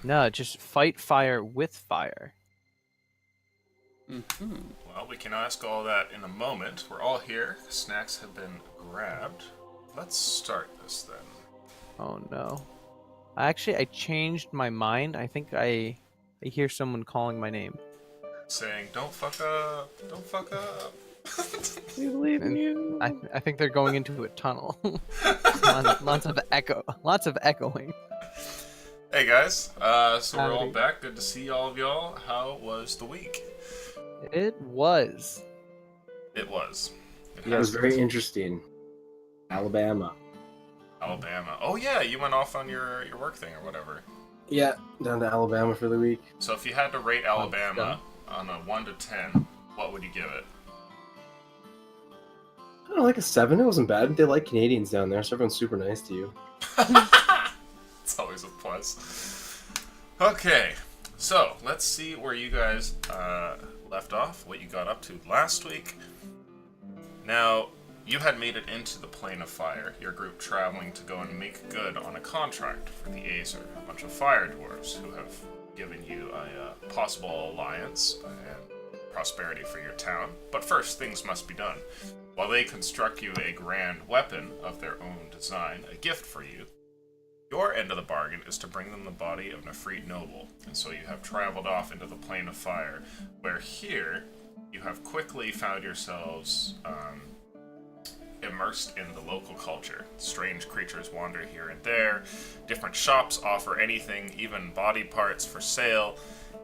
No, just fight fire with fire. Well, we can ask all that in a moment. We're all here. Snacks have been grabbed. Let's start this then. Oh no. Actually, I changed my mind. I think I hear someone calling my name. Saying, don't fuck up, don't fuck up. We believe in you. I think they're going into a tunnel. Lots of echo. Lots of echoing. Hey guys, so we're all Howdy. back. Good to see all of y'all. How was the week? It was. It was. It It was has very been. interesting. Alabama. Alabama. Oh yeah, you went off on your work thing or whatever. Yeah, down to Alabama for the week. So if you had to rate Fun Alabama stuff. on a 1 to 10, what would you give it? I don't know, like a 7. It wasn't bad. They like Canadians down there, so everyone's super nice to you. It's always a plus. Okay, so let's see where you guys left off, what you got up to last week. Now, you had made it into the Plane of Fire, your group traveling to go and make good on a contract for the Aesir, a bunch of fire dwarves who have given you a possible alliance and prosperity for your town. But first, things must be done. While they construct you a grand weapon of their own design, a gift for you, your end of the bargain is to bring them the body of Nefrit Noble, and so you have traveled off into the Plane of Fire, where here you have quickly found yourselves immersed in the local culture. Strange creatures wander here and there, different shops offer anything, even body parts for sale,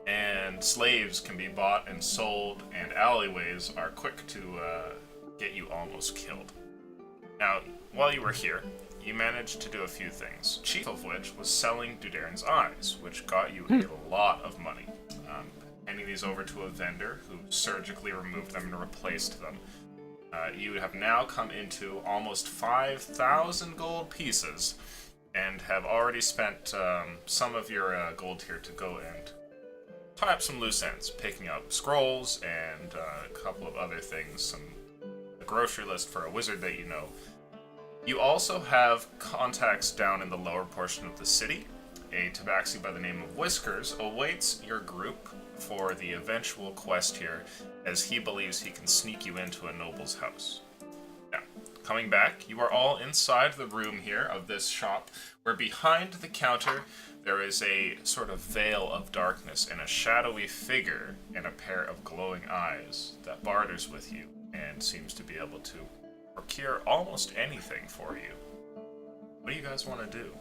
and slaves can be bought and sold, and alleyways are quick to get you almost killed. Now, while you were here, you managed to do a few things, chief of which was selling Dudaren's eyes, which got you a lot of money. Handing these over to a vendor who surgically removed them and replaced them. You have now come into almost 5,000 gold pieces and have already spent some of your gold here to go and tie up some loose ends, picking up scrolls and a couple of other things, a grocery list for a wizard that you know. You also have contacts down in the lower portion of the city. A tabaxi by the name of Whiskers awaits your group for the eventual quest here, as he believes he can sneak you into a noble's house. Now, coming back, you are all inside the room here of this shop, where behind the counter there is a sort of veil of darkness and a shadowy figure in a pair of glowing eyes that barters with you and seems to be able to procure almost anything for you. What do you guys want to do?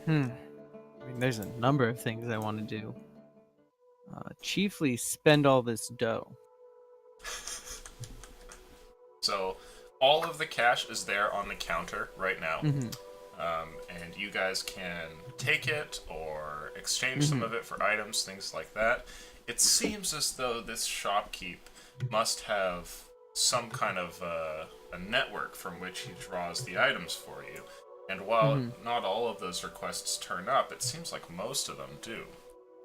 I mean, there's a number of things I want to do. Chiefly spend all this dough. So, all of the cash is there on the counter right now. And you guys can take it or exchange some of it for items, things like that. It seems as though this shopkeep must have some kind of a network from which he draws the items for you. And while not all of those requests turn up, it seems like most of them do.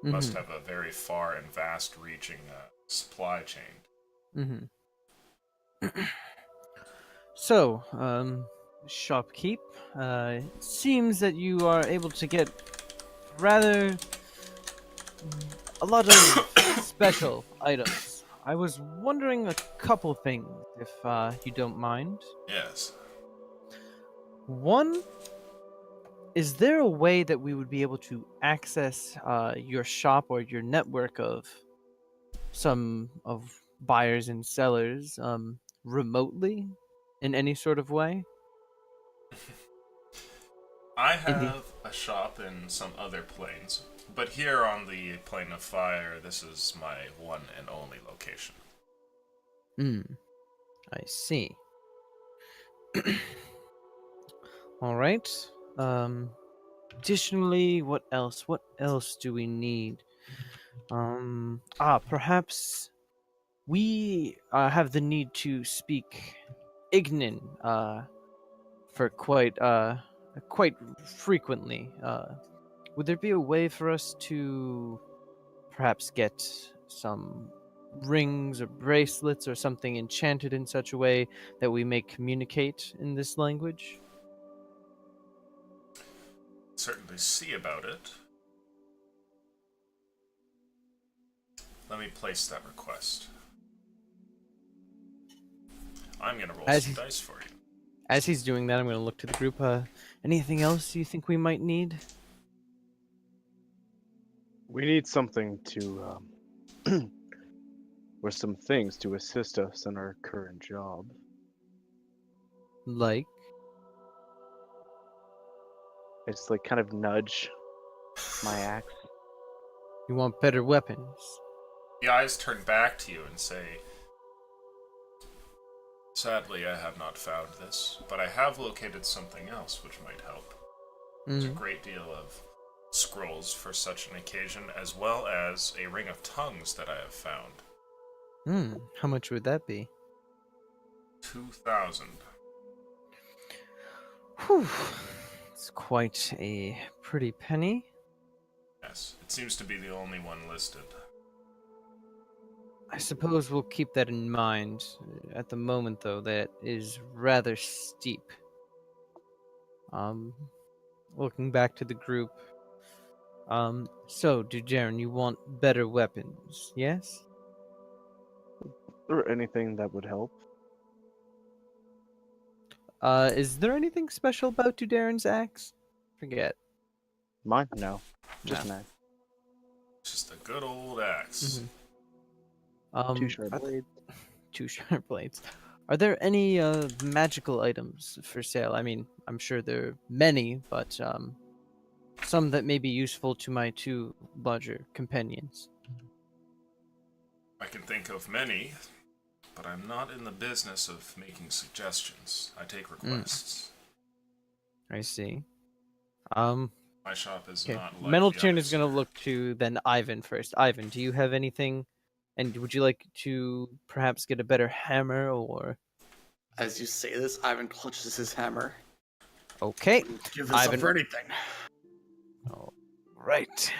Must have a very far and vast reaching supply chain. So, shopkeep, it seems that you are able to get rather a lot of special items. I was wondering a couple things, if you don't mind. Yes. One, is there a way that we would be able to access your shop or your network of some of buyers and sellers remotely in any sort of way? I In the have a shop in some other planes, but here on the Plane of Fire, this is my one and only location. I see. All right. Additionally, what else? What else do we need? Perhaps we have the need to speak Ignan for quite frequently. Would there be a way for us to perhaps get some rings or bracelets or something enchanted in such a way that we may communicate in this language? certainly see about it. Let me place that request. I'm gonna roll As some he- dice for you. As he's doing that, I'm going to look to the group. Anything else you think we might need? We need something to, or some things to assist us in our current job. Like? I just like kind of nudge my axe. You want better weapons? The eyes turn back to you and say, "Sadly, I have not found this, but I have located something else which might help. There's a great deal of scrolls for such an occasion, as well as a ring of tongues that I have found. How much would that be? 2,000. Whew. It's quite a pretty penny. Yes, it seems to be the only one listed. I suppose we'll keep that in mind. At the moment, though, that is rather steep. Looking back to the group. So, Dujarin, you want better weapons, yes? Or anything that would help. Is there anything special about Dujarin's axe? Forget. Mine? No. Just No. an axe. Just a good old axe. Two sharp blades. Two sharp blades. Are there any magical items for sale? I mean, I'm sure there are many, but some that may be useful to my two larger companions. I can think of many, but I'm not in the business of making suggestions. I take requests. I see. My shop is Okay. not like Mental the Turn others is gonna here. look to then Ivan first. Ivan, do you have anything? And would you like to perhaps get a better hammer or? As you say this, Ivan clutches his hammer. Okay. Give this Ivan. up for anything. Oh, right.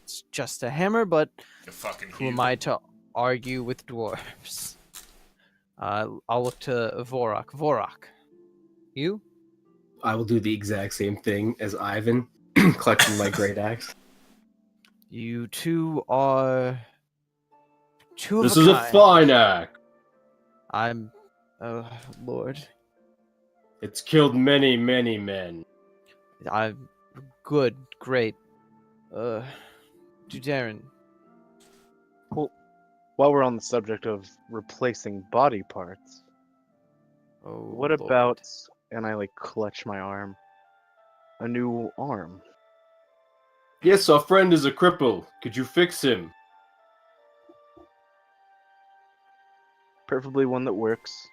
It's just a hammer, but You fucking who am heathen. I to argue with dwarves? I'll look to Vorak. Vorak, you? I will do the exact same thing as Ivan, collecting my great axe. You two are two of This a is a kind. fine axe. I'm, oh Lord, It's killed many, many men. I'm good, great. Dujarin, While we're on the subject of replacing body parts, oh what Lord. about, and I like clutch my arm, a new arm? Yes, our friend is a cripple. Could you fix him? Preferably one that works.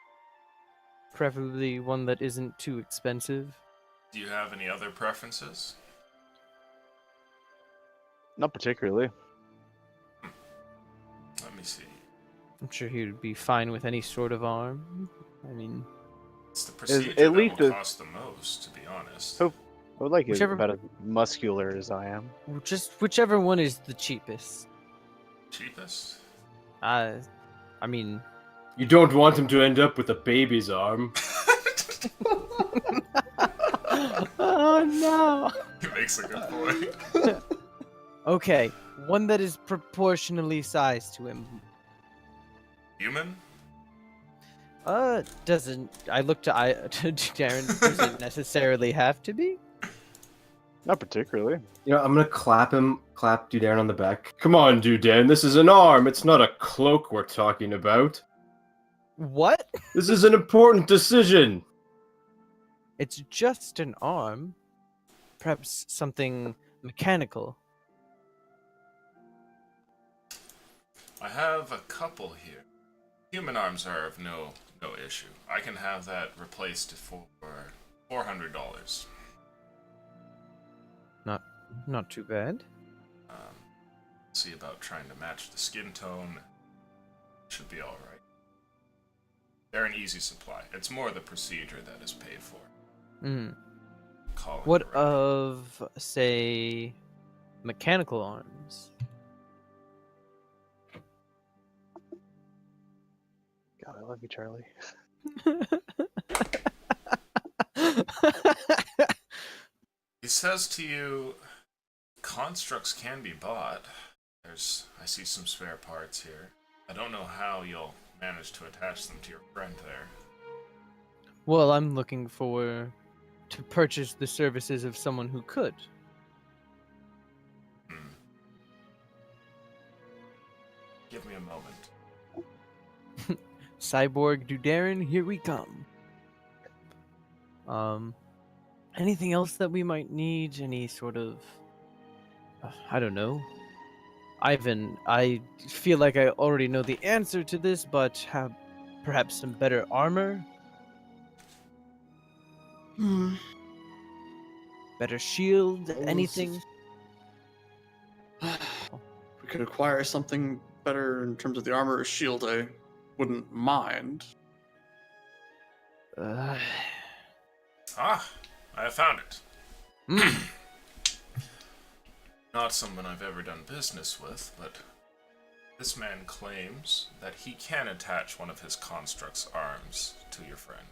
Preferably one that isn't too expensive? Do you have any other preferences? Not particularly. Let me see. I'm sure he would be fine with any sort of arm. I mean, It's the procedure at that least will a- cost the most, to be honest. So- I would like it Whichever- about as muscular as I am. just whichever one is the cheapest. Cheapest? I mean, You don't want him to end up with a baby's arm. oh no. He makes a good point. Okay, one that is proportionally sized to him. Human? Doesn't I look to Darren? Does it necessarily have to be? Not particularly. You know, I'm gonna clap Dudan on the back. Come on, Dudan, this is an arm. It's not a cloak we're talking about. What? This is an important decision. It's just an arm. Perhaps something mechanical. I have a couple here. Human arms are of no issue. I can have that replaced for $400. Not too bad. See about trying to match the skin tone. Should be alright. They're an easy supply. It's more the procedure that is paid for. Mm. Calling What it right. of, say, mechanical arms? God, I love you, Charlie. He says to you, constructs can be bought. I see some spare parts here. I don't know how you'll manage to attach them to your friend there. Well, I'm looking to purchase the services of someone who could. Hmm. Give me a moment. Cyborg Dudarin, here we come. Anything else that we might need? Any sort of, I don't know. Ivan, I feel like I already know the answer to this, but have perhaps some better armor, Hmm. better shield, Well, anything? If we could acquire something better in terms of the armor or shield, I wouldn't mind. Uh, Ah, I have found it. mm, Not someone I've ever done business with, but this man claims that he can attach one of his construct's arms to your friend.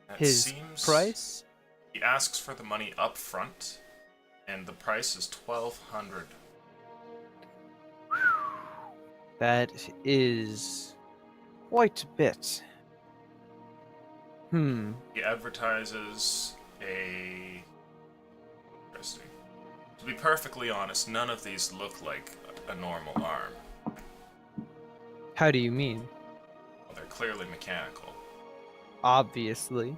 It his seems price? he asks for the money up front, and the price is 1,200. That is quite a bit. He advertises a... Interesting. To be perfectly honest, none of these look like a normal arm. How do you mean? Well, they're clearly mechanical. Obviously.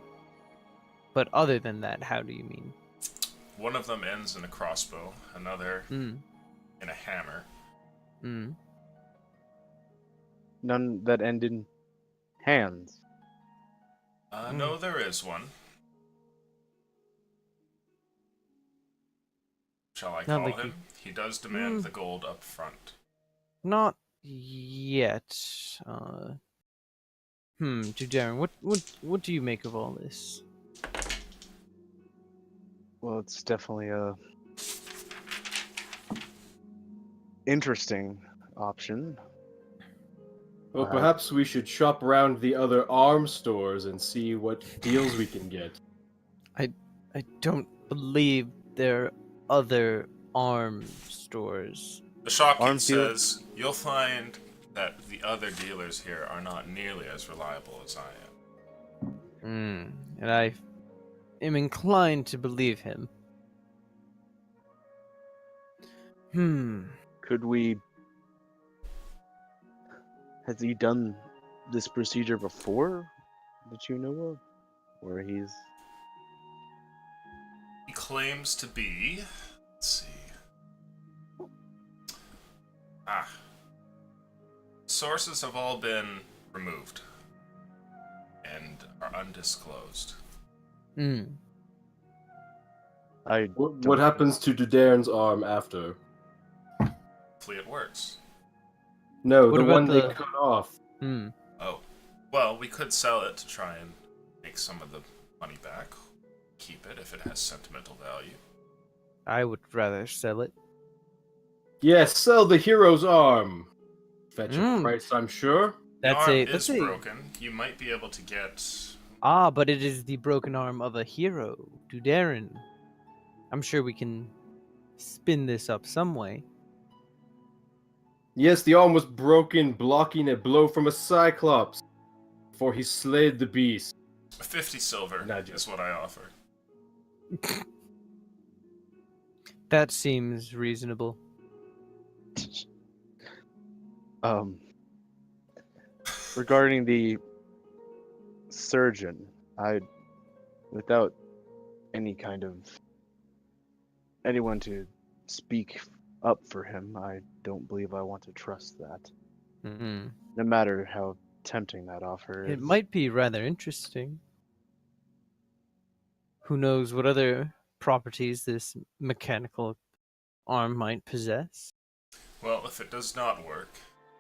But other than that, how do you mean? One of them ends in a crossbow, another Mm. in a hammer. Mm. None that end in hands. No, there is one. Shall I Not call like him? He does demand the gold up front. Not yet. Dudarin, what do you make of all this? Well, it's definitely a interesting option. Well, perhaps we should shop around the other arms stores and see what deals we can get. I don't believe there are other arms stores. The shopkeep Arms deal- says you'll find that the other dealers here are not nearly as reliable as I am. And I am inclined to believe him. Could we... Has he done this procedure before that you know of? Where he's... He claims to be... Let's see... Sources have all been removed and are undisclosed. I What don't- happens to Dudarin's arm after? Hopefully it works. No, What the about one they the- cut off. Oh. Well, we could sell it to try and make some of the money back. Keep it if it has sentimental value. I would rather sell it. Yes, sell the hero's arm. Fetch a Mm. price, I'm sure. That's the arm a is that's a broken. You might be able to get... but it is the broken arm of a hero, Dudarin. I'm sure we can spin this up some way. Yes, the arm was broken, blocking a blow from a Cyclops before he slayed the beast. 50 silver Not just- is what I offer. That seems reasonable. Regarding the surgeon, without any kind of anyone to speak up for him, I don't believe I want to trust that. Mm. No matter how tempting that offer is. It might be rather interesting. Who knows what other properties this mechanical arm might possess? Well, if it does not work,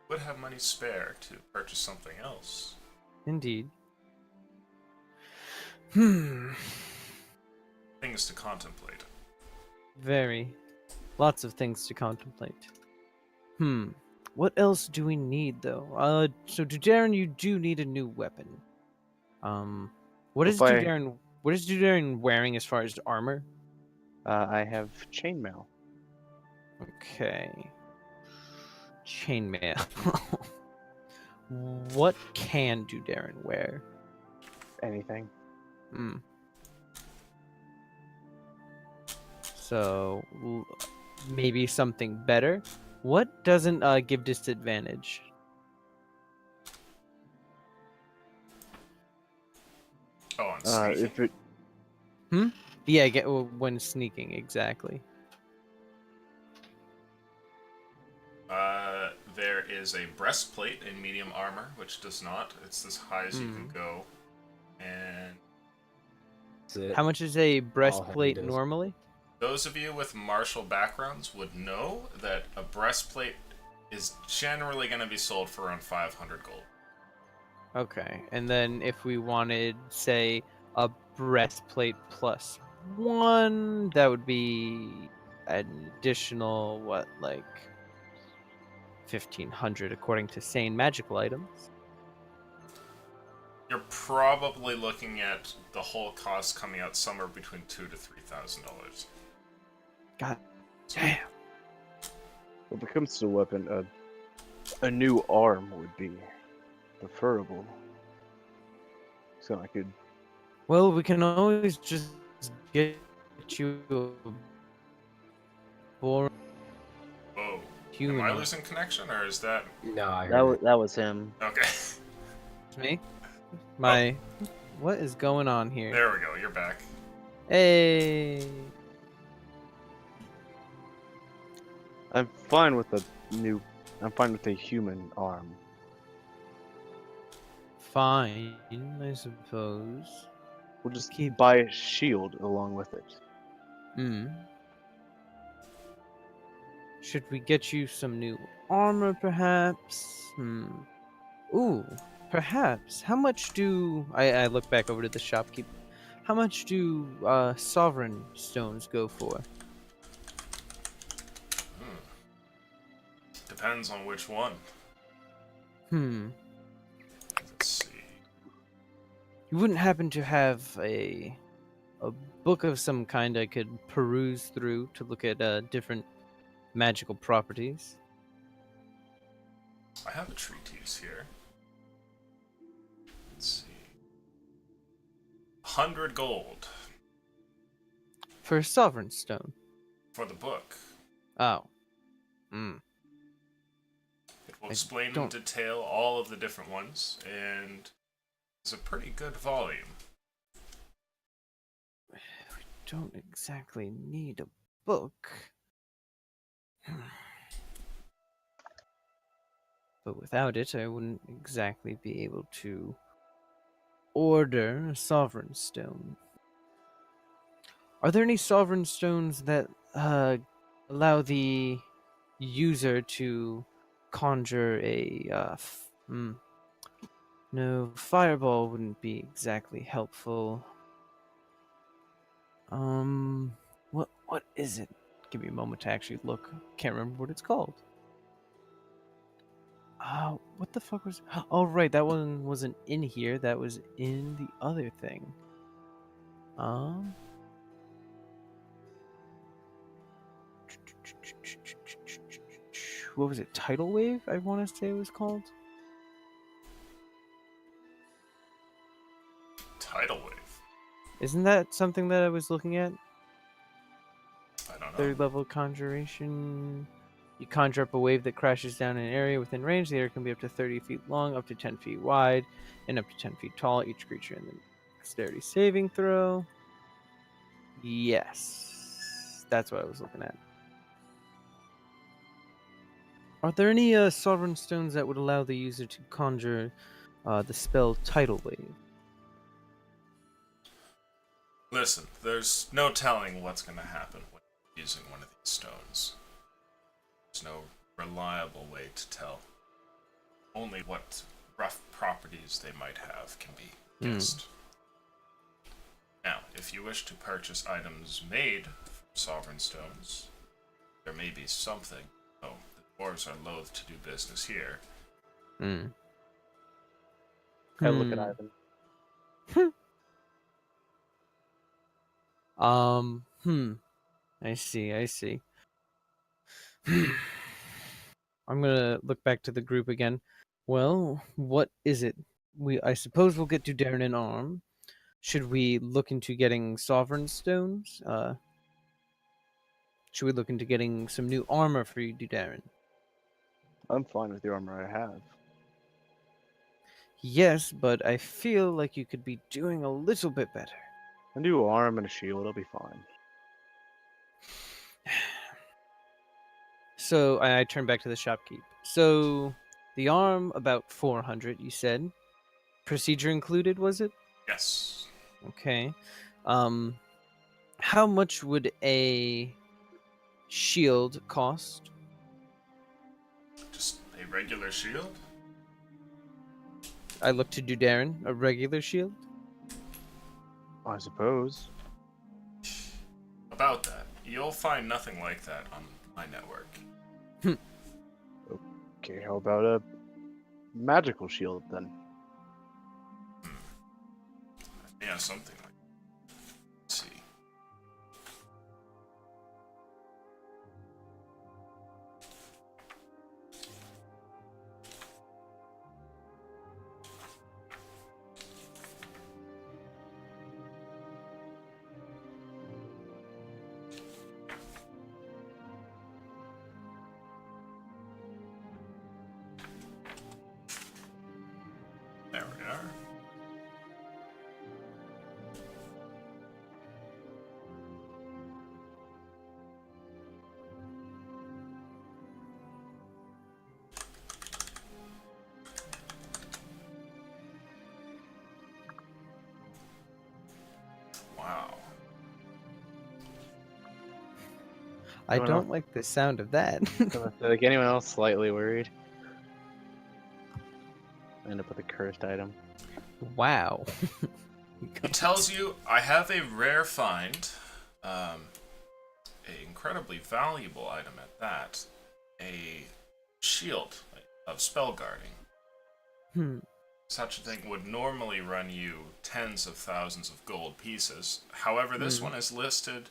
would have money spare to purchase something else. Indeed. Things to contemplate. Very. Lots of things to contemplate. What else do we need, though? So Dudarin, you do need a new weapon. What is If I- Dudarin wearing as far as armor? I have chainmail. Okay. Chainmail. What can do Darren wear? Anything. Hmm. So maybe something better. What doesn't give disadvantage? Oh, on sneaking. If it Yeah, when sneaking exactly. There is a breastplate in medium armor, which does not. It's as high as you can go. And That's it. How much is a Heavy breastplate does. normally? those of you with martial backgrounds would know that a breastplate is generally going to be sold for around 500 gold. Okay, and then if we wanted, say, a breastplate plus one, that would be an additional what, like 1,500 according to sane magical items. You're probably looking at the whole cost coming out somewhere between $2,000 to $3,000. God damn. When it comes to a weapon, a new arm would be preferable. So I could. Well, we can always just get you a boring Whoa. Am human. I losing connection, or is that... No, I heard it. That was him. Okay. It's me? My... What is going on here? There we go, you're back. Hey! I'm fine with I'm fine with a human arm. Fine, I suppose. We'll just Keep- buy a shield along with it. Hmm. Should we get you some new armor, perhaps? Ooh, perhaps. How much do... I look back over to the shopkeep. How much do sovereign stones go for? Depends on which one. Let's see. You wouldn't happen to have a book of some kind I could peruse through to look at different magical properties? I have a treatise here. Let's see. 100 gold For a sovereign stone. for the book. Oh. It will I explain in don't- detail all of the different ones, and it's a pretty good volume. Don't exactly need a book. But without it, I wouldn't exactly be able to order a sovereign stone. Are there any sovereign stones that allow the user to conjure a no, fireball wouldn't be exactly helpful. What is it? Give me a moment to actually look. Can't remember what it's called. What the fuck was... Oh, right, that one wasn't in here. That was in the other thing. What was it? Tidal Wave, I want to say it was called? Tidal Wave. Isn't that something that I was looking at? I don't know. Third level conjuration. You conjure up a wave that crashes down in an area within range. The area can be up to 30 feet long, up to 10 feet wide, and up to 10 feet tall. Each creature in the dexterity saving throw. Yes. That's what I was looking at. Are there any sovereign stones that would allow the user to conjure the spell Tidal Wave? Listen, there's no telling what's going to happen when using one of these stones. There's no reliable way to tell. Only what rough properties they might have can be guessed. Now, if you wish to purchase items made from sovereign stones, there may be something. Oh, the dwarves are loath to do business here. I look at Ivan. I see, I see. I'm gonna look back to the group again. Well, what is it? I suppose we'll get Dudarin an arm. Should we look into getting Sovereign Stones? Should we look into getting some new armor for you, Dudarin? I'm fine with the armor I have. Yes, but I feel like you could be doing a little bit better. A new arm and a shield, I'll be fine. So I turn back to the shopkeep. So the arm about 400, you said. Procedure included, was it? Yes. Okay. How much would a shield cost? Just a regular shield? I look to Dudarin, a regular shield. I suppose. About that, you'll find nothing like that on my network. Okay, how about a magical shield then? Yeah, something like that. Let's see. There we are. Wow. I Anyone don't like the sound of that. Like anyone else slightly worried? I end up with a cursed item. Wow. It tells you I have a rare find, a incredibly valuable item at that, a shield of spell guarding. Hmm. Such a thing would normally run you tens of thousands of gold pieces. However, this one is listed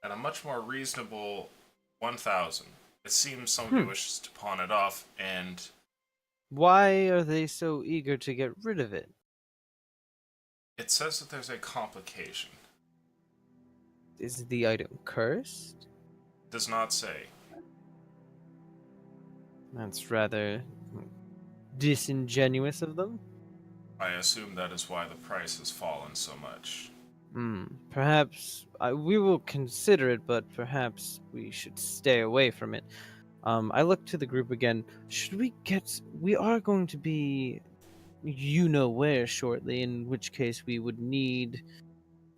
at a much more reasonable 1,000. It seems somebody wishes to pawn it off, and Why are they so eager to get rid of it? it says that there's a complication. Is the item cursed? Does not say. That's rather disingenuous of them. I assume that is why the price has fallen so much. Perhaps we will consider it, but perhaps we should stay away from it. I look to the group again. Should we get? We are going to be, you know where shortly. In which case, we would need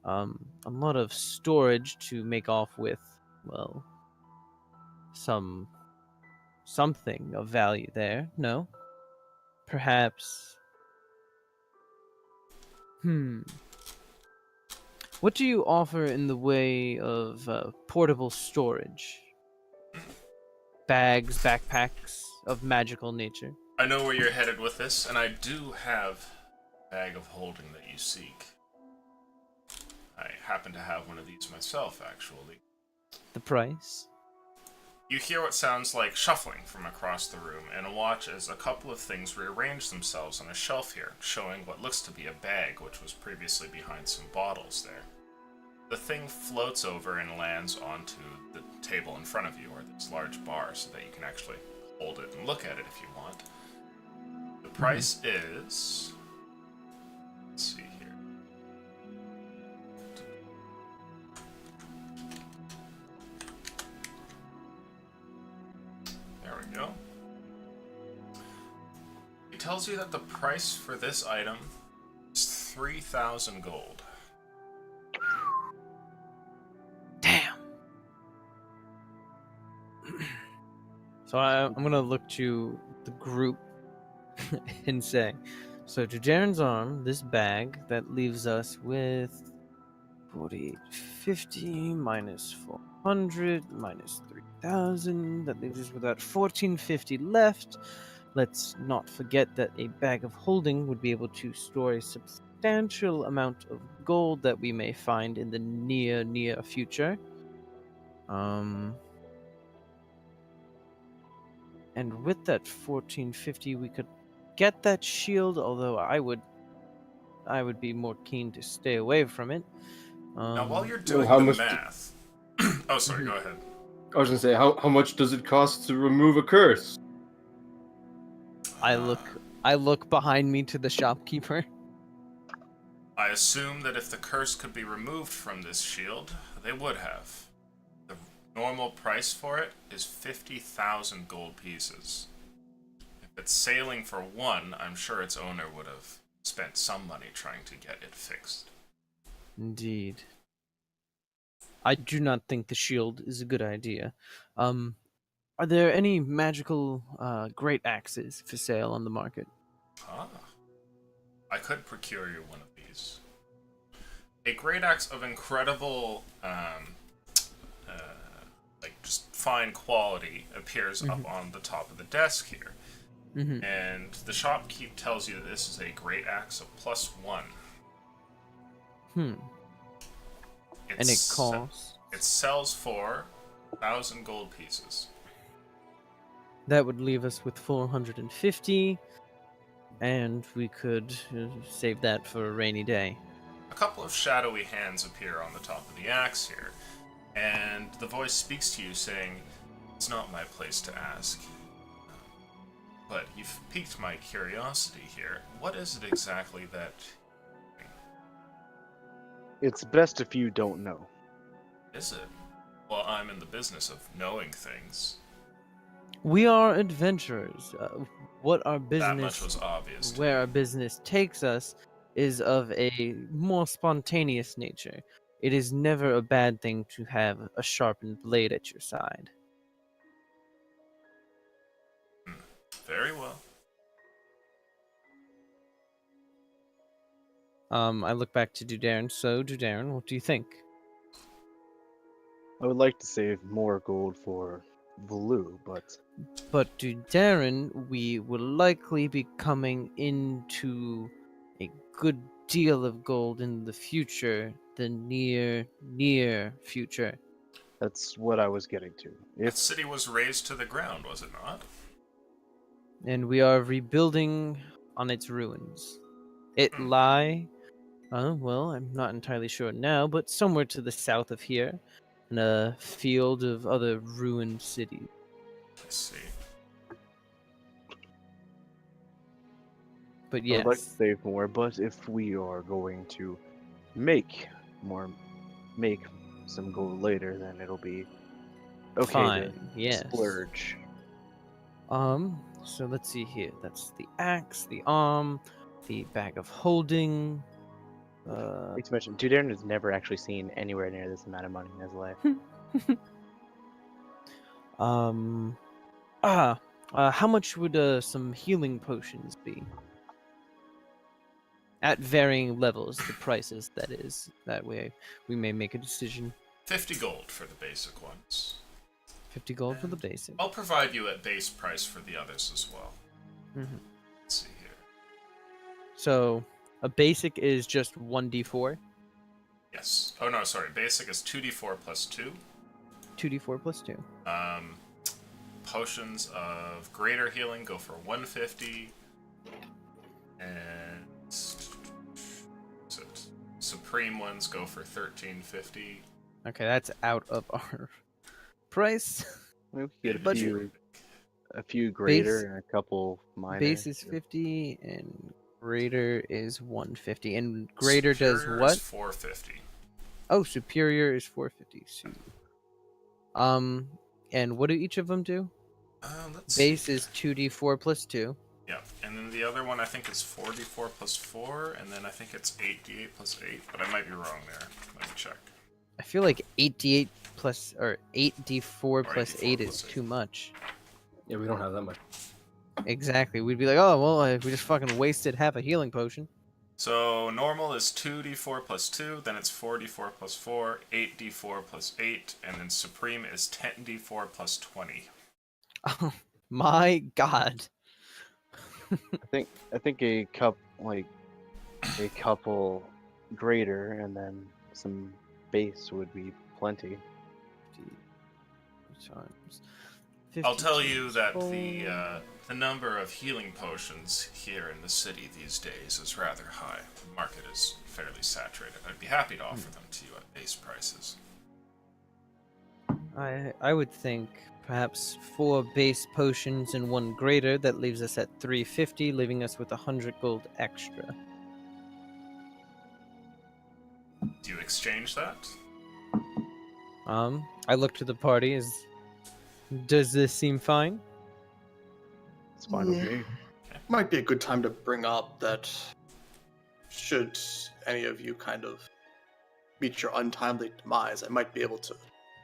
a lot of storage to make off with. Well, something of value there. No, perhaps. What do you offer in the way of portable storage? Bags, backpacks of magical nature. I know where you're headed with this, and I do have a bag of holding that you seek. I happen to have one of these myself, actually. The price? You hear what sounds like shuffling from across the room, and watch as a couple of things rearrange themselves on a shelf here, showing what looks to be a bag, which was previously behind some bottles there. The thing floats over and lands onto the table in front of you, or this large bar, so that you can actually hold it and look at it if you want. The price is... Let's see here. There we go. It tells you that the price for this item is 3,000 gold. Damn. So I'm gonna look to the group and say, so to Jaren's arm, this bag that leaves us with 4850 minus 400 minus 3000. That leaves us with about 1450 left. Let's not forget that a bag of holding would be able to store a substantial amount of gold that we may find in the near future. Um, and with that 1450, we could get that shield. Although I would be more keen to stay away from it. Now, while you're Well, doing how the much math. Oh, sorry, Mhm. go ahead. I was gonna say, how much does it cost to remove a curse? I Uh, look behind me to the shopkeeper. I assume that if the curse could be removed from this shield, they would have. The normal price for it is 50,000 gold pieces. If it's sailing for one, I'm sure its owner would have spent some money trying to get it fixed. Indeed. I do not think the shield is a good idea. Are there any magical great axes for sale on the market? Ah, I could procure you one of these. A great axe of incredible, like just fine quality appears up on the top of the desk here. Mm-hmm. And the shopkeep tells you that this is a great axe of +1. Hmm. And it costs. It sells for 1,000 gold pieces. That would leave us with 450, and we could save that for a rainy day. A couple of shadowy hands appear on the top of the axe here, and the voice speaks to you saying, "It's not my place to ask, but you've piqued my curiosity here. What is it exactly that..." It's best if you don't know. Is it? Well, I'm in the business of knowing things. We are adventurers. What our That much business, was obvious to where me. our business takes us, is of a more spontaneous nature. It is never a bad thing to have a sharpened blade at your side. Very well. I look back to Dudarin. So, Dudarin, what do you think? I would like to save more gold for Velu, but But Dudarin, we will likely be coming into a good deal of gold in the future, the near future. that's what I was getting to. That If city was razed to the ground, was it not? And we are rebuilding on its ruins. It lie, well, I'm not entirely sure now, but somewhere to the south of here, in a field of other ruined cities. Let's see. But I would like to yes, save more, but if we are going to make more, make some gold later, then it'll be okay to fine, yes. splurge. So let's see here. That's the axe, the arm, the bag of holding. Not to mention, Dudarin has never actually seen anywhere near this amount of money in his life. Um, how much would some healing potions be? At varying levels, the prices, that is. That way we may make a decision. 50 gold for the basic ones. 50 gold for the basic. I'll provide you at base price for the others as well. Mhm. Let's see here. So, a basic is just 1d4, Yes. Oh no, sorry. Basic is 2d4 plus 2. 2d4 plus 2. Potions of greater healing go for 150. And supreme ones go for 1350. Okay, that's out of our price. We could get Budget. a few greater Base- and a couple minor. Base is 50 and greater is 150. And greater does Superior what? is 450. Oh, superior is 450. And what do each of them do? Let's Base see. is 2d4 plus 2. Yeah, and then the other one I think is 4d4 plus 4, and then I think it's 8d8 plus 8, but I might be wrong there. Let me check. I feel like 8d8 plus or 8d4 plus 8d4 8 plus is 8. too much. Yeah, we don't have that much. Exactly. We'd be like, oh well, we just fucking wasted half a healing potion. So normal is 2d4 plus 2, then it's 4d4 plus 4, 8d4 plus 8, and then supreme is 10d4 plus 20. Oh my god. I think a couple greater and then some base would be plenty. times. I'll tell 50 you times that 4. the number of healing potions here in the city these days is rather high. The market is fairly saturated. I'd be happy to offer them to you at base prices. I would think perhaps 4 base potions and 1 greater. That leaves us at 350, leaving us with 100 gold extra. Do you exchange that? I look to the party. Does this seem fine? It's fine with me. Might be a good time to bring up that should any of you kind of meet your untimely demise, I might be able to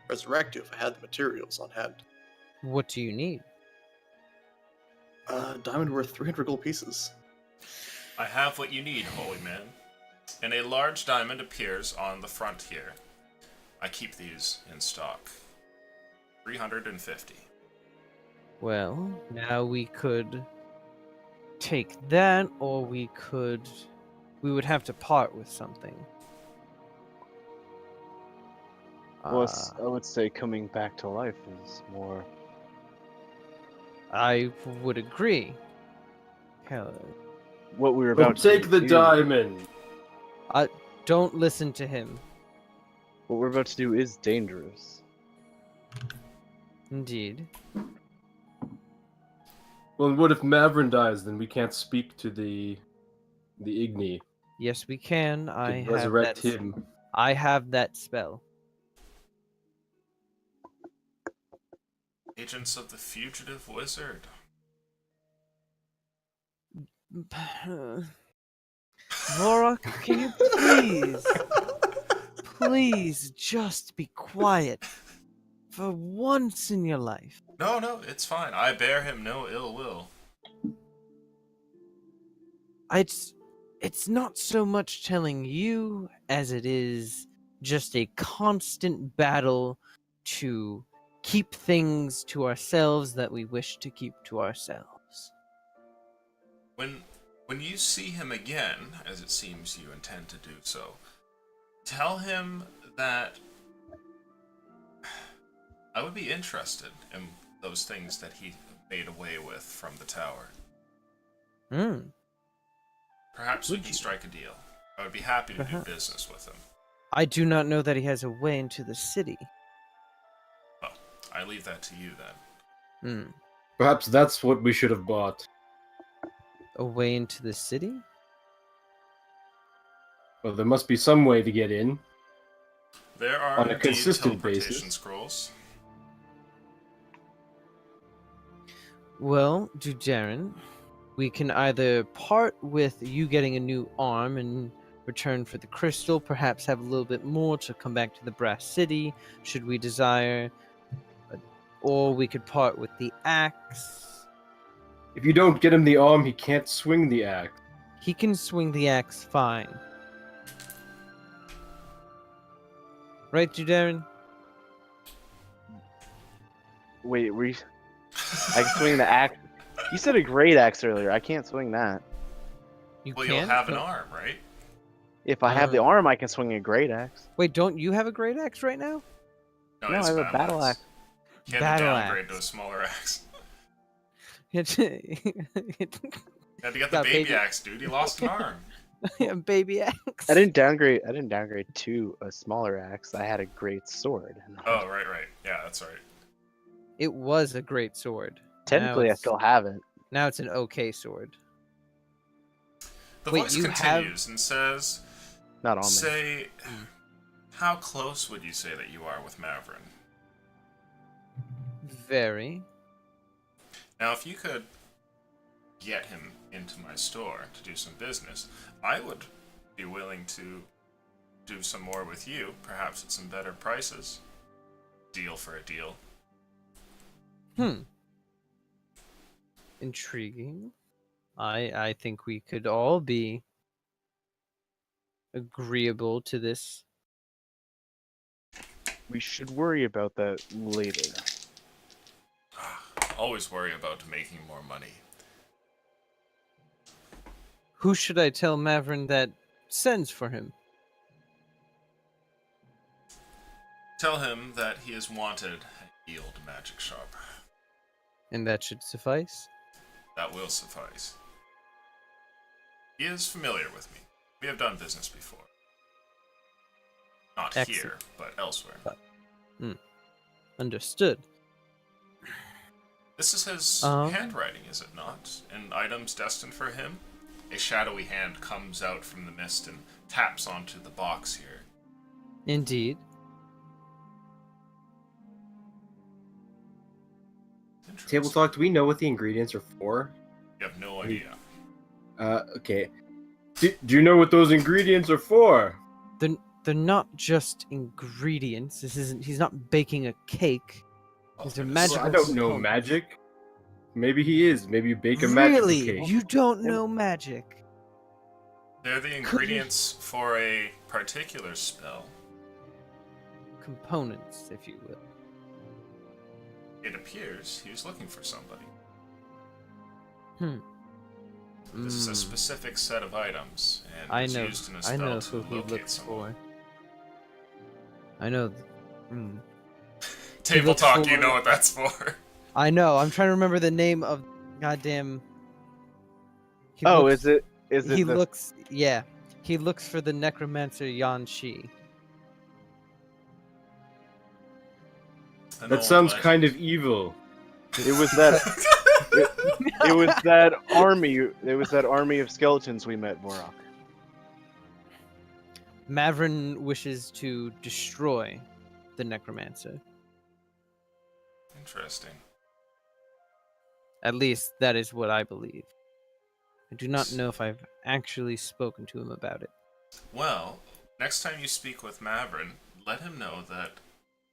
resurrect you if I had the materials on hand. What do you need? Diamond worth 300 gold pieces. I have what you need, holy man. And a large diamond appears on the front here. I keep these in stock. 350. Well, now we could take that, or we would have to part with something. Well, I would say coming back to life is more. I would agree. Hell, What we were Well, about to take the do. diamond. don't listen to him. What we're about to do is dangerous. Indeed. Well, what if Mavrin dies? Then we can't speak to the Igni Yes, we can. to resurrect him. I have that spell. Agents of the Fugitive Wizard. Vorak, can you please just be quiet for once in your life? No, it's fine. I bear him no ill will. It's not so much telling you as it is just a constant battle to keep things to ourselves that we wish to keep to ourselves. When you see him again, as it seems you intend to do so, tell him that I would be interested in those things that he made away with from the tower. Perhaps we can strike a deal. I would be happy to do business with him. I do not know that he has a way into the city. Well, I leave that to you then. Perhaps that's what we should have bought. A way into the city? Well, there must be some way to get in. There are On a indeed consistent teleportation basis. scrolls. Well, Dudarin, we can either part with you getting a new arm in return for the crystal, perhaps have a little bit more to come back to the Brass City, should we desire, or we could part with the axe. If you don't get him the arm, he can't swing the axe. He can swing the axe fine. Right, Dudarin? Wait, I can swing the axe. You said a great axe earlier. I can't swing that. You Well, can? you'll have an arm, right? If I have the arm, I can swing a great axe. Wait, don't you have a great axe right now? No, it's I have a battle axe. He had Battle to downgrade axe. to a smaller axe. Yeah, Had to get the Got baby baby. axe, dude. He lost an arm. baby axe. I didn't downgrade to a smaller axe. I had a great sword. Oh, right. Yeah, that's right. It was a great sword. Technically, I still have it. Now it's an okay sword. The Wait, voice you continues and says, Not on me. Say, how close would you say that you are with Mavrin? Very. Now, if you could get him into my store to do some business, I would be willing to do some more with you, perhaps at some better prices. Deal for a deal. Intriguing. I think we could all be agreeable to this. We should worry about that later. Always worry about making more money. Who should I tell Mavrin that sends for him? Tell him that he is wanted Yield magic shop. And that should suffice? That will suffice. He is familiar with me. We have done business before. Not here, Excellent. but elsewhere. Understood. This is his Um. handwriting, is it not? In items destined for him? A shadowy hand comes out from the mist and taps onto the box here. Indeed. Interesting. Table talk. Do we know what the ingredients are for? You have no idea. Okay. Do you know what those ingredients are for? They're not just ingredients. This isn't. He's not baking a cake. These are it is- magical Well, I don't know components. magic. Maybe he is. Maybe you bake a magical Really? cake. You don't know magic? They're the ingredients for a particular spell. Components, if you will. It appears he was looking for somebody. Hmm. This is a specific set of items, and I it's know. used in a I spell know to who he locate looks someone. for. I know. Table looks talk, you for- know what that's for. I know. I'm trying to remember the name of goddamn. He Oh, looks- is it He the looks. Yeah. He looks for the necromancer Yan Shi. An That old sounds legend. kind of evil. it was that it was that army of skeletons we met, Vorak. Mavrin wishes to destroy the necromancer. Interesting. At least that is what I believe. I do not know if I've actually spoken to him about it. Well, next time you speak with Mavrin, let him know that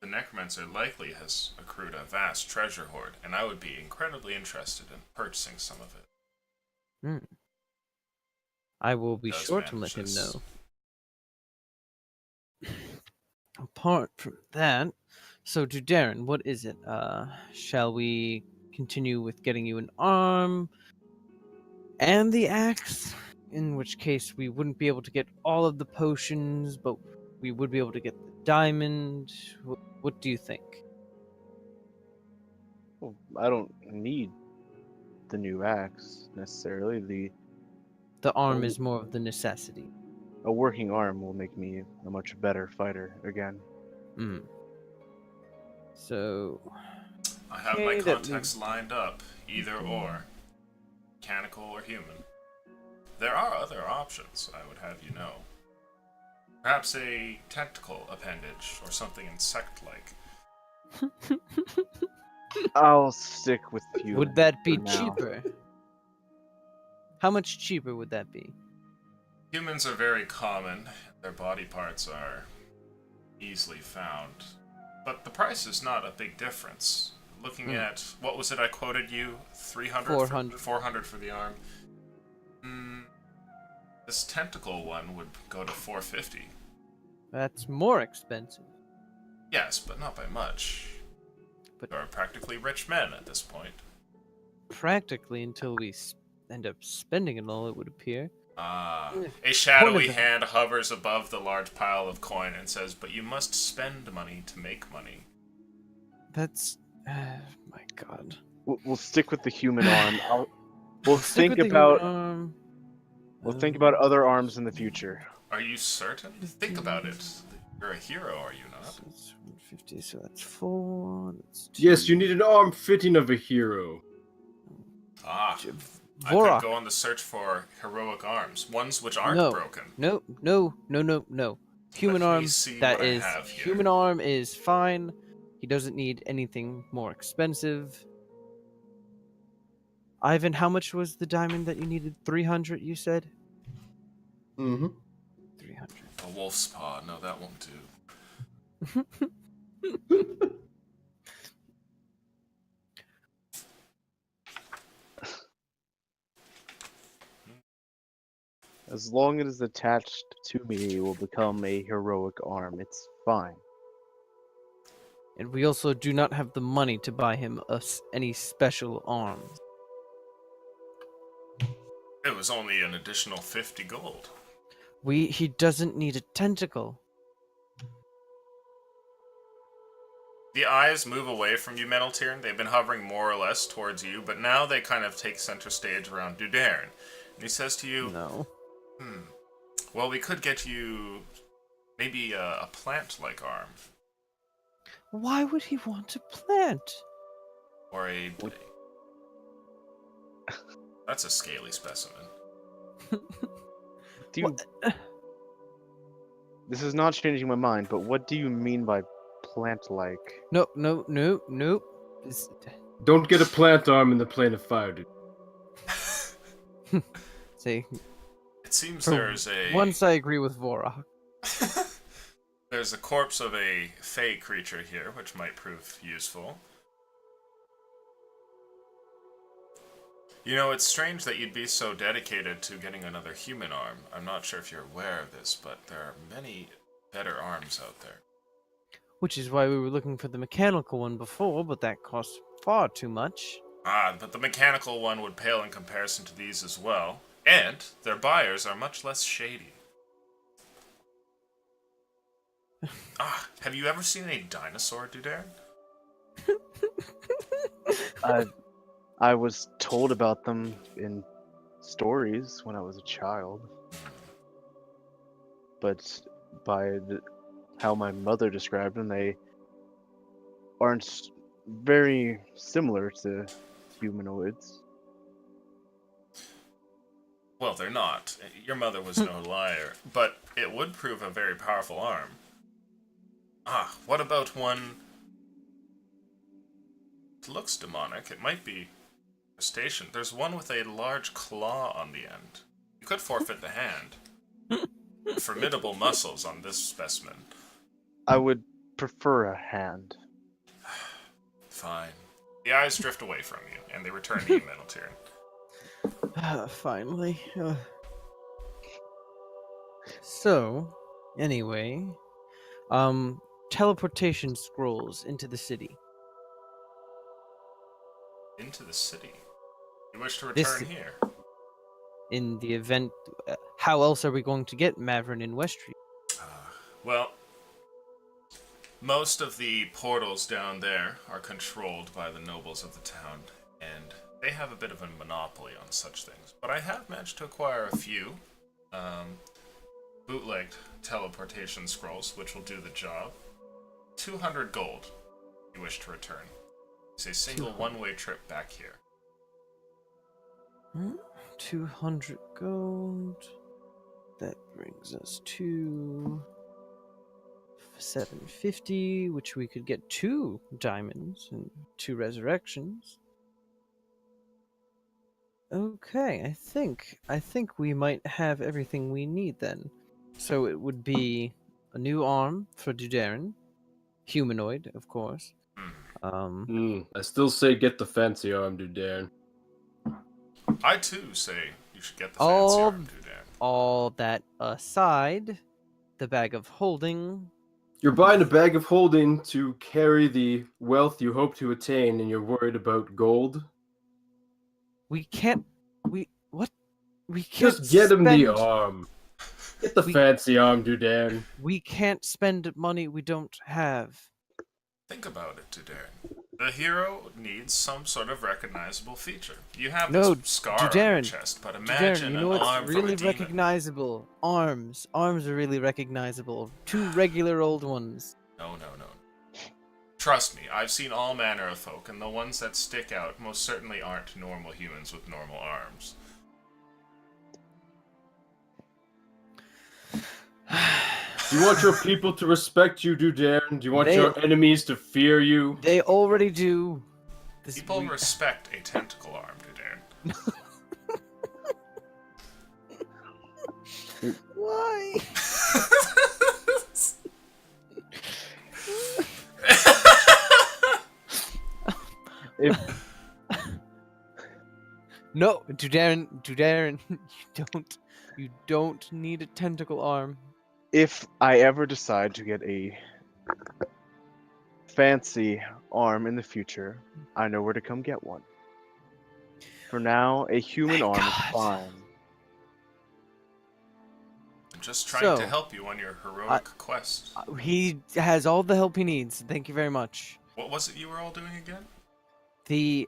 the necromancer likely has accrued a vast treasure hoard, and I would be incredibly interested in purchasing some of it. I will be Does sure to manage let him this. know. Apart from that, so Darren, what is it? Shall we continue with getting you an arm and the axe? In which case we wouldn't be able to get all of the potions, but we would be able to get the diamond. What do you think? Well, I don't need the new axe necessarily. The arm Oh. is more of the necessity. A working arm will make me a much better fighter again. So, I have Okay, my that contacts lined up, either or. Mechanical or human. There are other options, I would have you know. Perhaps a tentacle appendage, or something insect-like. I'll stick with you. would that be for now. cheaper? How much cheaper would that be? Humans are very common, their body parts are easily found. But the price is not a big difference. Looking at, what was it I quoted you? 300? 400. 400 for the arm. This tentacle one would go to 450. That's more expensive. Yes, but not by much. But- We're practically rich men at this point. Practically until we end up spending it all, it would appear. A shadowy Point of the- hand hovers above the large pile of coin and says, "But you must spend money to make money." That's. My god. We'll stick with the human arm. We'll Stick think with the about arm. we'll think about other arms in the future. Are you certain? Think about it. You're a hero, are you not? So it's 150, so that's 4. That's Yes, 2. you need an arm fitting of a hero. Ah, I Vorak. could go on the search for heroic arms, ones which aren't No. broken. No. Human Let me arm. see That what I is. have here. Human arm is fine. He doesn't need anything more expensive. Ivan, how much was the diamond that you needed? 300, you said? Mm-hmm. 300. A wolf's paw. No, that won't do. As long as it's attached to me, it will become a heroic arm. It's fine. And we also do not have the money to buy him any special arms. It was only an additional 50 gold. He doesn't need a tentacle. The eyes move away from you, Meneltyrn. They've been hovering more or less towards you, but now they kind of take center stage around Dudairn. And he says to you, No. well, we could get you maybe a plant-like arm. Why would he want a plant? Or a... That's a scaly specimen. Do you... This is not changing my mind, but what do you mean by plant-like? No. This- Don't get a plant arm in the plane of fire, dude. See, It seems For there's a... once I agree with Vorok. There's a corpse of a fey creature here, which might prove useful. You know, it's strange that you'd be so dedicated to getting another human arm. I'm not sure if you're aware of this, but there are many better arms out there. Which is why we were looking for the mechanical one before, but that costs far too much. Ah, but the mechanical one would pale in comparison to these as well. And their buyers are much less shady. Have you ever seen a dinosaur, Dudairn? I was told about them in stories when I was a child. But by how my mother described them, they aren't very similar to humanoids. Well, they're not. Your mother was no liar, but it would prove a very powerful arm. What about one... It looks demonic. It might be crustacean. There's one with a large claw on the end. You could forfeit the hand. Formidable muscles on this specimen. I would prefer a hand. Fine. The eyes drift away from you, and they return to you, Meneltyrn. Finally. So, anyway, teleportation scrolls into the city. Into the city. You wish to This- return here? In the event, how else are we going to get Mavrin in Westry? Well, most of the portals down there are controlled by the nobles of the town, and they have a bit of a monopoly on such things. But I have managed to acquire a few bootlegged teleportation scrolls, which will do the job. 200 gold, if you wish to return. It's a single one-way trip back here. 200 gold. That brings us to 750, which we could get 2 diamonds and 2 resurrections. Okay, I think we might have everything we need then. So it would be a new arm for Dudairn, humanoid, of course. I still say get the fancy arm, Dudairn. I too say you should get the Oh. fancy arm, Dudairn. All that aside, the bag of holding. You're buying a bag of holding to carry the wealth you hope to attain, and you're worried about gold? We can't. We can't. Just get him the spend- arm. Get the We- fancy arm, Dudairn. We can't spend money we don't have. Think about it, Dudairn. The hero needs some sort of recognizable feature. You have No, this scar on your Dudairn, chest, but Dudairn, imagine you know an what's arm from really a demon. recognizable? Arms. Arms are really recognizable. 2 regular old ones. No. Trust me, I've seen all manner of folk, and the ones that stick out most certainly aren't normal humans with normal arms. Do you want your people to respect you, Dudairn? Do you want They- your enemies to fear you? They already do. People respect a tentacle arm, Dudairn. Why? No, Dudairn, you don't need a tentacle arm. If I ever decide to get a fancy arm in the future, I know where to come get one. For now, a human Thank arm is God. fine. I'm just trying to So, help you on your heroic quest. He has all the help he needs. Thank you very much. What was it you were all doing again? The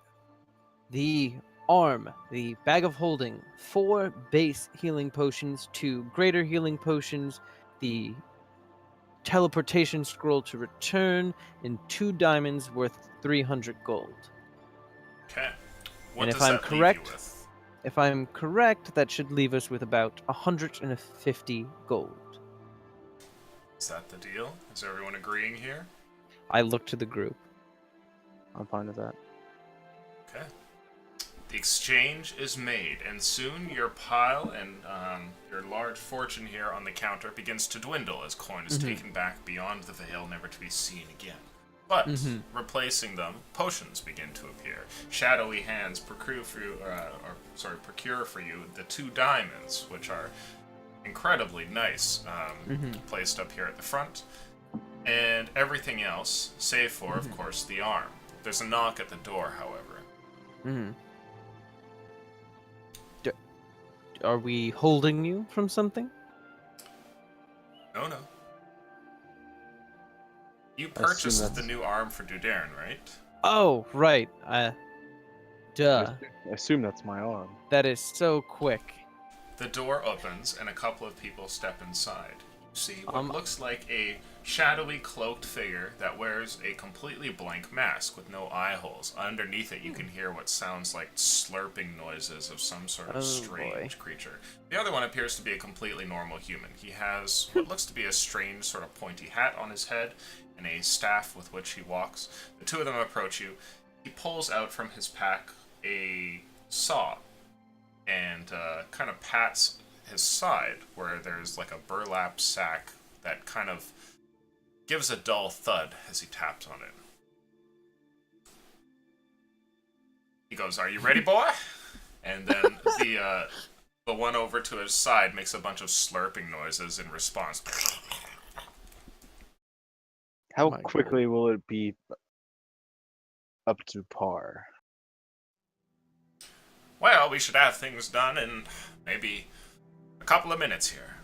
arm, the bag of holding, 4 base healing potions, 2 greater healing potions, the teleportation scroll to return, and 2 diamonds worth 300 gold. Okay. What And if does I'm that correct- leave you with? If I'm correct, that should leave us with about 150 gold. Is that the deal? Is everyone agreeing here? I look to the group. I'm fine with that. Okay. The exchange is made, and soon your pile and your large fortune here on the counter begins to dwindle as coin is taken back beyond the veil, never to be seen again. But replacing them, potions begin to appear. Shadowy hands procure for you the 2 diamonds, which are incredibly nice, placed up here at the front, and everything else, save for, of course, the arm. There's a knock at the door, however. Are we holding you from something? No. You I assume purchased the that's- new arm for Dudarin, right? Oh, right. Duh. I assume that's my arm. That is so quick. The door opens and a couple of people step inside. You see what Um, looks like a shadowy cloaked figure that wears a completely blank mask with no eye holes. Underneath it you can hear what sounds like slurping noises of some sort of Oh, strange creature. The other one appears to be a completely normal human. He has what looks to be a strange sort of pointy hat on his head and a staff with which he walks. The 2 of them approach you. He pulls out from his pack a saw and kind of pats his side where there's like a burlap sack that kind of gives a dull thud as he taps on it. He goes, "Are you ready, boy?" And then the one over to his side makes a bunch of slurping noises in response. How My quickly will it be up to par? Well, we should have things done in maybe a couple of minutes here.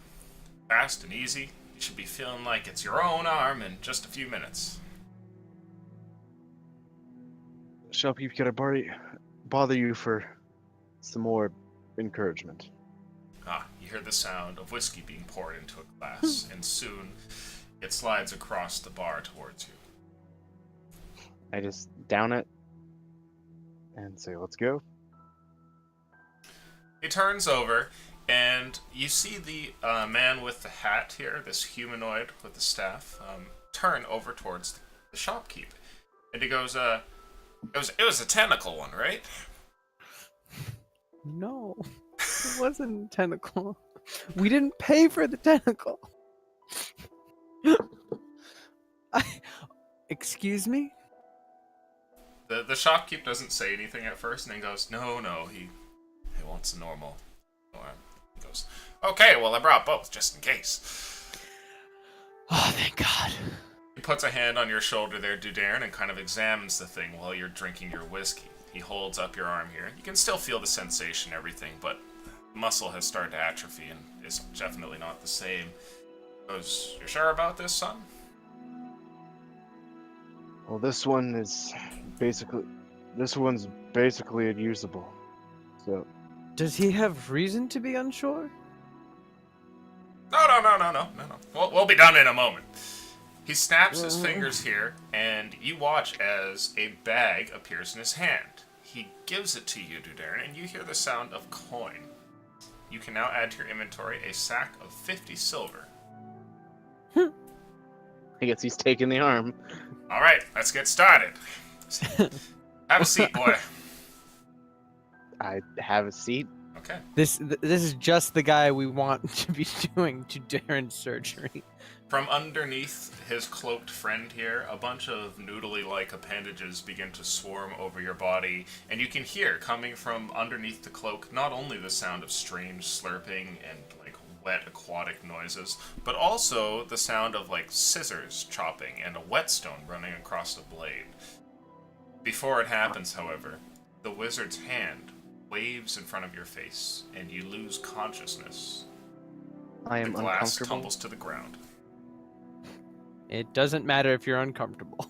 Fast and easy. You should be feeling like it's your own arm in just a few minutes. Shopkeep, can I bother you for some more encouragement? You hear the sound of whiskey being poured into a glass, and soon it slides across the bar towards you. I just down it And say, let's go. He turns over, and you see the man with the hat here, this humanoid with the staff, turn over towards the shopkeep. And he goes, it was a tentacle one, right? No, it wasn't a tentacle. We didn't pay for the tentacle. Excuse me? The shopkeep doesn't say anything at first, and then goes, no, he wants a normal arm. He goes, okay, well, I brought both, just in case. Oh, thank God. He puts a hand on your shoulder there, Dudarin, and kind of examines the thing while you're drinking your whiskey. He holds up your arm here. You can still feel the sensation, everything, but muscle has started to atrophy and is definitely not the same. He goes, you sure about this, son? Well, this one's basically unusable. So, Does he have reason to be unsure? No. We'll be done in a moment. He snaps his fingers here, and you watch as a bag appears in his hand. He gives it to you, Dudarin, and you hear the sound of coin. You can now add to your inventory a sack of 50 silver. I guess he's taking the arm. All right, let's get started. Have a seat, boy. I have a seat. Okay. This is just the guy we want to be doing to Darren's surgery. From underneath his cloaked friend here, a bunch of noodly-like appendages begin to swarm over your body, and you can hear, coming from underneath the cloak, not only the sound of strange slurping and, like, wet aquatic noises, but also the sound of, like, scissors chopping and a whetstone running across the blade. Before it happens, however, the wizard's hand waves in front of your face, and you lose consciousness. I am The glass uncomfortable. tumbles to the ground. It doesn't matter if you're uncomfortable.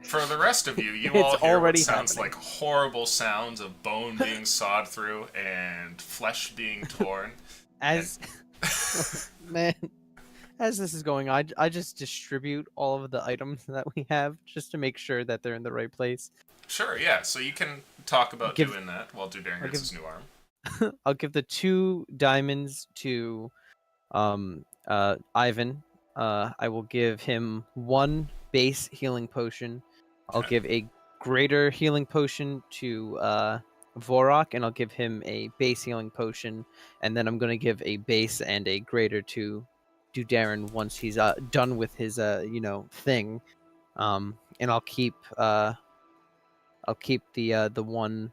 For the rest of you, you It's all hear what already sounds happening. like horrible sounds of bone being sawed through and flesh being torn. As man, as this is going, I just distribute all of the items that we have just to make sure that they're in the right place. Sure, yeah. So you can talk about Give- doing that while Dudaren I'll gets give- his new arm. I'll give the 2 diamonds to Ivan. I will give him 1 base healing potion. I'll Okay. give a greater healing potion to Vorok, and I'll give him a base healing potion, and then I'm gonna give a base and a greater to Dudaren once he's done with his thing. And I'll keep the one.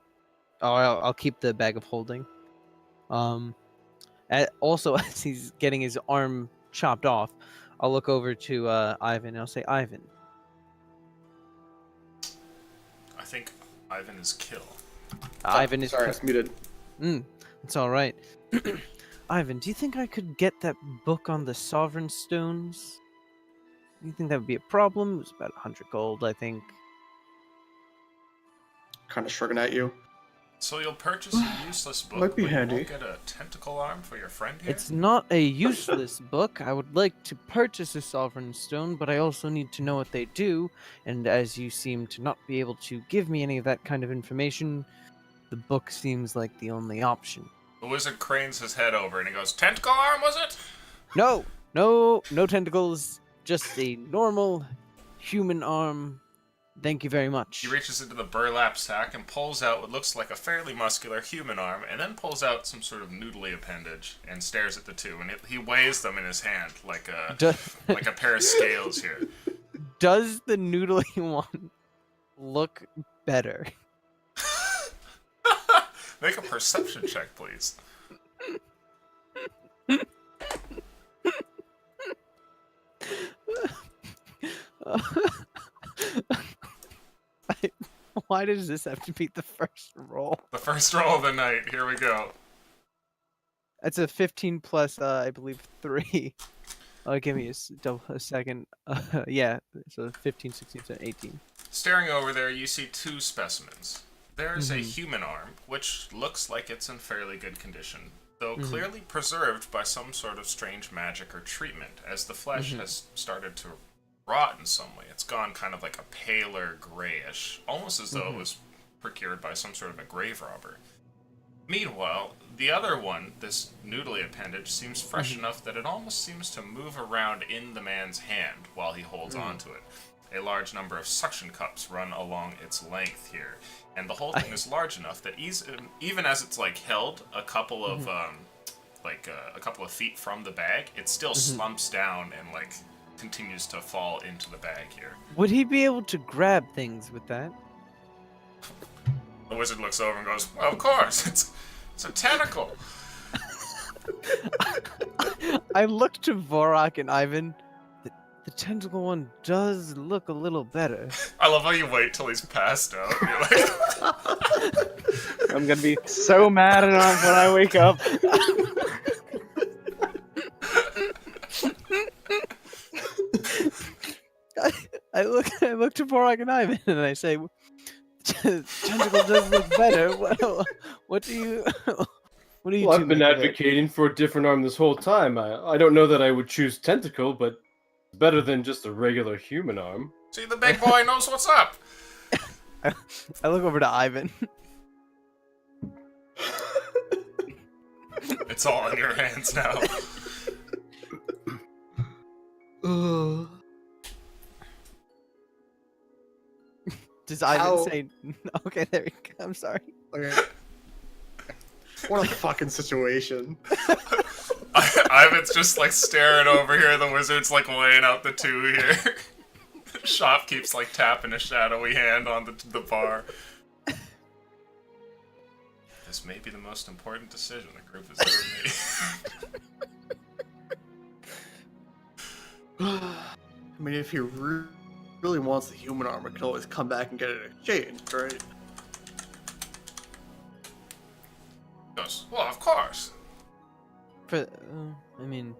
Oh, I'll keep the bag of holding. Also, as he's getting his arm chopped off, I'll look over to Ivan and I'll say, Ivan, I think Ivan is kill. Ivan is. Sorry, I was muted. It's all right. Ivan, do you think I could get that book on the Sovereign Stones? Do you think that would be a problem? It was about 100 gold, I think. Kind of shrugging at you. So you'll purchase a useless book, Might be but handy. you won't get a tentacle arm for your friend here? It's not a useless book. I would like to purchase a Sovereign Stone, but I also need to know what they do. And as you seem to not be able to give me any of that kind of information, the book seems like the only option. The wizard cranes his head over and he goes, "Tentacle arm, was it?" No tentacles. Just a normal human arm. Thank you very much. He reaches into the burlap sack and pulls out what looks like a fairly muscular human arm, and then pulls out some sort of noodly appendage and stares at the two. And he weighs them in his hand like a like a pair of scales here. Does the noodly one look better? Make a perception check, please. Why does this have to be the first roll? The first roll of the night. Here we go. That's a 15 plus, I believe, 3. Give me a second. Yeah, so 15, 16, 17, 18. Staring over there, you see 2 specimens. There's a human arm, which looks like it's in fairly good condition, though clearly preserved by some sort of strange magic or treatment, as the flesh has started to rot in some way. It's gone kind of like a paler grayish, almost as though it was procured by some sort of a grave robber. Meanwhile, the other one, this noodly appendage, seems fresh enough that it almost seems to move around in the man's hand while he holds on to it. A large number of suction cups run along its length here, and the whole thing is large enough that even as it's like held a couple of a couple of feet from the bag, it still slumps down and like continues to fall into the bag here. Would he be able to grab things with that? The wizard looks over and goes, "Well, of course, it's a tentacle." I look to Vorok and Ivan. The tentacle one does look a little better. I love how you wait till he's passed out. And you're like, I'm gonna be so mad at him when I wake up. I look to Vorok and Ivan and I say, tentacle does look better. What do you? What do you? Well, two I've been make of it? advocating for a different arm this whole time. I don't know that I would choose tentacle, but it's better than just a regular human arm. see, the big boy knows what's up. I look over to Ivan. It's all in your hands now. Does Ivan How- say? Okay, there we go. I'm sorry. Okay. What a fucking situation. Ivan's just like staring over here. The wizard's like weighing out the 2 here. Shop keeps like tapping a shadowy hand on the bar. This may be the most important decision the group has ever made. I mean, if he really wants the human arm, we could always come back and get it exchanged, right? Goes, well, of course. I mean,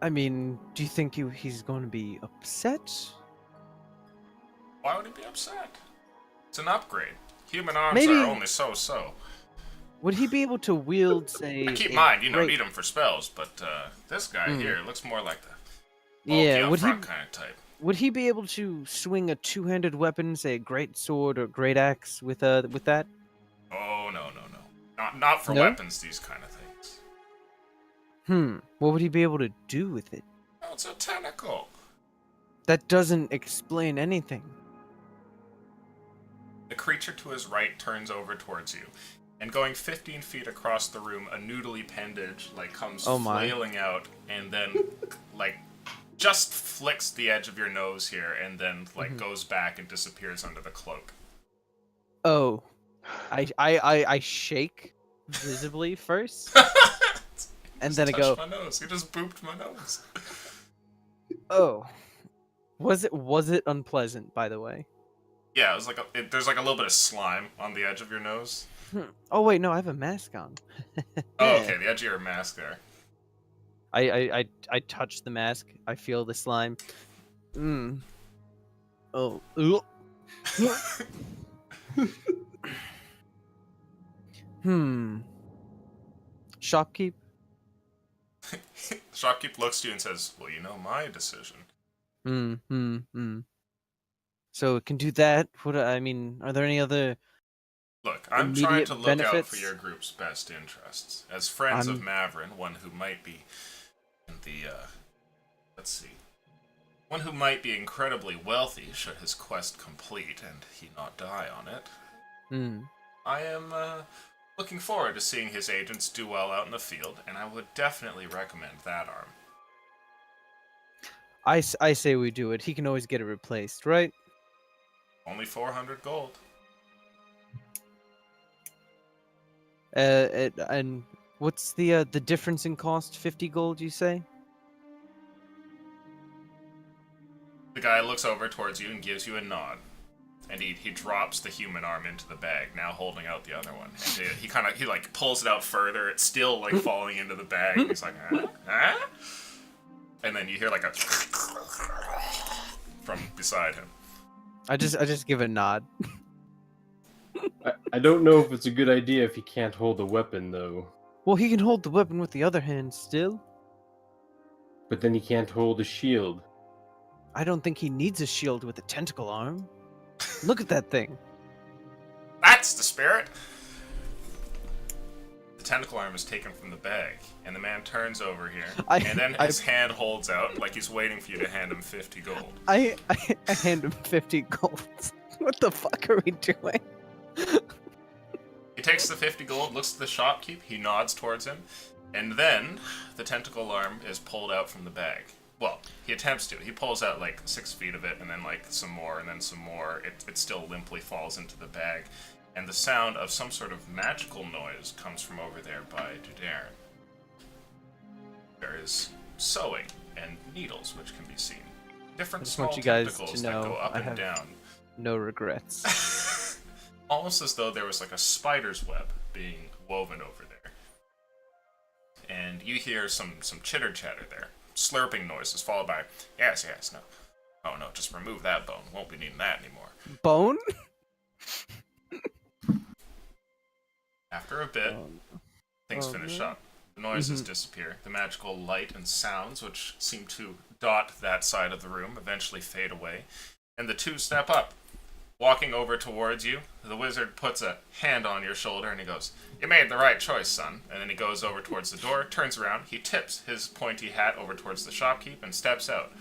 I mean, do you think he's going to be upset? Why would he be upset? It's an upgrade. Human arms Maybe- are only so-so. Would he be able to wield, say... Keep in a mind, great- need them for spells, but this guy here looks more like the Yeah, bulky would he upfront kind of type. would he be able to swing a two-handed weapon, say a great sword or great axe with that? Oh, no. Not for No? weapons, these kind of things. What would he be able to do with it? Oh, it's a tentacle. That doesn't explain anything. The creature to his right turns over towards you, and going 15 feet across the room, a noodly appendage comes Oh my. flailing out, and then just flicks the edge of your nose here, and then goes back and disappears under the cloak. Oh, I shake visibly first, and then I go, My nose. He just booped my nose. oh, was it unpleasant? By the way. Yeah, it was there's a little bit of slime on the edge of your nose. Oh wait, no, I have a mask on. Oh, okay, the edge of your mask there. I touch the mask. I feel the slime. Oh. Ugh. Shopkeep. Shopkeep looks to you and says, "Well, you know my decision." So it can do that. What I mean, are there any other? Look, I'm trying Immediate to look out benefits? for your group's best interests. As friends of Mavrin, one who might be in the, one who might be incredibly wealthy should his quest complete and he not die on it. I am, looking forward to seeing his agents do well out in the field, and I would definitely recommend that arm. I say we do it. He can always get it replaced, right? Only 400 gold. And what's the difference in cost? 50 gold, you say? The guy looks over towards you and gives you a nod. And he drops the human arm into the bag, now holding out the other one. And he pulls it out further. It's still falling into the bag. And he's like, huh? And then you hear a from beside him. I just give a nod. I don't know if it's a good idea if he can't hold a weapon, though. Well, he can hold the weapon with the other hand still. But then he can't hold a shield. I don't think he needs a shield with a tentacle arm. Look at that thing. That's the spirit! The tentacle arm is taken from the bag, and the man turns over here, and then his hand holds out like he's waiting for you to hand him 50 gold. I hand him 50 gold. What the fuck are we doing? He takes the 50 gold, looks at the shopkeep, he nods towards him, and then the tentacle arm is pulled out from the bag. Well, he attempts to. He pulls out 6 feet of it, and then some more, and then some more. It still limply falls into the bag, and the sound of some sort of magical noise comes from over there by Dudarin. There is sewing and needles which can be seen. Different just small want you guys tentacles to that know go up I and have- down. No regrets. Almost as though there was a spider's web being woven over there. And you hear some chitter chatter there. Slurping noises followed by, yes, no. Oh no, just remove that bone. Won't be needing that anymore. Bone? After a bit, things finish up. The noises Mm-hmm. disappear. The magical light and sounds, which seem to dot that side of the room, eventually fade away. And the two step up. Walking over towards you, the wizard puts a hand on your shoulder and he goes, "You made the right choice, son." And then he goes over towards the door, turns around, he tips his pointy hat over towards the shopkeep and steps out.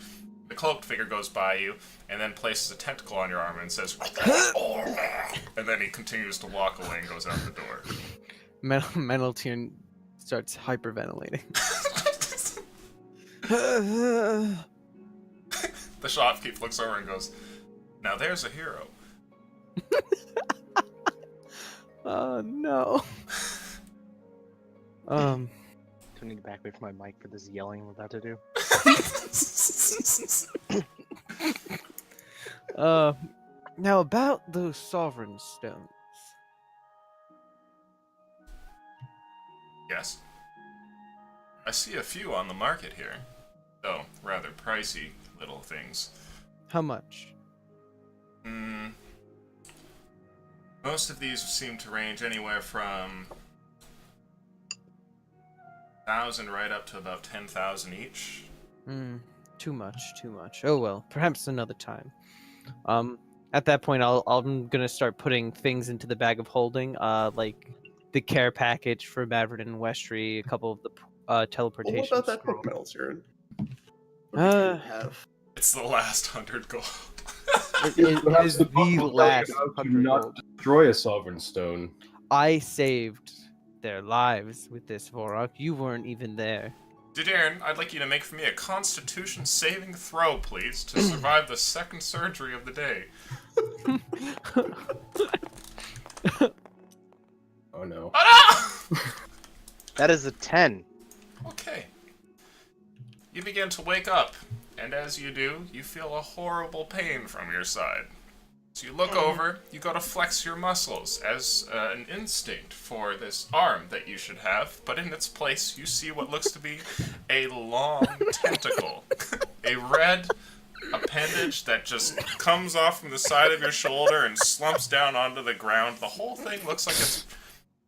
The cloaked figure goes by you and then places a tentacle on your arm and says, and then he continues to walk away and goes out the door. Mentaltune starts hyperventilating. The shopkeep looks over and goes, "Now there's a hero." Oh no. Do I need to back away from my mic for this yelling I'm about to do? Now about those sovereign stones. Yes. I see a few on the market here. So, rather pricey little things. How much? Most of these seem to range anywhere from 1,000 right up to about 10,000 each. Too much. Oh well, perhaps another time. At that point, I'm gonna start putting things into the bag of holding, like the care package for Maverick and Westry, a couple of the teleportation. Well, what about that scroll. book, Meltzer? What do you have? It's the last 100 gold. It Perhaps is the book the will tell you last how to 100 not gold. destroy a sovereign stone. I saved their lives with this, Vorok. You weren't even there. Darren, I'd like you to make for me a Constitution saving throw, please, to survive the second surgery of the day. Oh no. Oh no! That is a 10. Okay. You begin to wake up, and as you do, you feel a horrible pain from your side. So you look over, you go to flex your muscles as an instinct for this arm that you should have, but in its place you see what looks to be a long tentacle. A red appendage that just comes off from the side of your shoulder and slumps down onto the ground. The whole thing looks like it's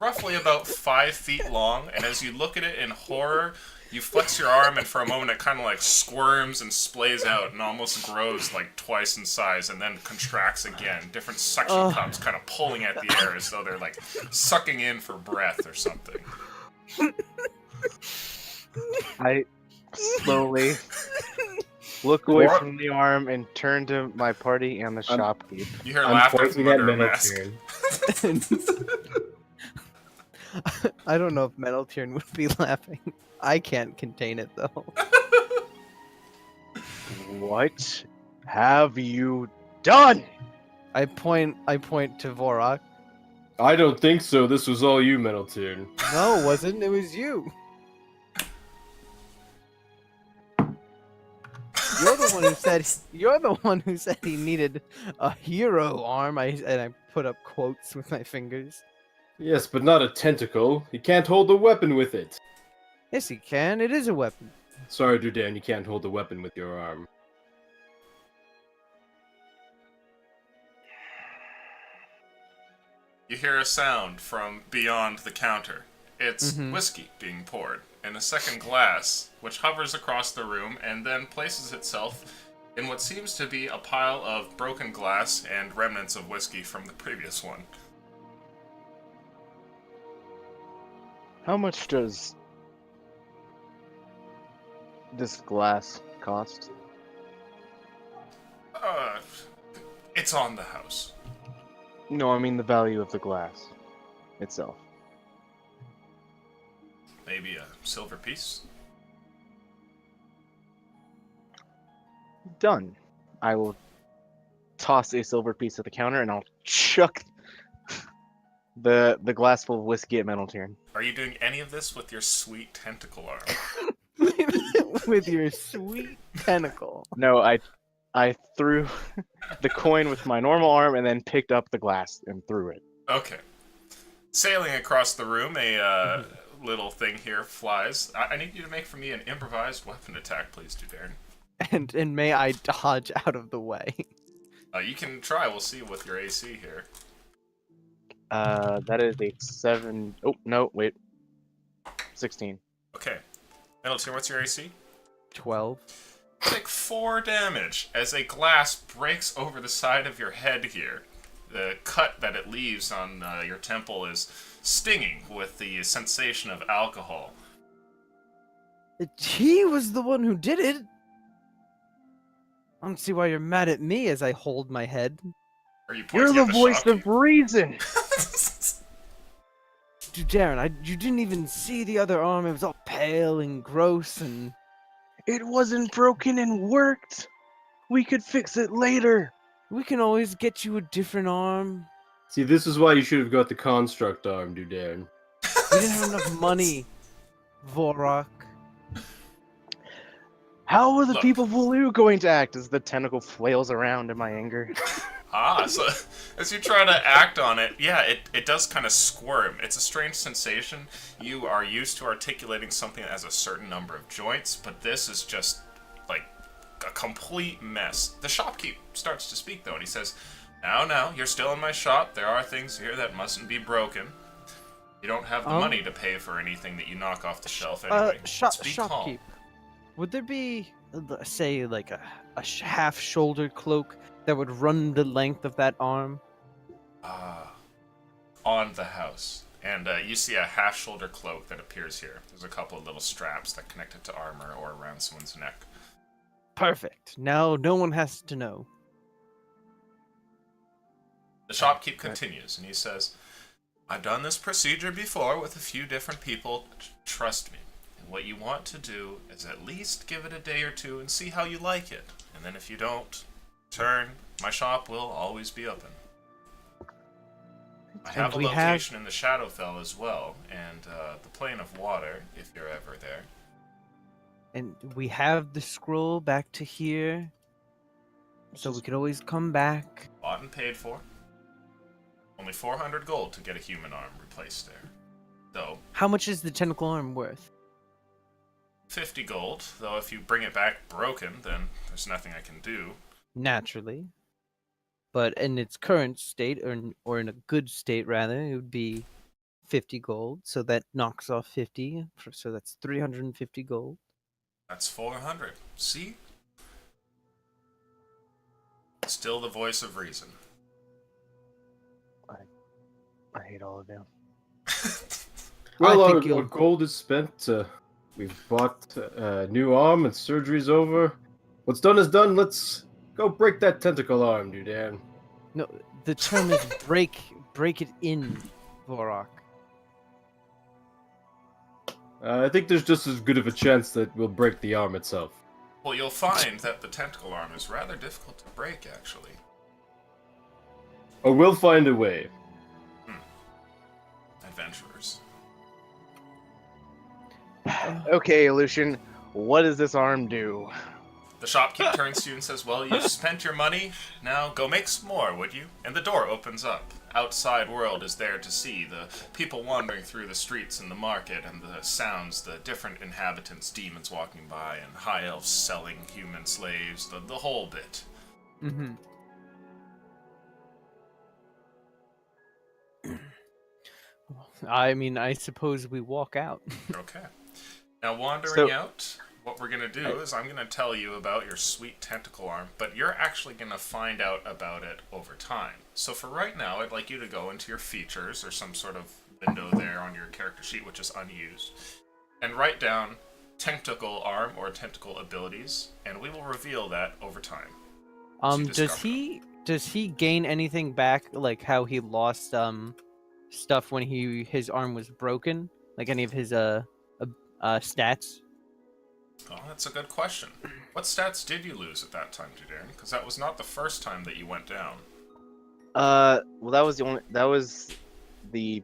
roughly about 5 feet long, and as you look at it in horror, you flex your arm, and for a moment it kind of like squirms and splays out and almost grows like twice in size and then contracts again. Different suction cups kind of pulling at the air as though they're like sucking in for breath or something. I slowly look away What? from the arm and turn to my party and the shopkeep. You hear I'm laughter pointing from at under a mask. Meneltier. I don't know if Meneltier would be laughing. I can't contain it though. What have you done? I point to Vorok. I don't think so. This was all you, Meneltier. No, it wasn't. It was you. You're the one who said. You're the one who said he needed a hero arm. And I put up quotes with my fingers. Yes, but not a tentacle. You can't hold a weapon with it. Yes, he can. It is a weapon. Sorry, Dudan, you can't hold a weapon with your arm. You hear a sound from beyond the counter. It's Mhm. whiskey being poured in a second glass, which hovers across the room and then places itself in what seems to be a pile of broken glass and remnants of whiskey from the previous one. How much does this glass cost? It's on the house. No, I mean the value of the glass itself. Maybe a silver piece? Done. I will toss a silver piece at the counter and I'll chuck the glass full of whiskey at Meneltier. Are you doing any of this with your sweet tentacle arm? With your sweet tentacle. No, I threw the coin with my normal arm and then picked up the glass and threw it. Okay. Sailing across the room, a little thing here flies. I need you to make for me an improvised weapon attack, please, Darren. And may I dodge out of the way? You can try. We'll see with your AC here. That is a 7. Oh, no, wait. 16. Okay. Middleton, what's your AC? 12. Take 4 damage as a glass breaks over the side of your head here. The cut that it leaves on your temple is stinging with the sensation of alcohol. He was the one who did it. I don't see why you're mad at me as I hold my head. Are you You're pointing the at the voice of shopkeep? reason! Dude, Darren, you didn't even see the other arm. It was all pale and gross and... It wasn't broken and worked! We could fix it later! We can always get you a different arm. See, this is why you should have got the construct arm, Dudan. We didn't have enough money, Vorok. How are the Look. people of Wulu going to act as the tentacle flails around in my anger? So as you try to act on it, yeah, it does kind of squirm. It's a strange sensation. You are used to articulating something that has a certain number of joints, but this is just a complete mess. The shopkeep starts to speak, though, and he says, Now, you're still in my shop. There are things here that mustn't be broken. You don't have the money to pay for anything that you knock off the shelf anyway. Let's be calm." Shopkeep. Would there be, say, like a half-shouldered cloak that would run the length of that arm? On the house. And you see a half-shoulder cloak that appears here. There's a couple of little straps that connect it to armor or around someone's neck. Perfect. Now no one has to know. The shopkeep continues, and he says, I've done this procedure before with a few different people. Trust me. And what you want to do is at least give it a day or two and see how you like it. And then if you don't, my shop will always be open. I have a location in the Shadowfell as well, and the Plane of Water, if you're ever there. And we have the scroll back to here, so we could always come back. Bought and paid for. Only 400 gold to get a human arm replaced there. Though, How much is the tentacle arm worth? 50 gold, though if you bring it back broken, then there's nothing I can do. Naturally. But in its current state, or in a good state rather, it would be 50 gold. So that knocks off 50. So that's 350 gold. That's 400. See? Still the voice of reason. I hate all of them. Well, I think our you'll- gold is spent. We've bought a new arm and surgery's over. What's done is done. Let's go break that tentacle arm, Dudan. No, the term is break it in, Vorok. I think there's just as good of a chance that we'll break the arm itself. Well, you'll find that the tentacle arm is rather difficult to break, actually. Oh, we'll find a way. Adventurers. Okay, Lucian, what does this arm do? The shopkeep turns to you and says, Well, you've spent your money. Now go make some more, would you? And the door opens up. Outside world is there to see. The people wandering through the streets and the market, and the sounds, the different inhabitants, demons walking by, and high elves selling human slaves, the whole bit. Mm-hmm. I mean, I suppose we walk out. Okay. Now, wandering So- out, what we're going to do is I'm going to tell you about your sweet tentacle arm, but you're actually going to find out about it over time. So for right now, I'd like you to go into your features, or some sort of window there on your character sheet, which is unused, and write down tentacle arm or tentacle abilities, and we will reveal that over time. Does he gain anything back, like how he lost stuff when his arm was broken, like any of his stats? Oh, that's a good question. What stats did you lose at that time, Judarin? Because that was not the first time that you went down. Well, that was the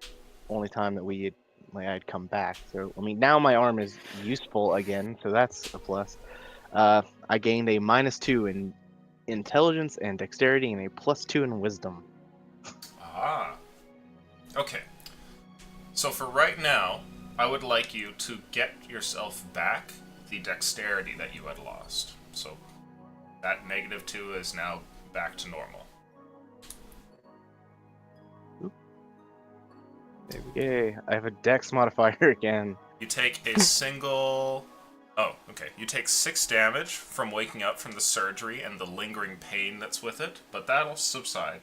only time that I'd come back. So I mean, now my arm is useful again, so that's a plus. I gained a -2 in intelligence and dexterity, and a +2 in wisdom. Ah. Okay. So for right now, I would like you to get yourself back the dexterity that you had lost. So that -2 is now back to normal. Yay! I have a dex modifier again. You take a single... Oh, okay. You take 6 damage from waking up from the surgery and the lingering pain that's with it, but that'll subside,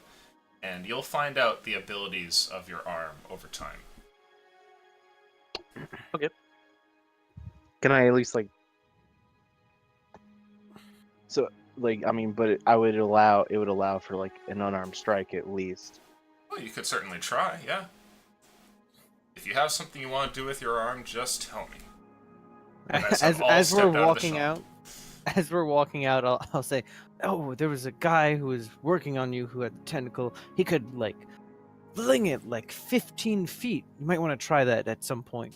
and you'll find out the abilities of your arm over time. Can I at least So I mean, but it would allow for like an unarmed strike at least. Well, you could certainly try, yeah. If you have something you want to do with your arm, just tell me. And As we're walking out, I'll say, "Oh, there was a guy who was working on you who had the tentacle. He could fling it 15 feet. You might want to try that at some point."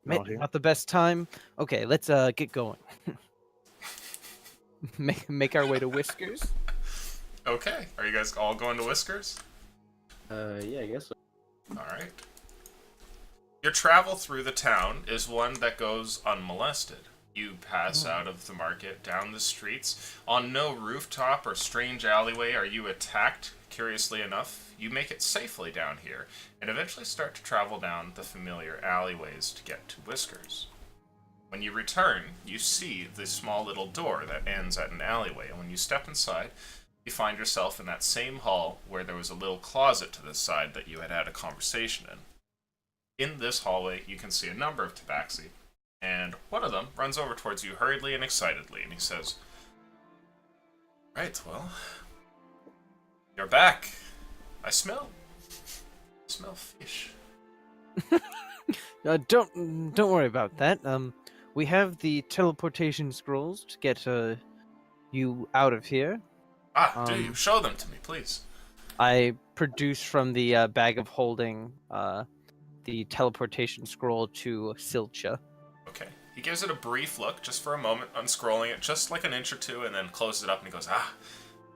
Not the best time. Okay, let's get going. make our way to Whiskers. Okay, are you guys all going to Whiskers? Yeah, I guess so. Alright. Your travel through the town is one that goes unmolested. You pass out of the market, down the streets. On no rooftop or strange alleyway are you attacked. Curiously enough, you make it safely down here, and eventually start to travel down the familiar alleyways to get to Whiskers. When you return, you see the small little door that ends at an alleyway, and when you step inside, you find yourself in that same hall where there was a little closet to the side that you had had a conversation in. In this hallway, you can see a number of tabaxi, and one of them runs over towards you hurriedly and excitedly, and he says, "Right, well, you're back. I smell fish." Don't worry about that. We have the teleportation scrolls to get you out of here. Do you? Show them to me, please. I produce from the bag of holding the teleportation scroll to Silcha. Okay. He gives it a brief look, just for a moment, unscrolling it just like an inch or two, and then closes it up and he goes,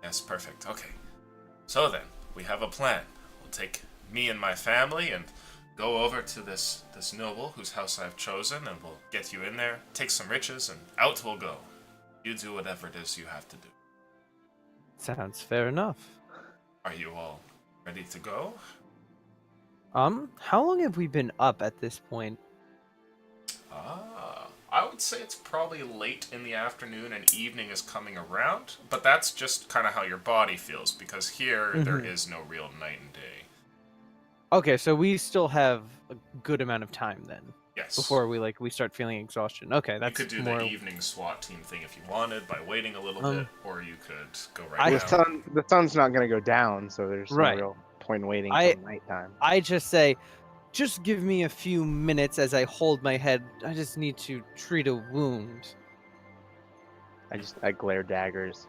yes, perfect, okay. So then, we have a plan. We'll take me and my family and go over to this noble whose house I've chosen, and we'll get you in there, take some riches, and out we'll go. You do whatever it is you have to do. Sounds fair enough. Are you all ready to go? How long have we been up at this point? I would say it's probably late in the afternoon and evening is coming around, but that's just kind of how your body feels, because here there is no real night and day. Okay, so we still have a good amount of time then. Yes. Before we start feeling exhaustion. Okay, that's you could do more... the evening SWAT team thing if you wanted by waiting a little bit, or you could go The sun's not going to go down, so there's no real point in waiting until nighttime. I just say, just give me a few minutes as I hold my head. I just need to treat a wound. I glare daggers.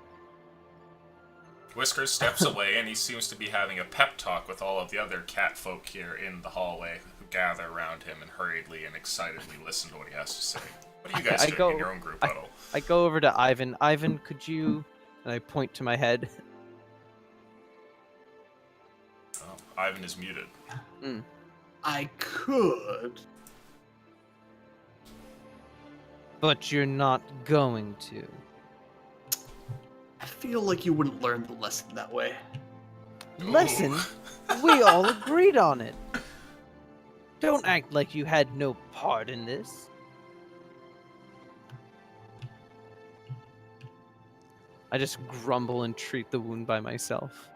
Whiskers steps away, and he seems to be having a pep talk with all of the other cat folk here in the hallway, who gather around him and hurriedly and excitedly listen to what he has to say. What are you guys doing in your own group huddle? I go over to Ivan. Ivan, could you... And I point to my head. Oh, Ivan is muted. I could. But you're not going to. I feel like you wouldn't learn the lesson that way. Lesson? We all agreed on it. Don't act like you had no part in this. I just grumble and treat the wound by myself.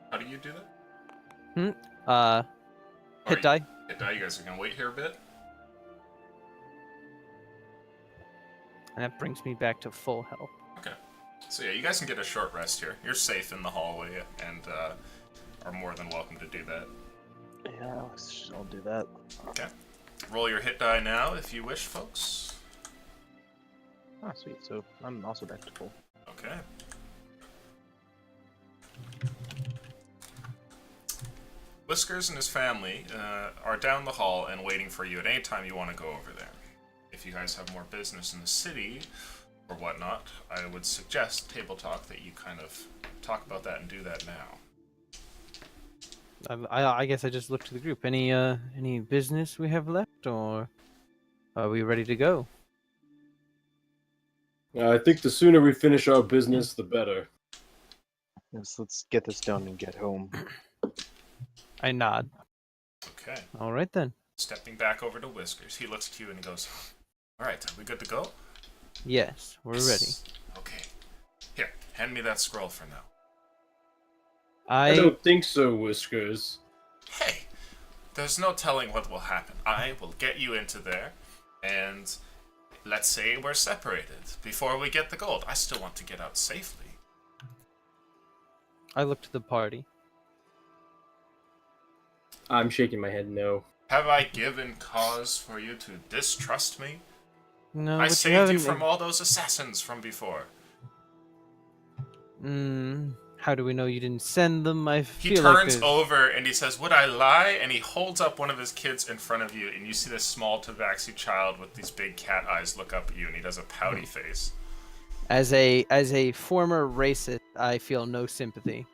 How do you do that? Hit die. Hit die, you guys are gonna wait here a bit? And that brings me back to full health. Okay. So yeah, you guys can get a short rest here. You're safe in the hallway, and are more than welcome to do that. Yeah, I'll do that. Okay. Roll your hit die now, if you wish, folks. Oh, sweet. So I'm also back to full. Okay. Whiskers and his family are down the hall and waiting for you at any time you want to go over there. If you guys have more business in the city or whatnot, I would suggest Table Talk that you kind of talk about that and do that now. I guess I just look to the group. Any business we have left, or are we ready to go? I think the sooner we finish our business, the better. Yes, let's get this done and get home. I nod. Okay. All right then. Stepping back over to Whiskers, he looks at you and he goes, "Alright, are we good to go?" Yes, we're ready. Okay. Here, hand me that scroll for now. I don't think so, Whiskers. Hey, there's no telling what will happen. I will get you into there, and let's say we're separated before we get the gold. I still want to get out safely. I look to the party. I'm shaking my head no. Have I given cause for you to distrust me? No, I but saved you from all those assassins from before. How do we know you didn't send them? I He feel like turns over and he says, "Would I lie?" And he holds up one of his kids in front of you, and you see this small tabaxi child with these big cat eyes look up at you, and he does a pouty face. As a former racist, I feel no sympathy.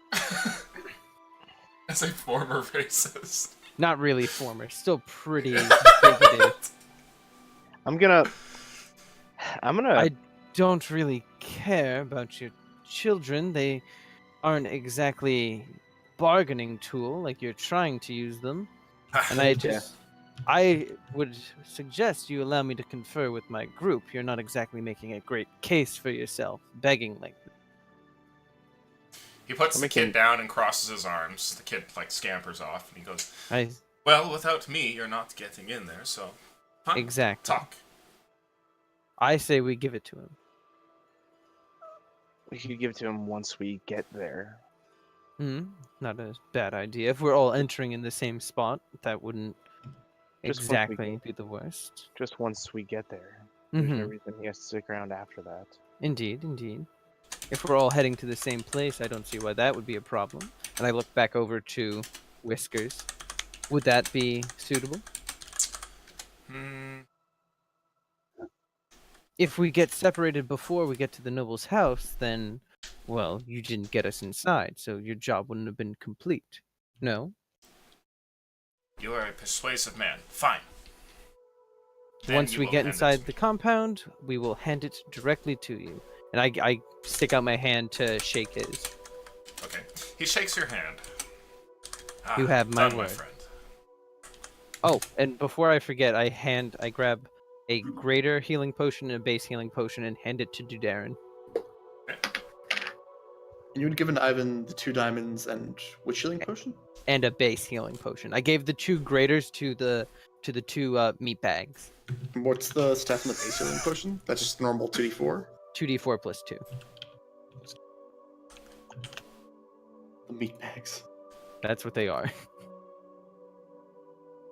As a former racist. Not really former, still pretty bigoted. I'm gonna I'm gonna. I don't really care about your children. They aren't exactly bargaining tool like you're trying to use them. And I would suggest you allow me to confer with my group. You're not exactly making a great case for yourself, begging like this. He puts the making- kid down and crosses his arms. The kid like scampers off, and he goes, I "Well, without me, you're not getting in there. So, fine, exactly. talk." I say we give it to him. We could give it to him once we get there. Not a bad idea. If we're all entering in the same spot, that wouldn't Just once we exactly be the worst. Just once we get there. There's no Mhm. reason he has to stick around after that. Indeed, indeed. If we're all heading to the same place, I don't see why that would be a problem. And I look back over to Whiskers. Would that be suitable? Hmm. If we get separated before we get to the noble's house, then, well, you didn't get us inside, so your job wouldn't have been complete. No? You are a persuasive man. Fine. Then Once you we will get hand it inside to the me. compound, we will hand it directly to you. And I stick out my hand to shake his. Okay. He shakes your hand. You have my done, word. friend. Oh, and before I forget, I grab a greater healing potion and a base healing potion and hand it to Dudarin. And you had given Ivan the 2 diamonds and which healing potion? And a base healing potion. I gave the 2 graders to the 2 meat bags. And what's the stat on the base healing potion? That's just normal 2d4? 2d4 plus 2. The meat bags. That's what they are.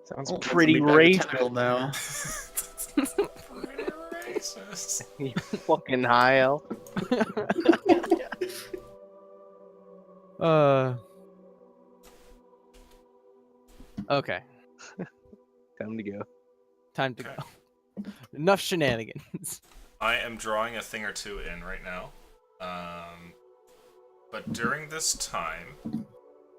Sounds Oh, that's a pretty meat bag racist. tentacle now. Pretty racist. You fucking high elf. Okay. Time to go. Time to go. Enough shenanigans. I am drawing a thing or two in right now. But during this time,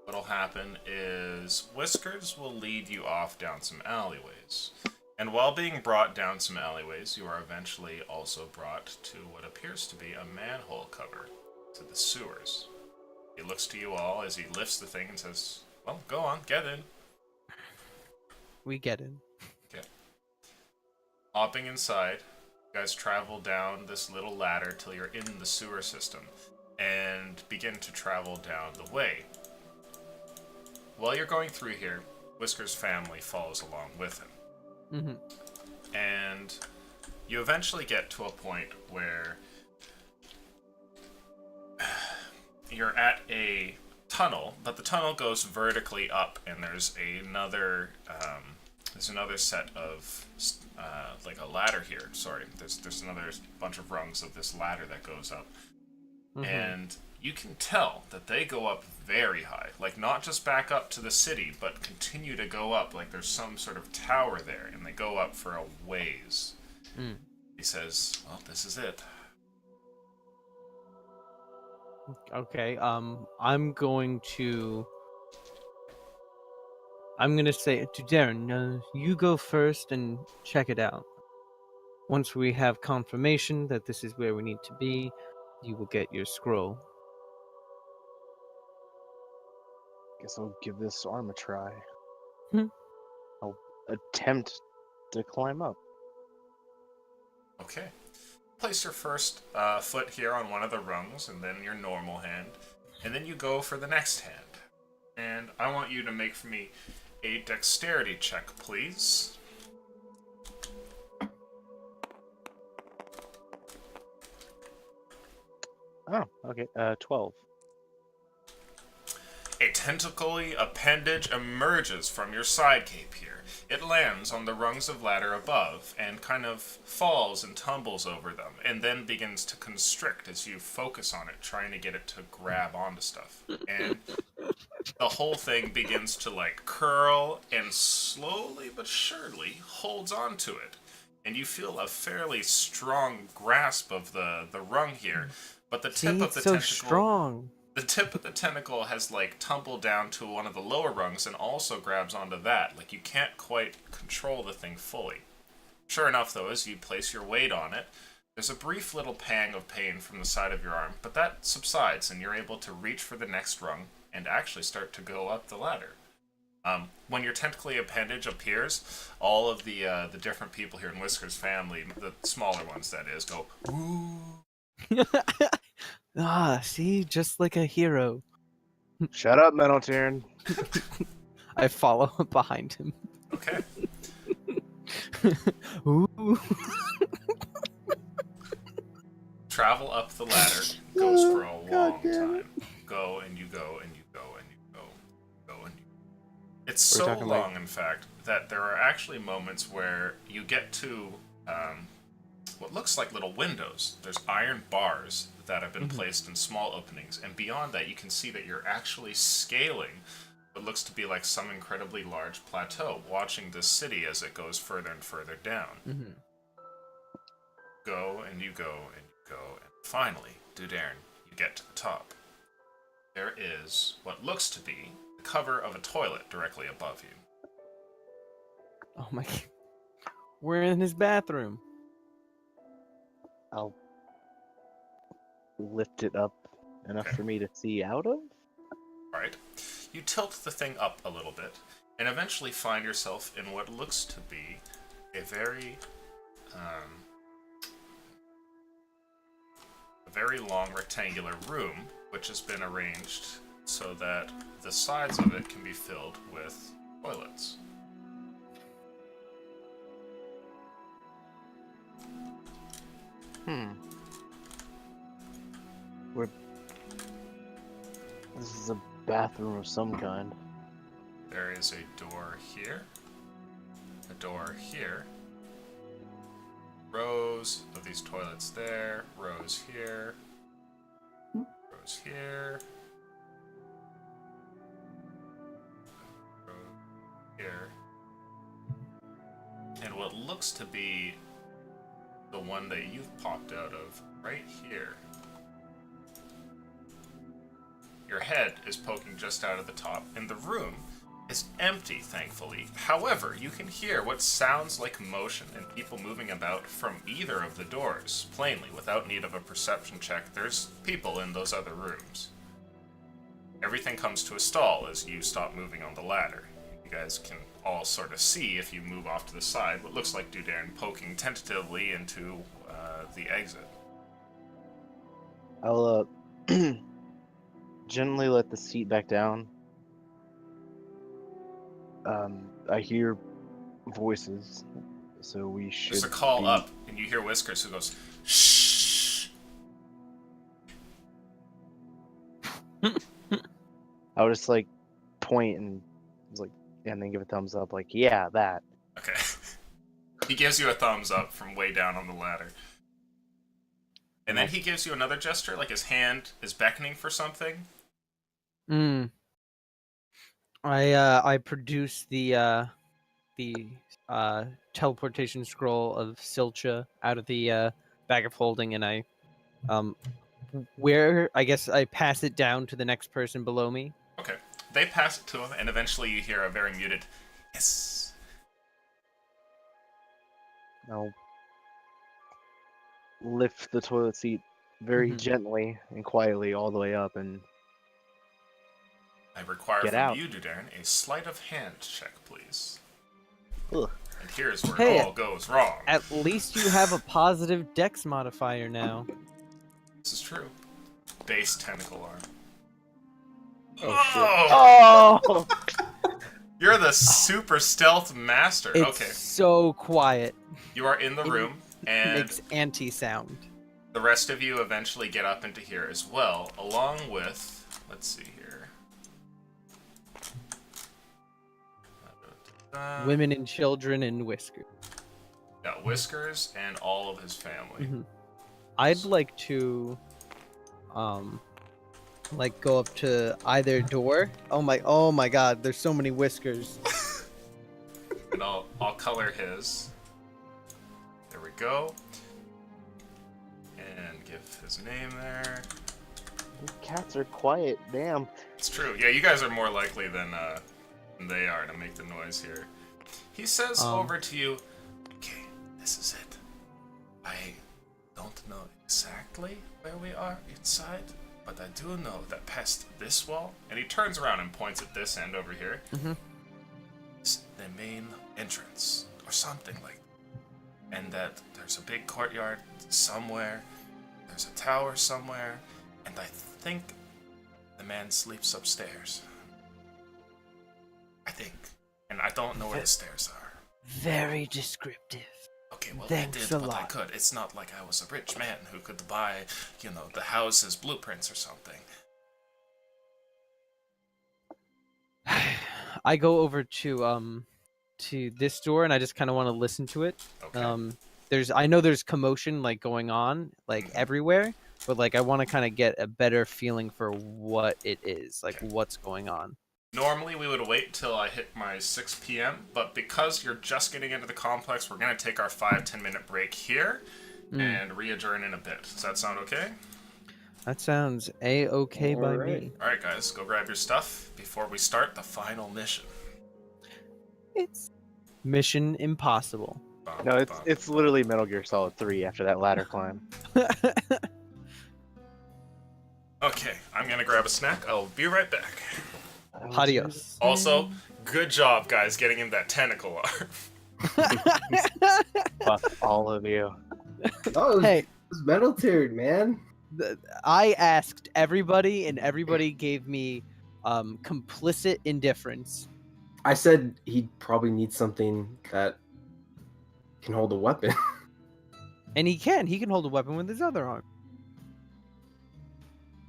what'll happen is Whiskers will lead you off down some alleyways. And while being brought down some alleyways, you are eventually also brought to what appears to be a manhole cover to the sewers. He looks to you all as he lifts the thing and says, "Well, go on, get in." We get it. Hopping inside, you guys travel down this little ladder till you're in the sewer system and begin to travel down the way. While you're going through here, Whisker's family follows along with him. Mm-hmm. And you eventually get to a point where you're at a tunnel, but the tunnel goes vertically up, and there's another set of like a ladder here. Sorry, there's another bunch of rungs of this ladder that goes up, Mm-hmm. and you can tell that they go up very high, like not just back up to the city, but continue to go up. Like there's some sort of tower there, and they go up for a ways. Mm. He says, "Well, this is it." Okay, I'm going to say to Darren, you go first and check it out. Once we have confirmation that this is where we need to be, you will get your scroll. Guess I'll give this arm a try. Hmm. I'll attempt to climb up. Okay. Place your first foot here on one of the rungs, and then your normal hand, and then you go for the next hand. And I want you to make for me a dexterity check, please. Oh, okay. 12. A tentacly appendage emerges from your side cape here. It lands on the rungs of ladder above and kind of falls and tumbles over them, and then begins to constrict as you focus on it, trying to get it to grab onto stuff. And the whole thing begins to like curl and slowly but surely holds onto it. And you feel a fairly strong grasp of the rung here, but the tip of the so tentacle... strong. The tip of the tentacle has, like, tumbled down to one of the lower rungs and also grabs onto that. Like, you can't quite control the thing fully. Sure enough, though, as you place your weight on it, There's a brief little pang of pain from the side of your arm, but that subsides, and you're able to reach for the next rung and actually start to go up the ladder. When your tentacly appendage appears, all of the different people here in Whisker's family, the smaller ones that is, go, ooh. Ah, see, just like a hero. Shut up, Metal Tyrann. I follow behind him. Okay. Ooh. Travel up the ladder goes for a long time. Go and you go and you go and you go and you. It's We're so talking long, in fact, that there are actually moments where you get to what looks like little windows. There's iron bars that have been placed in small openings, and beyond that, you can see that you're actually scaling what looks to be like some incredibly large plateau, watching this city as it goes further and further down. Mm-hmm. Go and you go and you go, and finally, Dudairn, you get to the top. There is what looks to be the cover of a toilet directly above you. Oh my god. We're in his bathroom. I'll lift it up enough Okay. for me to see out of. Right? You tilt the thing up a little bit, and eventually find yourself in what looks to be a very long rectangular room, which has been arranged so that the sides of it can be filled with toilets. This is a bathroom of some kind. There is a door here, a door here, rows of these toilets there, rows here, rows here, row here, and what looks to be the one that you've popped out of right here. Your head is poking just out of the top, and the room is empty, thankfully. However, you can hear what sounds like motion and people moving about from either of the doors, plainly, without need of a perception check. There's people in those other rooms. Everything comes to a stall as you stop moving on the ladder. You guys can all sort of see, if you move off to the side, what looks like Dudairn poking tentatively into the exit. I'll gently let the seat back down. I hear voices, so we should. There's a call be... up, and you hear Whiskers who goes, "Shh." I would just like point and and then give a thumbs up, like, yeah, that. Okay. He gives you a thumbs up from way down on the ladder. And then he gives you another gesture, like his hand is beckoning for something. I produce the teleportation scroll of Silcha out of the bag of holding, and I I guess I pass it down to the next person below me. Okay. They pass it to him, and eventually you hear a very muted, yes. I'll lift the toilet seat very Mhm. gently and quietly all the way up, and I require Get from out. you, Dudairn, a sleight of hand check, please. ugh, And here's where Hey, it all goes wrong. At least you have a positive dex modifier now. This is true. Base tentacle arm. Oh, oh, You're the super stealth master. It's Okay. so quiet. You are in the room, It and makes anti-sound. the rest of you eventually get up into here as well, along with, let's see here. Women and children and Whiskers. Yeah, Whiskers and all of his family. Mhm. I'd like to, like go up to either door. Oh my God! There's so many Whiskers. And I'll color his. There we go. And give his name there. cats are quiet. Damn. It's true. Yeah, you guys are more likely than they are to make the noise here. He says over to you, "Okay, this is it. I don't don't know exactly where we are inside, but I do know that past this wall, and he turns around and points at this end over here, is the main entrance, or something like that. And that there's a big courtyard somewhere, there's a tower somewhere, and I think the man sleeps upstairs. I think. And I don't know where the stairs are. Very descriptive. Okay, well, Thanks I a did what I lot. could. It's not like I was a rich man who could buy, the house's blueprints or something. I go over to this door and I just kind of want to listen to it. Okay. I know there's commotion like going on like everywhere, but like I want to kind of get a better feeling for what it is, like what's going on. Normally, we would wait till I hit my 6 p.m., but because you're just getting into the complex, we're going to take our 5-10 minute break here and re-adjourn in a bit. Does that sound okay? That sounds a-okay by Alright. me. Alright, guys, go grab your stuff before we start the final mission. It's Mission Impossible. Bum, No, bum. it's literally Metal Gear Solid 3 after that ladder climb. Okay, I'm going to grab a snack. I'll be right back. Adios. Also, good job, guys, getting in that tentacle arm. Fuck all of you. Oh, Hey, it was metal tiered, man. I asked everybody, and everybody gave me complicit indifference. I said he'd probably need something that can hold a weapon. And he can hold a weapon with his other arm.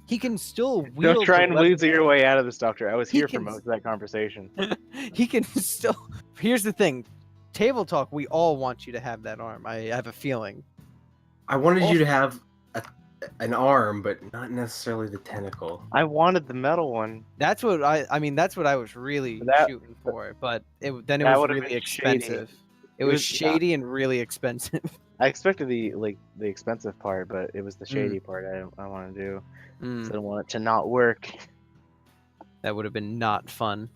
He can still wield. Don't try the and weapon. lose your way out of this, Doctor. I was He here for can- most of that conversation. He can still. Here's the thing, Table Talk. We all want you to have that arm. I have a feeling. I wanted you to have an arm, but not necessarily the tentacle. I wanted the metal one. That's what I mean. That's what I was really That- shooting for. But then it That was would've really been shady. expensive. It was shady and really expensive. I expected the expensive part, but it was the shady part I want to do. So I don't want it to not work. That would have been not fun.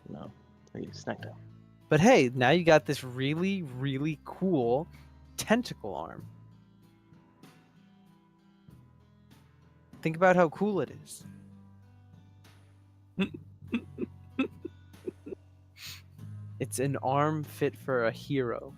No, you snack down. But hey, now you got this really, really cool tentacle arm. Think about how cool it is. It's an arm fit for a hero.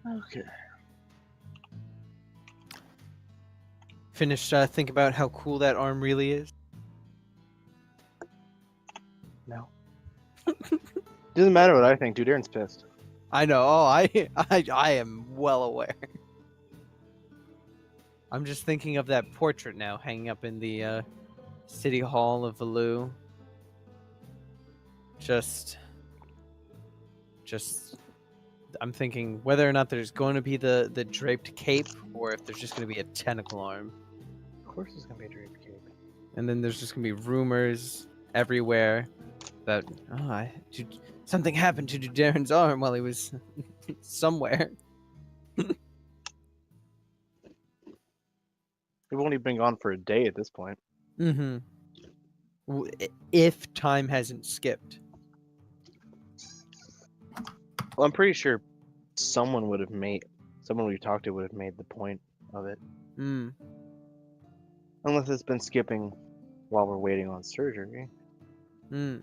Okay. Finished think about how cool that arm really is. No. Doesn't matter what I think, dude. Aaron's pissed. I know. Oh, I am well aware. I'm just thinking of that portrait now, hanging up in the City Hall of Valoo. Just, I'm thinking whether or not there's going to be the draped cape, or if there's just going to be a tentacle arm. Of course, it's gonna be a draped cape. And then there's just going to be rumors everywhere that something happened to Darren's arm while he was somewhere. We've only been gone for a day at this point. Mm-hmm. If time hasn't skipped. Well, I'm pretty sure someone we talked to would have made the point of it. Hmm. Unless it's been skipping while we're waiting on surgery. Hmm.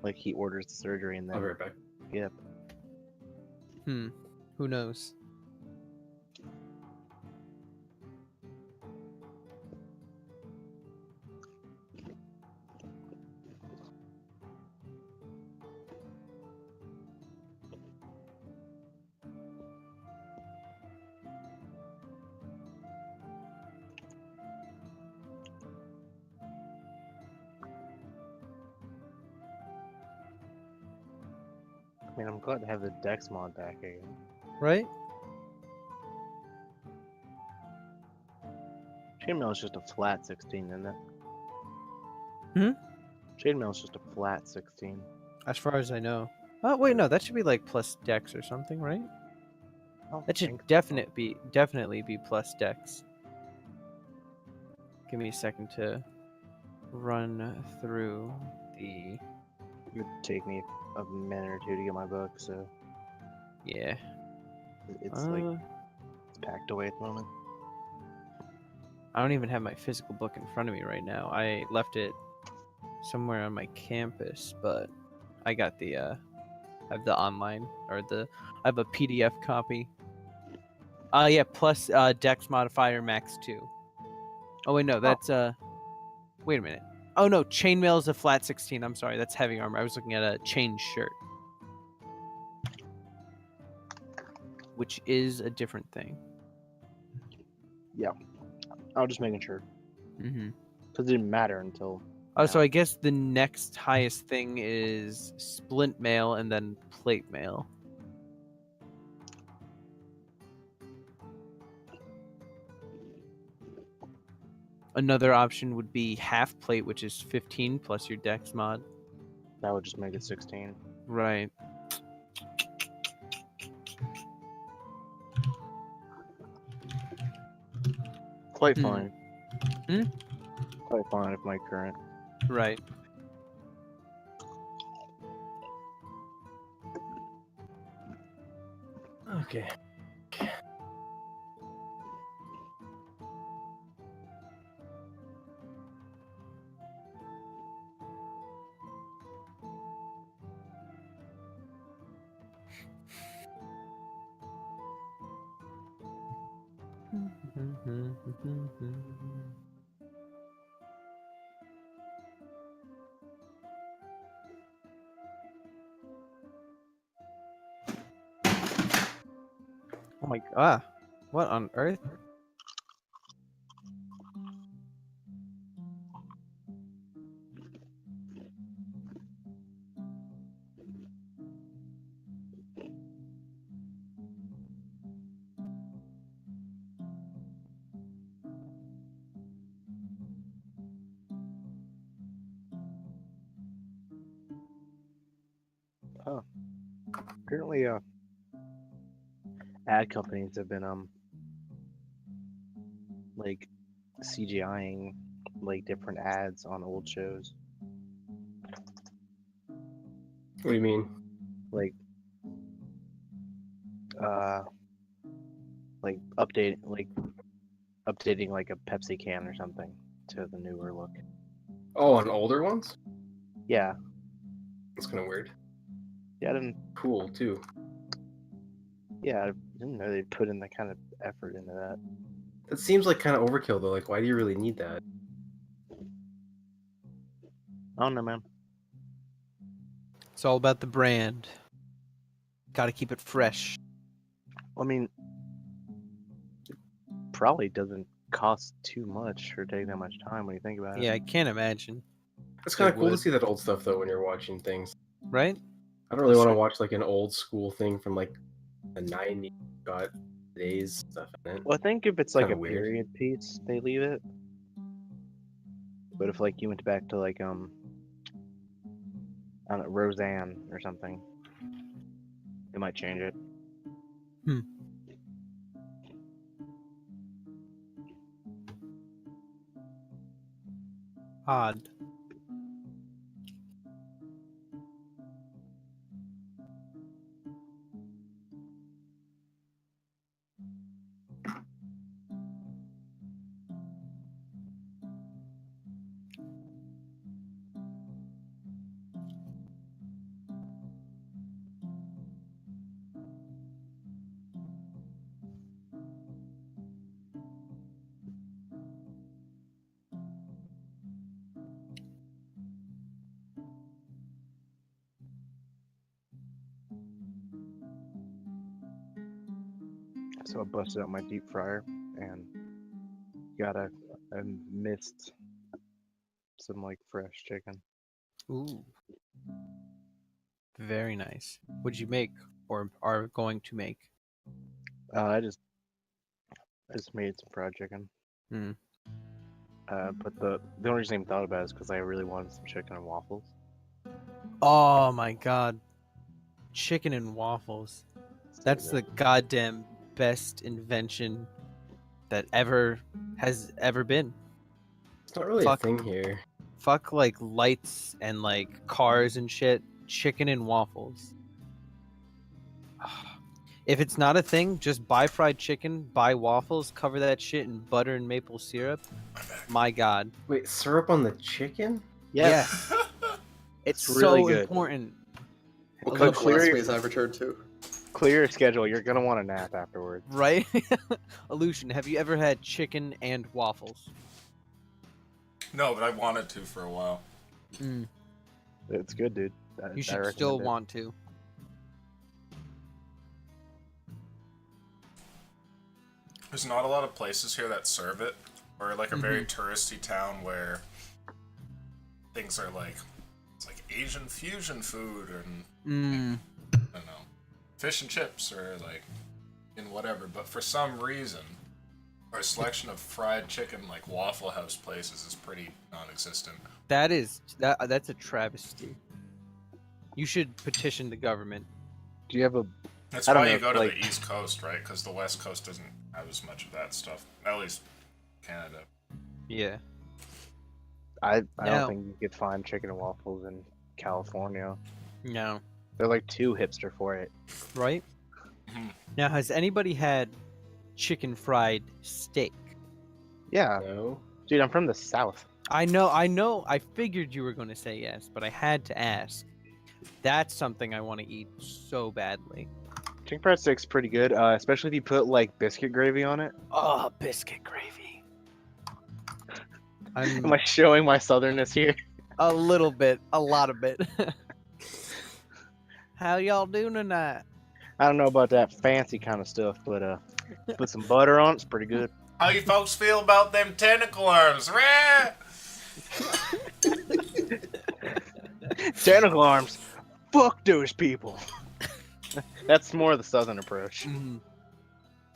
Like he orders the surgery and I'll be then right back. skip. Hmm. Who knows? I mean, I'm glad to have the Dex mod back again. Right? Chainmail is just a flat 16, isn't it? Hmm? Chainmail is just a flat 16. As far as I know. Oh wait, no, that should be like plus dex or something, right? I don't That should think so. definitely be plus dex. Give me a second to run through the It would take me a minute or two to get my book, so yeah. it's like it's packed away at the moment. I don't even have my physical book in front of me right now. I left it somewhere on my campus, but I got the I have the online or I have a PDF copy. Yeah, plus dex modifier max 2. Oh wait, no, that's wait a minute. Oh no, chainmail is a flat 16. I'm sorry, that's heavy armor. I was looking at a chain shirt, which is a different thing. I was just making sure. Mm-hmm. Because it didn't matter until. Oh, so now. I guess the next highest thing is splint mail and then plate mail. Another option would be half plate, which is 15 plus your dex mod. That would just make it 16. Right. Quite Hmm. fine. Hmm? Quite fine with my current. Right. Okay. Oh my god. What on earth? Apparently, ad companies have been like CGIing like different ads on old shows. What do you mean? Like like updating like a Pepsi can or something to the newer look. Oh, on older ones? Yeah, That's kind of weird. yeah, I didn't Cool too. know they put in that kind of effort into that. That seems like kind of overkill though. Like, why do you really need that? I don't know, man. It's all about the brand. Gotta keep it fresh. I mean, it probably doesn't cost too much or take that much time when you think about it. Yeah, I can't imagine. It's kind It of cool to would. see that old stuff though when you're watching things. Right? I don't really want to Sure. watch like an old school thing from like the '90s. Got today's stuff in it. Well, I think if it's like a Kinda weird. period piece, they leave it. But if like you went back to like I don't know, Roseanne or something, they might change it. Odd. So I busted out my deep fryer and got a missed some like fresh chicken. Ooh. Very nice. What'd you make or are going to make? I just made some fried chicken. Hmm. But the only reason I even thought about it is because I really wanted some chicken and waffles. Oh my god. Chicken and waffles. That's the goddamn best invention that has ever been. It's not really Fuck. a thing here. Fuck like lights and like cars and shit. Chicken and waffles. If it's not a thing, just buy fried chicken, buy waffles, cover that shit in butter and maple syrup. My god. Wait, syrup on the chicken? Yeah. It's It's really so good. important. What A kind of little clear- blasphemies I've returned to? Clear your schedule. You're gonna want a nap afterwards. Right? Illusion, have you ever had chicken and waffles? No, but I wanted to for a while. It's good, dude. You I should recommend still it. want to. There's not a lot of places here that serve it. Or like a very touristy town where things are like, it's like Asian fusion food and I don't know, fish and chips or like in whatever. But for some reason, our selection of fried chicken like Waffle House places is pretty non-existent. That's a travesty. You should petition the government. Do you have a? That's I don't why you know, go to like- the East Coast, right? Because the West Coast doesn't have as much of that stuff. At least Canada. Yeah. I No. don't think you could find chicken and waffles in California. No. They're like too hipster for it. Right? Mhm. Now, has anybody had chicken fried steak? Yeah, No. dude, I'm from the South. I know. I figured you were going to say yes, but I had to ask. That's something I want to eat so badly. Chicken fried steak's pretty good, especially if you put like biscuit gravy on it. Oh, biscuit gravy. Am I showing my southernness here? A little bit, a lot of it. How y'all doing tonight? I don't know about that fancy kind of stuff, but put some butter on it's pretty good. How you folks feel about them tentacle arms? Rah! Tentacle arms. Fuck those people. That's more the southern approach. Mhm.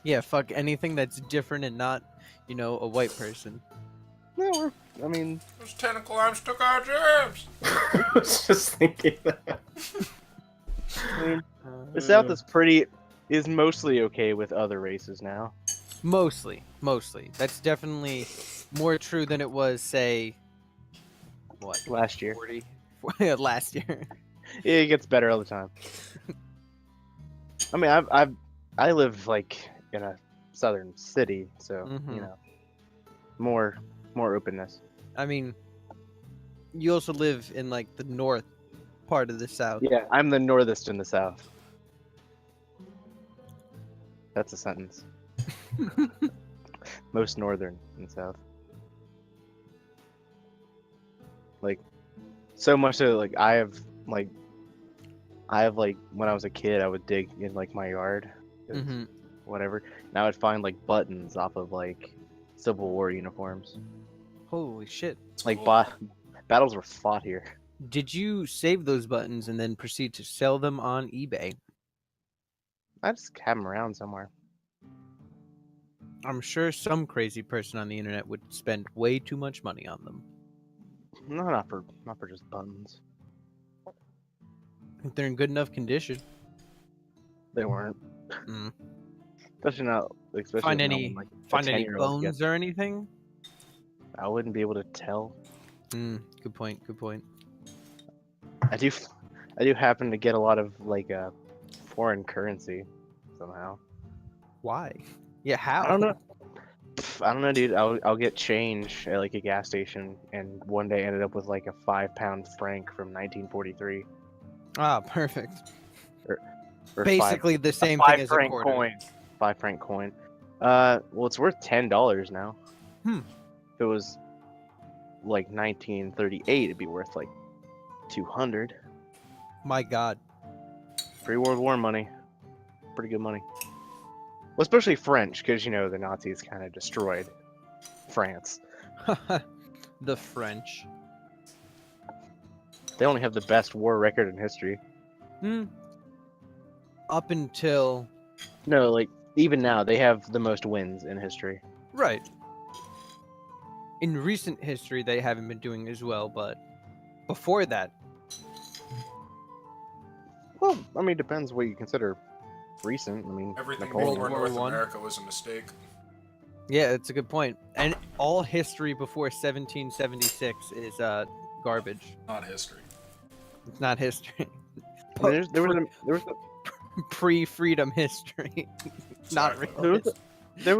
Yeah, fuck anything that's different and not, a white person. No, I mean, Those tentacle arms took our jobs. I was just thinking that. the South is mostly okay with other races now. Mostly. That's definitely more true than it was, say, what, Last year, 40? Last year. it gets better all the time. I mean, I live like in a southern city, so Mhm. more openness. I mean, you also live in, like, the north part of the South. Yeah, I'm the northest in the South. That's a sentence. Most northern in the South. Like, so much so, like, I have when I was a kid, I would dig in like my yard, 'cause Mhm. whatever, and I would find like buttons off of like Civil War uniforms. Holy shit. It's Like, cool. battles were fought here. Did you save those buttons and then proceed to sell them on eBay? I just have them around somewhere. I'm sure some crazy person on the internet would spend way too much money on them. No, not for just buttons. If they're in good enough condition. They weren't. Mm. Especially not. Especially Find now any when, like, a find any 10-year-old bones or anything? I wouldn't be able to tell. Good point. I do happen to get a lot of like foreign currency somehow. Why? Yeah, how? I don't know. I don't know, dude. I'll get change at like a gas station, and one day ended up with like a 5-pound franc from 1943. Ah, perfect. Or Basically the same thing 5 as a franc quarter. coin. 5 franc coin. Well, it's worth $10 now. Hmm. If it was like 1938, it'd be worth like 200. My God. Pre-World War money. Pretty good money. Well, especially French, because you know the Nazis kind of destroyed France. The French. They only have the best war record in history. Hmm. Up until No, like even now they have the most wins in history. right. In recent history, they haven't been doing as well, but before that, Well, I mean, depends what you consider recent. I mean, Everything Napoleon. before World North War I. America was a mistake. yeah, it's a good point. And all history before 1776 is garbage. Not history. It's not history. I mean, there was Pre-freedom history. Not Exactly. real. there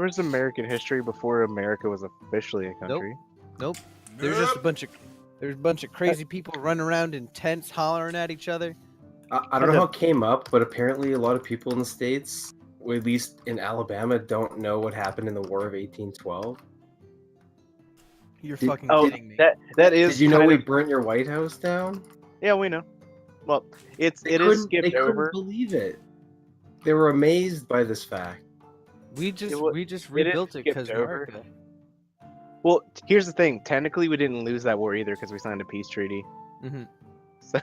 was American history before America was officially a country. Nope. There's just a Nope. bunch of crazy people running around in tents hollering at each other. I don't know how it came up, but apparently a lot of people in the States, or at least in Alabama, don't know what happened in the War of 1812. You're Did- fucking Oh, kidding me. that is. Did you know kind we of- burnt your White House down? Yeah, we know. Well, it is They couldn't skipped over. believe it. They were amazed by this fact. We just wa- rebuilt it skipped because over. America. Well, here's the thing. Technically, we didn't lose that war either because we signed a peace treaty. Mhm. So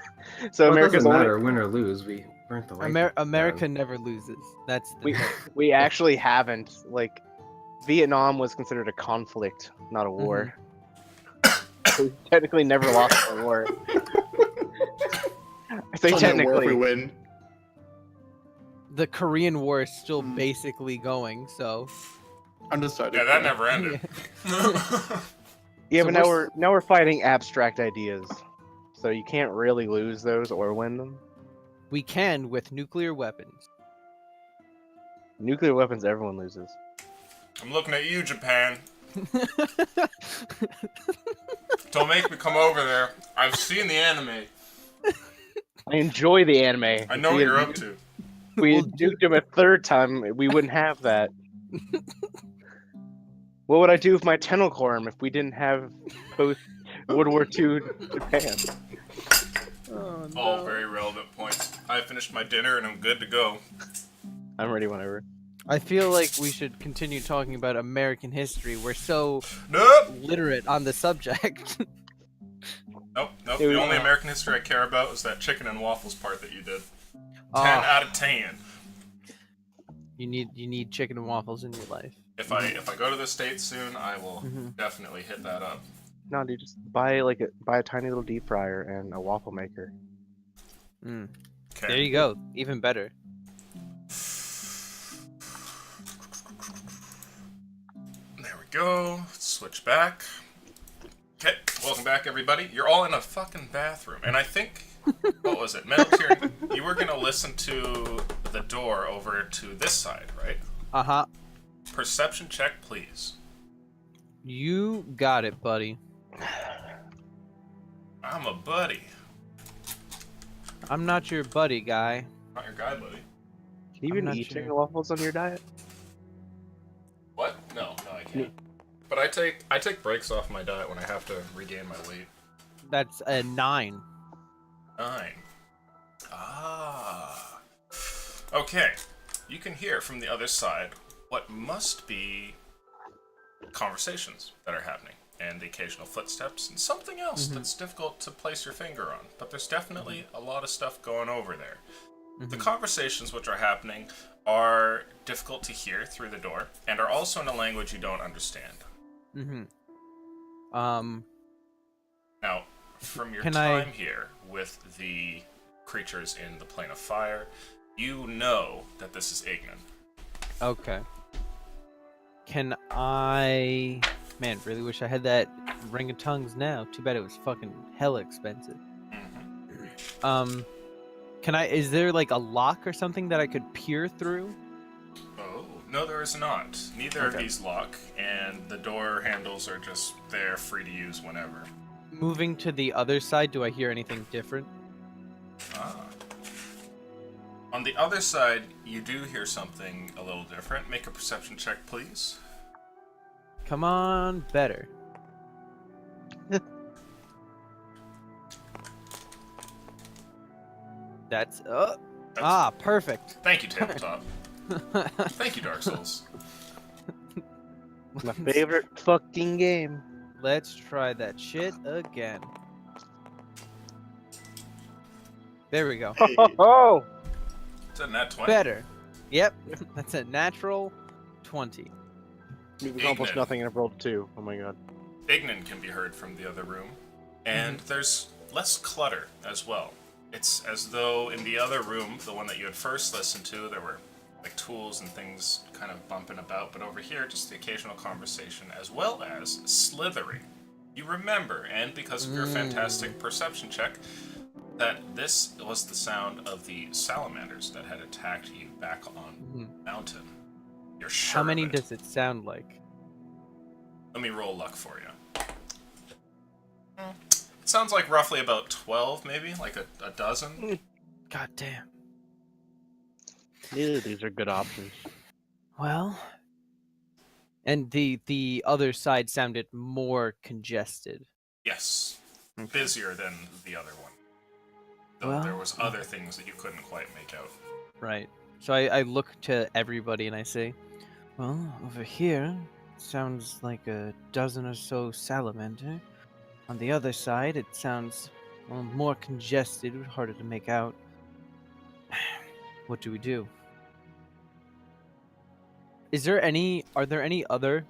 Well, it America's doesn't only, matter, win or lose. We burnt the White House America down. never loses. That's the we thing. we actually haven't. Like, Vietnam was considered a conflict, not a war. We technically never lost a war. I say It's only a war if we technically. win. The Korean War is still Mm. basically going. So Undecided. Yeah, that never ended. Yeah, So but we're now we're fighting abstract ideas, so you can't really lose those or win them. we can with nuclear weapons. Nuclear weapons, everyone loses. I'm looking at you, Japan. Don't make me come over there. I've seen the anime. I enjoy the anime. I know what you're up to. If we Well, duked them a third time, we wouldn't have that. What would I do with my tentacle arm if we didn't have post World War II Japan? Oh, All very relevant points. I finished my dinner and I'm good to go. I'm ready whenever. I feel like we should continue talking about American history. We're so Nope. literate on the subject. Nope. Yeah, The we- only American history I care about is that chicken and waffles part that you did. 10 Ah, out of 10. you need chicken and waffles in your life. If I go to the States soon, I will Mhm. definitely hit that up. No, dude, just buy a tiny little deep fryer and a waffle maker. Mm. Okay. There you go. Even better. There we go. Switch back. Okay, welcome back, everybody. You're all in a fucking bathroom, and I think, what was it, Metal Tier? You were gonna listen to the door over to this side, right? Uh huh. Perception check, please. You got it, buddy. I'm a buddy, I'm not your buddy, guy. not your guy, buddy. Can you even not eat sure. chicken and waffles on your diet? What? No, I can't. But I take breaks off my diet when I have to regain my weight. That's a 9. 9. Ah. Okay. You can hear from the other side what must be conversations that are happening, and the occasional footsteps, and something else that's difficult to place your finger on. But there's definitely a lot of stuff going over there. The conversations which are happening are difficult to hear through the door, and are also in a language you don't understand. Um. Now, from your Can I- time here with the creatures in the plane of fire, you know that this is Ignan. Okay. Can I? Man, really wish I had that ring of tongues now. Too bad it was fucking hella expensive. Can I? Is there like a lock or something that I could peer through? Oh, no, there is not. Neither of Okay. these lock, and the door handles are just there, free to use whenever. Moving to the other side, do I hear anything different? Ah. On the other side, you do hear something a little different. Make a perception check, please. Come on, better. That's That's- perfect. Thank you, Tabletop. Thank you, Dark Souls. My favorite fucking game. Let's try that shit again. There we go. Hey, Oh, Is that nat 20? Better. Yep, that's a natural 20. we've accomplished Ignan. nothing in rolled 2. Oh my god. Ignan can be heard from the other room, and there's less clutter as well. It's as though in the other room, the one that you had first listened to, there were like tools and things kind of bumping about, but over here, just the occasional conversation as well as slithering. You remember, and because of your fantastic perception check, that this was the sound of the salamanders that had attacked you back on mountain. You're sure How many of it. does it sound like? Let me roll luck for you. It sounds like roughly about 12, maybe? Like a dozen? God damn. Neither of these are good options. Well, and the other side sounded more congested. Yes. Busier than the other one. Though Well, there was other things that you couldn't quite make out. Right. So I look to everybody and I say, well, over here, sounds like a dozen or so salamander. On the other side, it sounds more congested, harder to make out. What do we do? Are there any other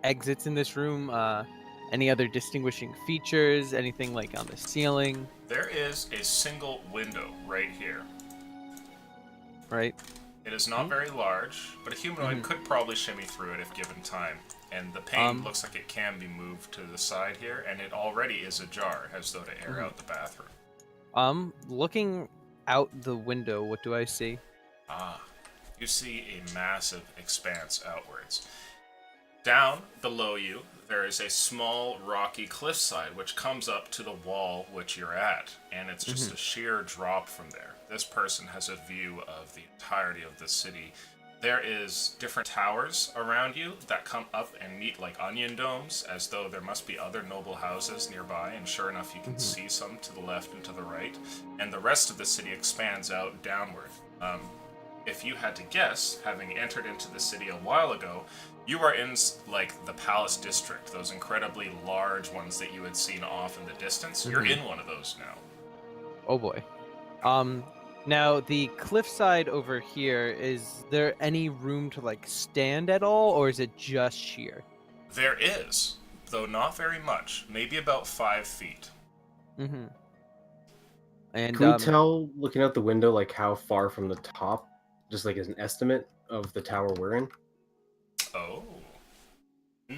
exits in this room? Any other distinguishing features? Anything like on the ceiling? There is a single window right here. Right? It is not very large, but a humanoid could probably shimmy through it if given time. And the pane looks like it can be moved to the side here, and it already is ajar, as though to air out the bathroom. Looking out the window, what do I see? You see a massive expanse outwards. Down below you, there is a small rocky cliffside which comes up to the wall which you're at, and it's just a sheer drop from there. This person has a view of the entirety of the city. There is different towers around you that come up and meet like onion domes, as though there must be other noble houses nearby, and sure enough you can see some to the left and to the right, and the rest of the city expands out downward. If you had to guess, having entered into the city a while ago, you are in like the Palace District, those incredibly large ones that you had seen off in the distance. You're in one of those now. Oh boy. Now the cliffside over here, is there any room to like stand at all, or is it just sheer? There is, though not very much, maybe about 5 feet. Mm-hmm. And Can we tell, looking out the window, like how far from the top, just like as an estimate of the tower we're in? Oh.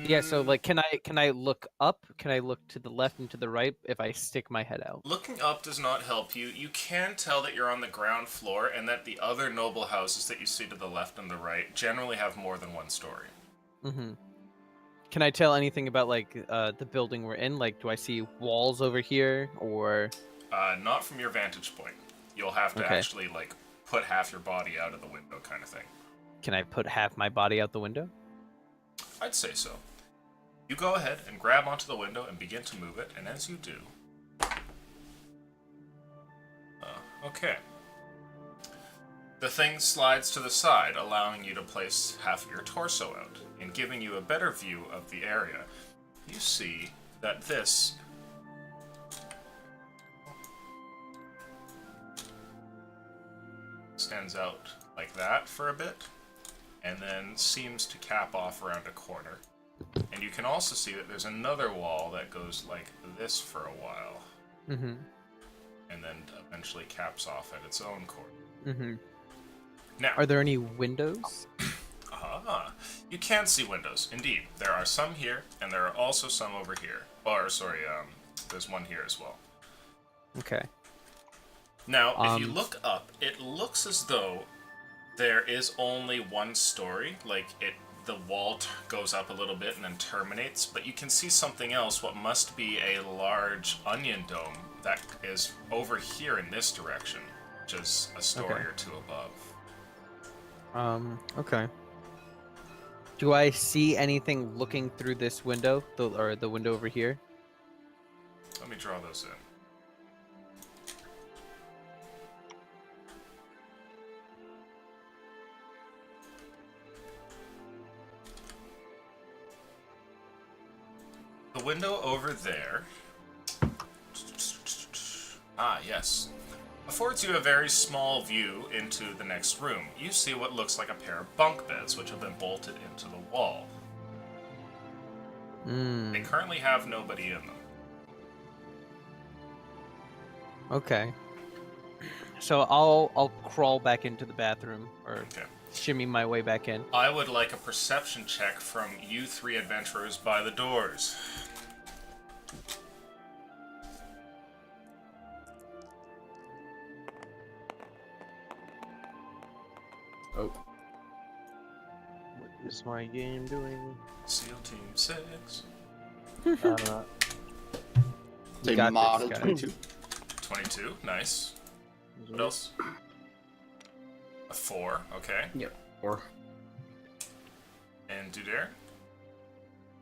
yeah, so like can I look up? Can I look to the left and to the right if I stick my head out? Looking up does not help you. You can tell that you're on the ground floor and that the other noble houses that you see to the left and the right generally have more than one story. Mm-hmm. Can I tell anything about like the building we're in? Like, do I see walls over here, or? Not from your vantage point. You'll have to Okay. actually like put half your body out of the window kind of thing. Can I put half my body out the window? I'd say so. You go ahead and grab onto the window and begin to move it, and as you do... okay. The thing slides to the side, allowing you to place half of your torso out, and giving you a better view of the area. You see that this stands out like that for a bit, and then seems to cap off around a corner. And you can also see that there's another wall that goes like this for a while, Mm-hmm. and then eventually caps off at its own corner. Mm-hmm. Now, Are there any windows? you can see windows. Indeed, there are some here, and there are also some over here. Or, sorry, there's one here as well. Okay. Now, if you look up, it looks as though there is only one story. Like, the wall goes up a little bit and then terminates, but you can see something else, what must be a large onion dome that is over here in this direction, which is a story Okay. or two above. Okay. Do I see anything looking through this window, or the window over here? Let me draw those in. window over there. Ah, yes. Affords you a very small view into the next room. You see what looks like a pair of bunk beds, which have been bolted into the wall. They currently have nobody in them. Okay. So I'll crawl back into the bathroom or Okay. shimmy my way back in. I would like a perception check from you three adventurers by the doors. Oh, What is my game doing? SEAL Team 6. Uh, Say got model this, guy. 22. 22, nice. What else? A 4, okay. yep. Or And Dudair?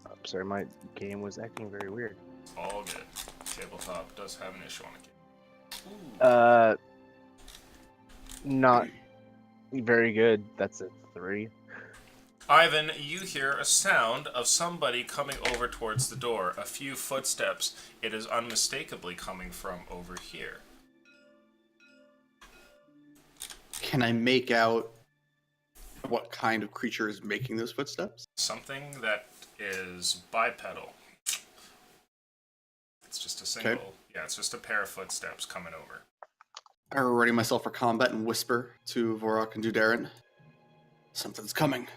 I'm sorry, my game was acting very weird. All good. Tabletop does have an issue on it. Ooh. Not very good. That's a 3. Ivan, you hear a sound of somebody coming over towards the door. A few footsteps. It is unmistakably coming from over here. Can I make out what kind of creature is making those footsteps? Something that is bipedal. It's just a single. Okay. Yeah, it's just a pair of footsteps coming over. I ready myself for combat and whisper to Vorok and Dudarin. Something's coming.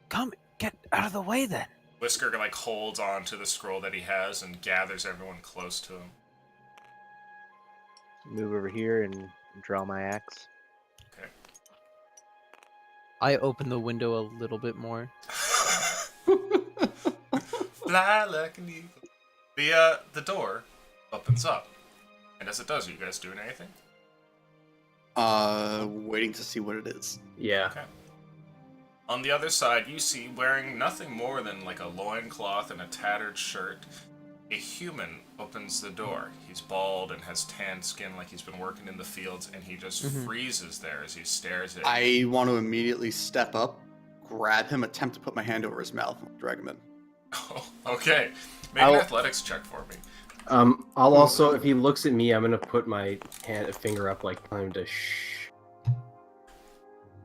Come, get out of the way then. Whisker like holds on to the scroll that he has and gathers everyone close to him. Move over here and draw my axe. Okay. I open the window a little bit more. Fly like an eagle. The door opens up, and as it does, are you guys doing anything? Waiting to see what it is. yeah. Okay. On the other side, you see, wearing nothing more than like a loincloth and a tattered shirt, a human opens the door. He's bald and has tanned skin like he's been working in the fields, and he just freezes there as he stares at you. I want to immediately step up, grab him, attempt to put my hand over his mouth, and drag him in. Okay. Make an athletics check for me. I'll also, if he looks at me, I'm gonna put my finger up, like tell him to shh.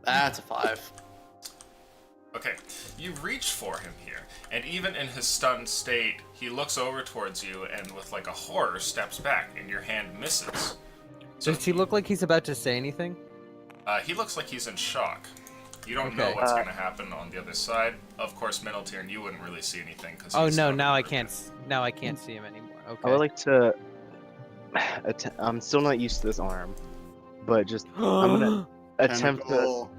That's a 5. Okay, you reach for him here, and even in his stunned state, he looks over towards you and with like a horror steps back, and your hand misses. So Does he look like he's about to say anything? he looks like he's in shock. You don't know Okay. what's going to happen on the other side. Of course, Minotaur, you wouldn't really see anything because. Oh no, now I can't. Now I can't see him anymore. Okay. I would like to. I'm still not used to this arm, but just I'm gonna attempt to Tentacle.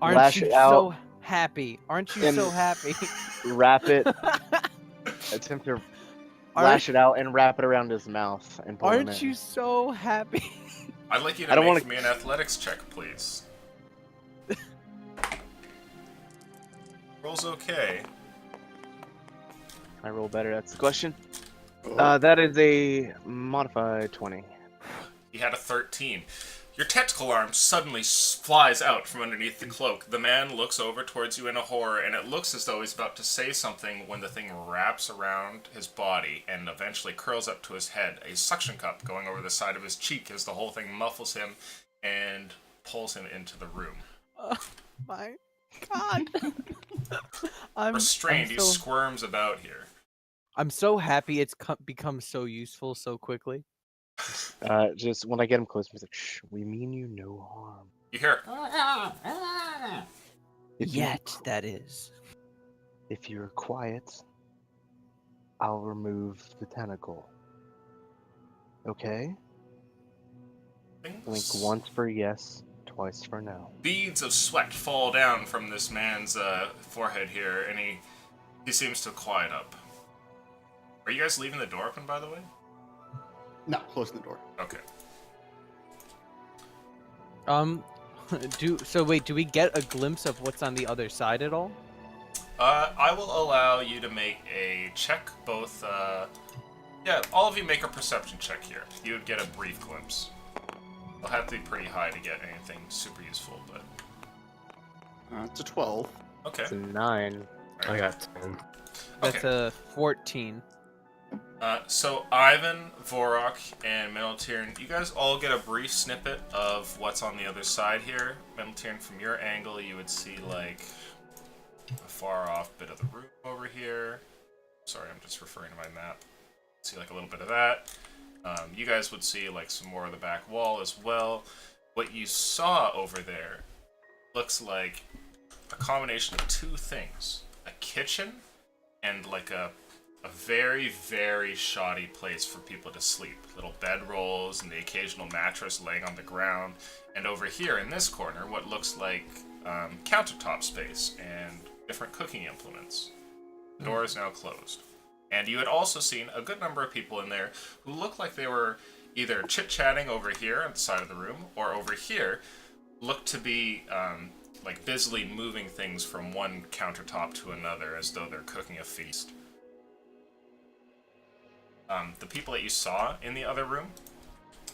Aren't lash you it out. so happy? Aren't you And- so happy? wrap it. Attempt to lash it out and wrap it around his mouth and pull him in. Aren't you so happy? I'd like you to I don't make wanna- me an athletics check, please. Roll's okay. I roll better. That's the question. Oh. That is a modified 20. He had a 13. Your tentacle arm suddenly flies out from underneath the cloak. The man looks over towards you in a horror, and it looks as though he's about to say something when the thing wraps around his body and eventually curls up to his head. A suction cup going over the side of his cheek as the whole thing muffles him and pulls him into the room. Oh my god. I'm Restrained, he so, squirms about here. I'm so happy it's become so useful so quickly. Just when I get him close, he's like, "Shh, we mean you no harm." You hear, If you- Yet, that is. If you're quiet, I'll remove the tentacle. Okay? Blink once for yes, twice for no. beads of sweat fall down from this man's forehead here, and he seems to quiet up. Are you guys leaving the door open, by the way? No, closing the door. Okay. Do we get a glimpse of what's on the other side at all? I will allow you to make a check, both, all of you make a perception check here. You would get a brief glimpse. It'll have to be pretty high to get anything super useful, but... It's a 12. Okay. It's a 9. I got 10. That's Okay. a 14. So Ivan, Vorok, and Minotaur, you guys all get a brief snippet of what's on the other side here. Minotaur, from your angle, you would see like a far off bit of the room over here. Sorry, I'm just referring to my map. See like a little bit of that. You guys would see like some more of the back wall as well. What you saw over there looks like a combination of two things: a kitchen and like a very, very shoddy place for people to sleep. Little bedrolls and the occasional mattress laying on the ground. And over here in this corner, what looks like countertop space and different cooking implements. The door is now closed. And you had also seen a good number of people in there who looked like they were either chit-chatting over here on the side of the room, or over here looked to be like busily moving things from one countertop to another as though they're cooking a feast. The people that you saw in the other room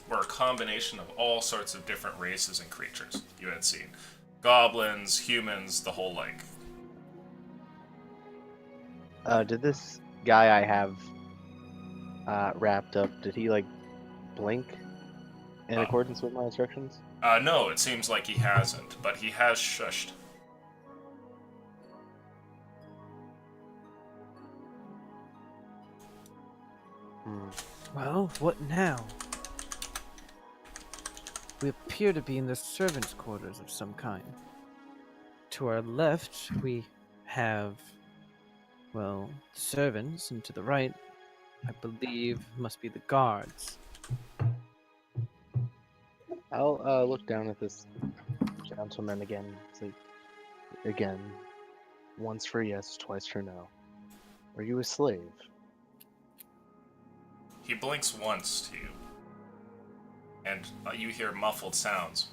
were a combination of all sorts of different races and creatures you had seen. Goblins, humans, the whole like. Did this guy I have wrapped up, did he like blink in accordance with my instructions? No, it seems like he hasn't, but he has shushed. Well, what now? We appear to be in the servants' quarters of some kind. To our left, we have, well, the servants, and to the right, I believe, must be the guards. I'll look down at this gentleman again. Say, again, once for yes, twice for no. Are you a slave? He blinks once to you, and you hear muffled sounds.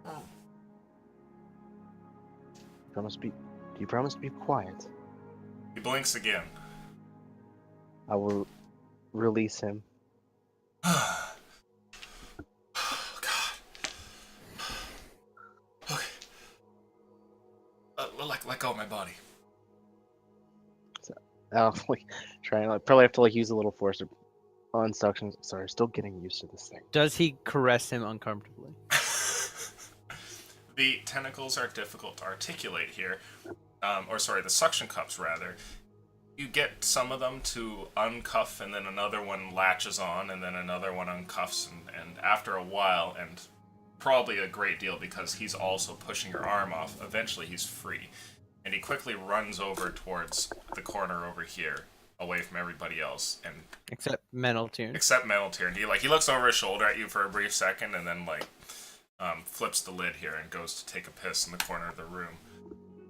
Do you promise to be quiet? He blinks again. I will release him. God. Okay. Let go of my body. I'll like try and probably have to like use a little force on suction. Sorry, still getting used to this thing. Does he caress him uncomfortably? The tentacles are difficult to articulate here. The suction cups, rather. You get some of them to uncuff, and then another one latches on, and then another one uncuffs, and after a while, and probably a great deal because he's also pushing your arm off, eventually he's free. And he quickly runs over towards the corner over here, away from everybody else, and Except Meneltune. except Metaltier. And he looks over his shoulder at you for a brief second, and then flips the lid here and goes to take a piss in the corner of the room.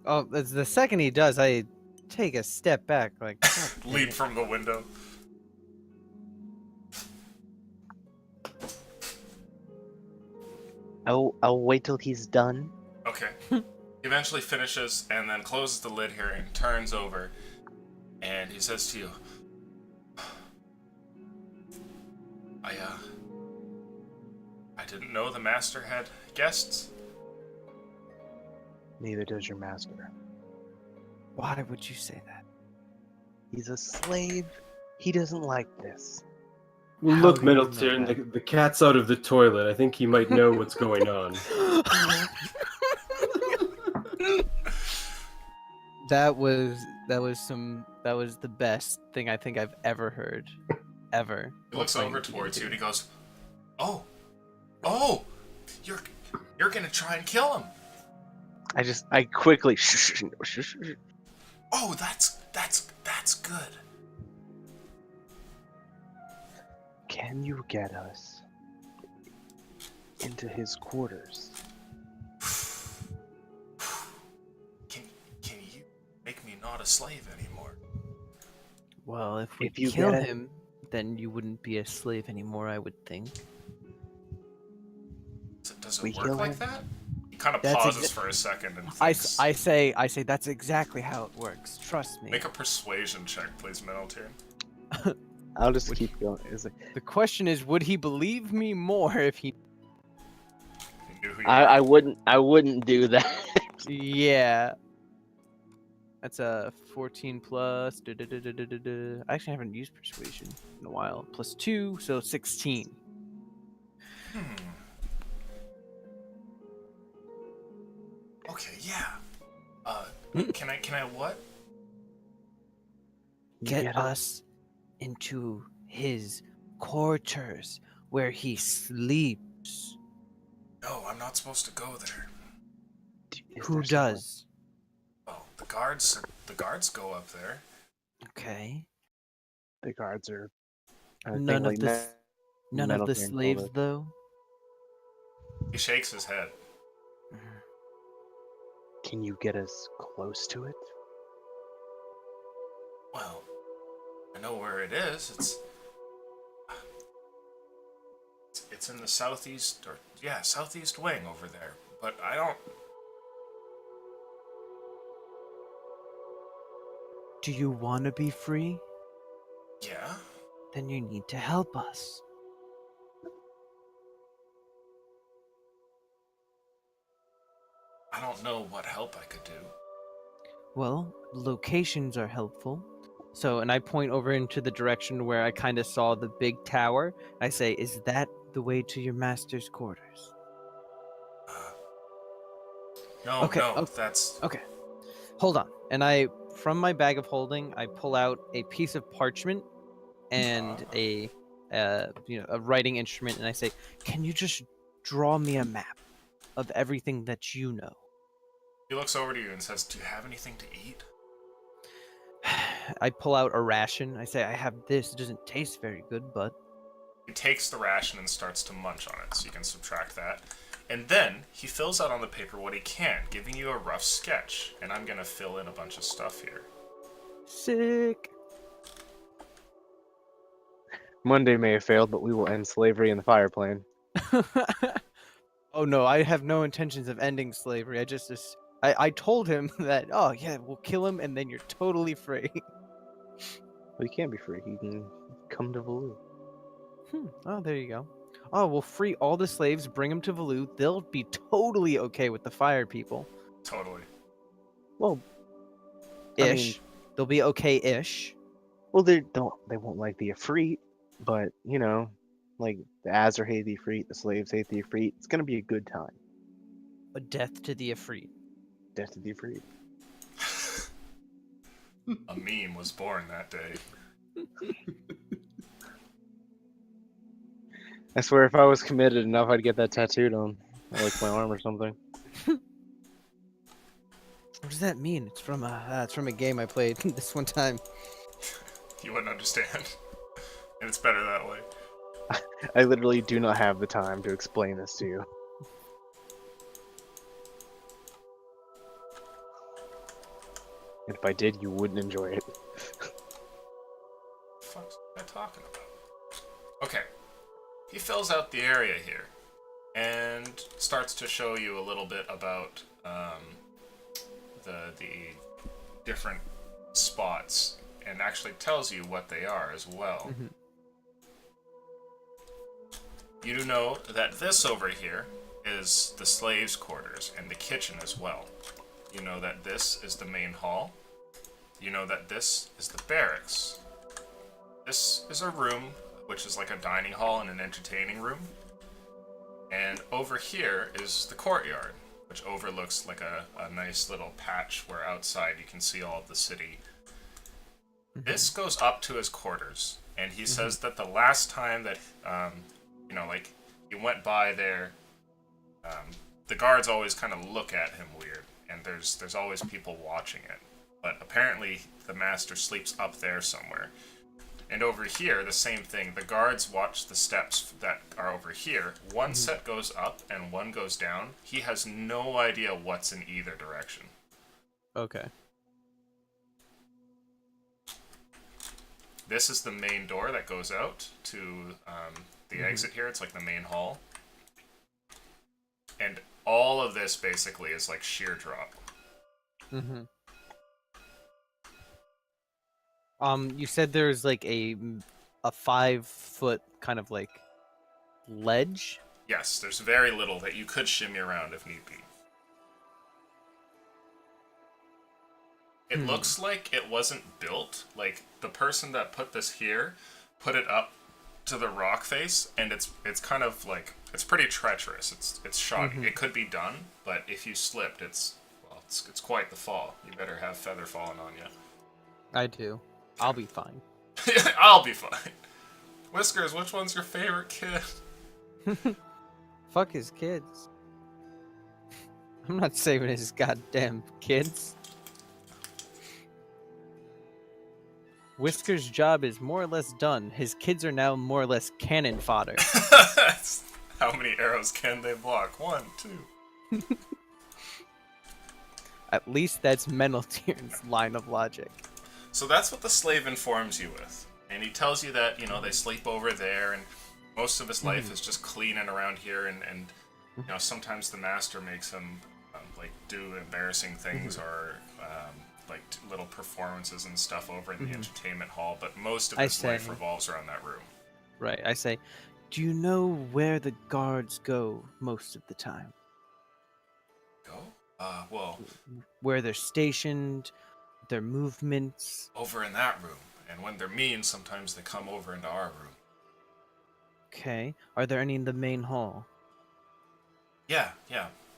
Oh, that's the second he does, I take a step back, like, God dang Leap it. from the window. I'll wait till he's done. Okay. He eventually finishes and then closes the lid here and turns over, and he says to you, I didn't know the master had guests. Neither does your master. Why would you say that? He's a slave. He doesn't like this. Well, How look, do you know Middleton, that? the cat's out of the toilet. I think he might know what's going on. That was the best thing I think I've ever heard. Ever. He looks Playing over D&D. towards you and he goes, Oh, you're gonna try and kill him. I quickly shush. Oh, that's good. Can you get us into his quarters? Can you make me not a slave anymore? Well, if we If you kill get it- him, then you wouldn't be a slave anymore, I would think. Does We it work kill like him? that? He kind of That's pauses for a second and I thinks. say that's exactly how it works. Trust me. Make a persuasion check, please, Metaltier. I'll just keep going. Is it? The question is, would he believe me more if he? He knew who you I wouldn't do that. Yeah. That's a 14 plus. I actually haven't used persuasion in a while. Plus 2, so 16. Hmm. Okay, yeah. Can I what? Get us into his quarters where he sleeps. No, I'm not supposed to go there. Who does? Oh, the guards go up there. Okay. The guards are. None of the slaves, though. He shakes his head. Can you get us close to it? Well, I know where it is. It's in the southeast wing over there. But I don't. Do you want to be free? Yeah. Then you need to help us. I don't know what help I could do. Well, locations are helpful. So, and I point over into the direction where I kind of saw the big tower. I say, is that the way to your master's quarters? No, Okay, no, okay. that's Okay. Hold on. And from my bag of holding, I pull out a piece of parchment and a writing instrument, and I say, can you just draw me a map of everything that you know? He looks over to you and says, "Do you have anything to eat?" I pull out a ration. I say, I have this. It doesn't taste very good, but... He takes the ration and starts to munch on it, so you can subtract that. And then he fills out on the paper what he can, giving you a rough sketch. And I'm gonna fill in a bunch of stuff here. Sick. Monday may have failed, but we will end slavery in the fire plane. Oh no, I have no intentions of ending slavery. I told him that, oh yeah, we'll kill him and then you're totally free. Well, he can't be free. He can come to Valoo. Oh, there you go. Oh, we'll free all the slaves, bring them to Valoo. They'll be totally okay with the fire people. Totally. Well, Ish. They'll be okay-ish. well, they won't like the Efreet, but you know, like the Azar hate the Efreet, the slaves hate the Efreet. It's gonna be a good time. A death to the Efreet. Death to the Efreet. A meme was born that day. I swear, if I was committed enough, I'd get that tattooed on, like my arm or something. What does that mean? It's from a game I played this one time. You wouldn't understand. And it's better that way. I literally do not have the time to explain this to you. And if I did, you wouldn't enjoy it. What the fuck's I talking about? Okay. He fills out the area here and starts to show you a little bit about the different spots and actually tells you what they are as well. Mm-hmm. You do know that this over here is the slaves' quarters and the kitchen as well. You know that this is the main hall. You know that this is the barracks. This is a room which is like a dining hall and an entertaining room. And over here is the courtyard, which overlooks like a nice little patch where outside you can see all of the city. This goes up to his quarters, and he says that the last time that, like, he went by there, the guards always kind of look at him weird, and there's always people watching it. But apparently the master sleeps up there somewhere. And over here, the same thing. The guards watch the steps that are over here. One set goes up and one goes down. He has no idea what's in either direction. Okay. This is the main door that goes out to the exit here. It's like the main hall. And all of this basically is like sheer drop. Mm-hmm. You said there's like a 5-foot kind of like ledge. Yes, there's very little that you could shimmy around if need be. It looks like it wasn't built. Like, the person that put this here put it up to the rock face, and it's kind of like, it's pretty treacherous. It's shocking. It could be done, but if you slipped, it's quite the fall. You better have feather falling on you. I do. I'll be fine. I'll be fine. Whiskers, which one's your favorite kid? Fuck his kids. I'm not saving his goddamn kids. Whiskers' job is more or less done. His kids are now more or less cannon fodder. How many arrows can they block? 1, 2. At least that's Meneltier's line of logic. So that's what the slave informs you with. And he tells you that, they sleep over there, and most of his life is just cleaning around here, and sometimes the master makes him, do embarrassing things or, little performances and stuff over in the entertainment hall, but most of his life revolves around that room. Right, I say, do you know where the guards go most of the time? Go? Well... Where they're stationed, their movements. Over in that room. And when they're mean, sometimes they come over into our room. Okay. Are there any in the main hall? Yeah.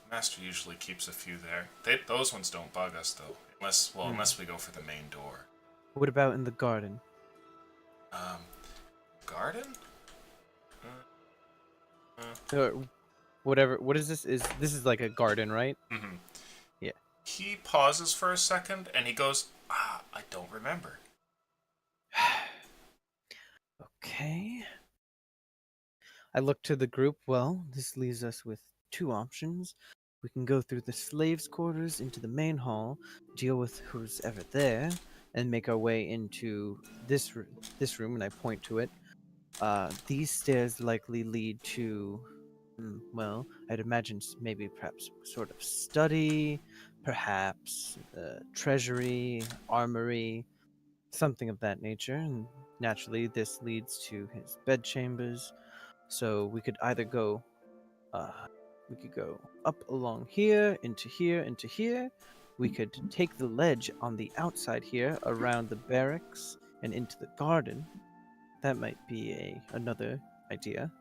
Master usually keeps a few there. Those ones don't bug us, though. Unless we go for the main door. What about in the garden? Garden? Or whatever. What is this? This is like a garden, right? Mm-hmm. Yeah. He pauses for a second, and he goes, I don't remember. Okay. I look to the group. Well, this leaves us with 2 options. We can go through the slaves' quarters into the main hall, deal with who's ever there, and make our way into this room, and I point to it. These stairs likely lead to, well, I'd imagine maybe perhaps sort of study, perhaps treasury, armory, something of that nature, and naturally this leads to his bedchambers. So we could either go up along here, into here, into here. We could take the ledge on the outside here around the barracks and into the garden. That might be another idea.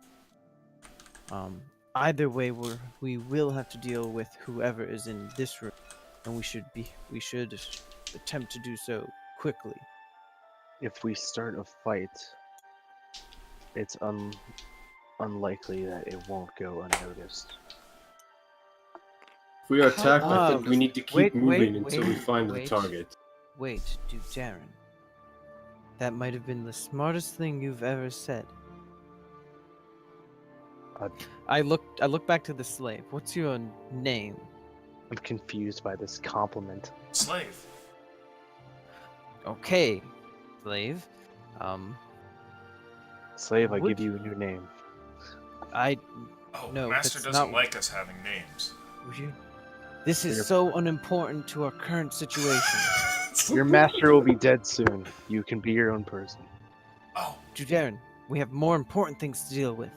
Either way, we will have to deal with whoever is in this room, and we should attempt to do so quickly. If we start a fight, it's unlikely that it won't go unnoticed. If we are attacked, I think we need to keep moving until we find the wait. target. Wait, Darren. That might have been the smartest thing you've ever said. I look back to the slave. What's your name? I'm confused by this compliment. Slave. Okay, slave. Slave, I give you a new name. No, Master doesn't like us having names. This is so unimportant to our current situation. Your master will be dead soon. You can be your own person. Oh. Darren, we have more important things to deal with.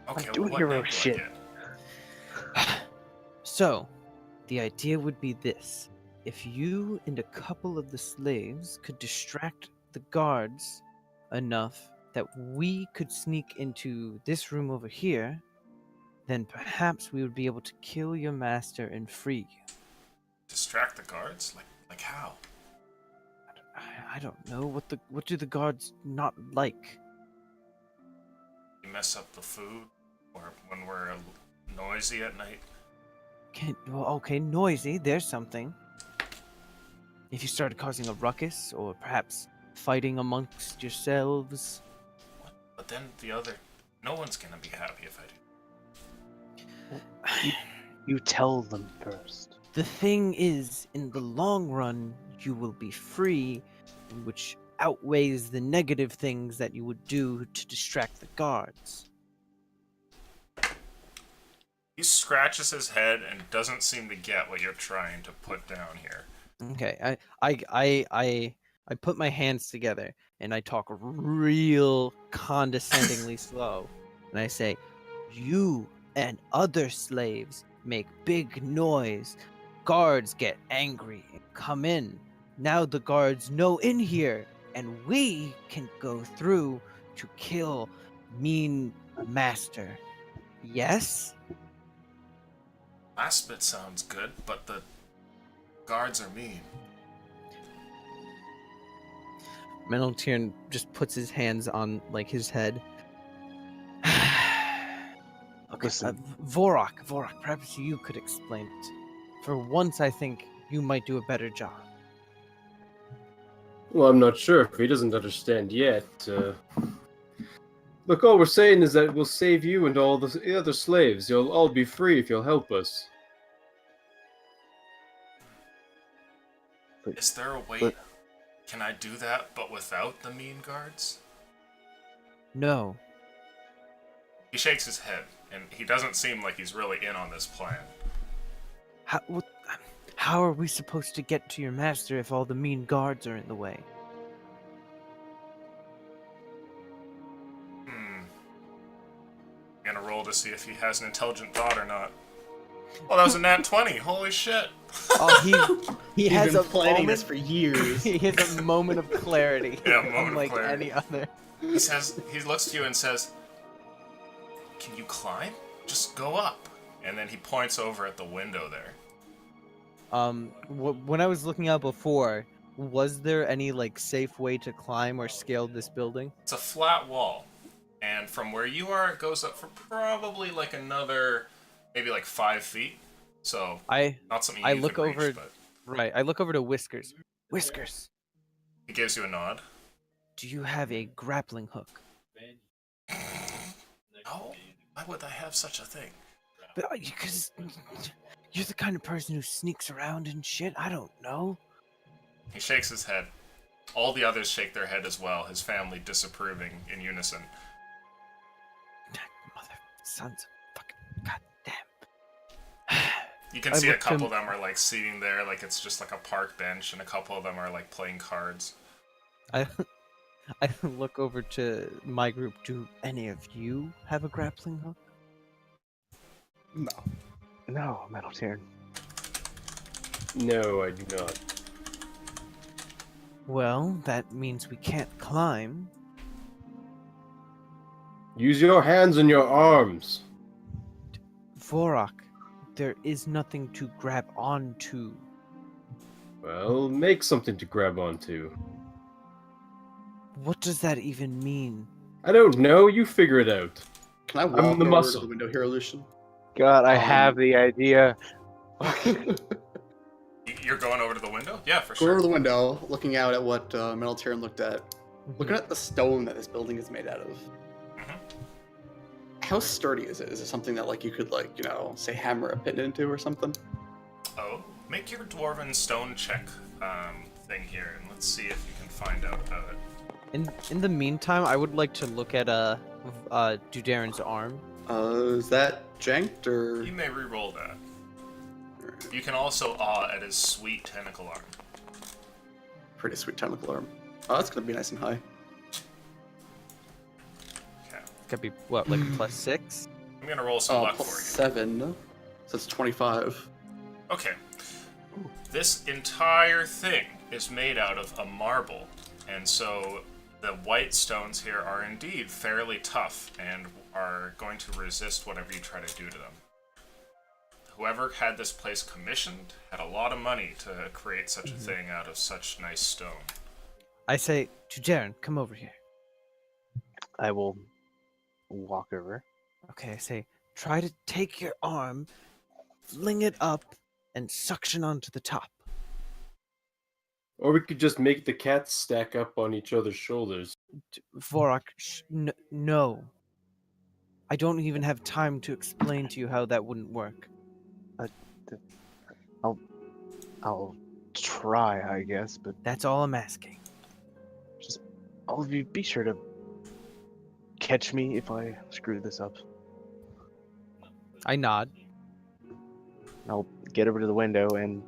Okay, do hero shit. So, the idea would be this. If you and a couple of the slaves could distract the guards enough that we could sneak into this room over here, then perhaps we would be able to kill your master and free you. Distract the guards? Like how? I don't know. What do the guards not like? You mess up the food, or when we're noisy at night. Okay, noisy. There's something. If you started causing a ruckus, or perhaps fighting amongst yourselves. But then no one's gonna be happy if I do. You tell them first. The thing is, in the long run, you will be free, which outweighs the negative things that you would do to distract the guards. He scratches his head and doesn't seem to get what you're trying to put down here. Okay, I put my hands together and I talk real condescendingly slow, and I say, "You and other slaves make big noise. Guards get angry and come in. Now the guards know in here, and we can go through to kill Mean Master. Yes? Last bit sounds good, but the guards are mean. Meneltiern just puts his hands on like his head. Okay, Listen. Vorak, perhaps you could explain it. For once, I think you might do a better job. Well, I'm not sure if he doesn't understand yet. Look, all we're saying is that we'll save you and all the other slaves. You'll all be free if you'll help us. Is there a way? But- Can I do that, but without the mean guards? No. He shakes his head, and he doesn't seem like he's really in on this plan. How are we supposed to get to your master if all the mean guards are in the way? I'm gonna roll to see if he has an intelligent thought or not. Oh, that was a nat 20. Holy shit. Oh, he He's has been a planning moment. this for years. He has a moment of clarity, Yeah, a moment of unlike clarity. any other. He looks to you and says, "Can you climb? Just go up." And then he points over at the window there. When I was looking out before, was there any like safe way to climb or scale this building? It's a flat wall, and from where you are, it goes up for probably like another, maybe like 5 feet. So not something you I could look reach, over- but Right, I look over to Whiskers. Whiskers, he gives you a nod. do you have a grappling hook? No, why would I have such a thing? But because you're the kind of person who sneaks around and shit. I don't know. He shakes his head. All the others shake their head as well, his family disapproving in unison. Mother, sons of fucking goddamn. You can I see a looked couple him- of them are like sitting there like it's just like a park bench, and a couple of them are like playing cards. I look over to my group. Do any of you have a grappling hook? No. No, Metal Tear. No, I do not. Well, that means we can't climb. Use your hands and your arms. Vorak, there is nothing to grab onto. Well, make something to grab onto. What does that even mean? I don't know. You figure it out. Can I walk the over muscle. to the window here, Lucian? God, I have the idea. You're going over to the window? Yeah, for Go sure. over the window, looking out at what Metal Tyrion looked at. Looking at the stone that this building is made out of. Mhm. How sturdy is it? Is it something that like you could like, say hammer a pin into or something? Oh, make your dwarven stone check thing here, and let's see if you can find out about it. In the meantime, I would like to look at Dudaren's arm. Is that janked or? You may re-roll that. You can also awe at his sweet tentacle arm. Pretty sweet tentacle arm. Oh, that's gonna be nice and high. Okay. Could be what, like a +6? I'm gonna roll some luck Plus for you. 7. So it's 25. Okay. This entire thing is made out of a marble, and so the white stones here are indeed fairly tough and are going to resist whatever you try to do to them. Whoever had this place commissioned had a lot of money to create such a thing out of such nice stone. I say, Dudaren, come over here. I will walk over. Okay, I say, try to take your arm, fling it up, and suction onto the top. Or we could just make the cats stack up on each other's shoulders. Vorak, no. I don't even have time to explain to you how that wouldn't work. I'll try, I guess, but That's all I'm asking. all of you be sure to catch me if I screw this up. I nod. I'll get over to the window and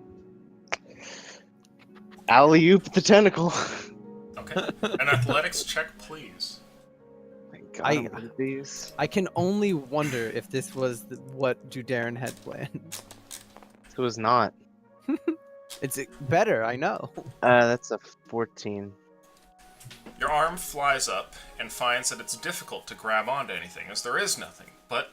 alley-oop the tentacle. Okay. An athletics check, please. Thank God I- I'm good at these. I can only wonder if this was what Dudaren had planned. It was not. It's better, I know. That's a 14. Your arm flies up and finds that it's difficult to grab onto anything, as there is nothing. But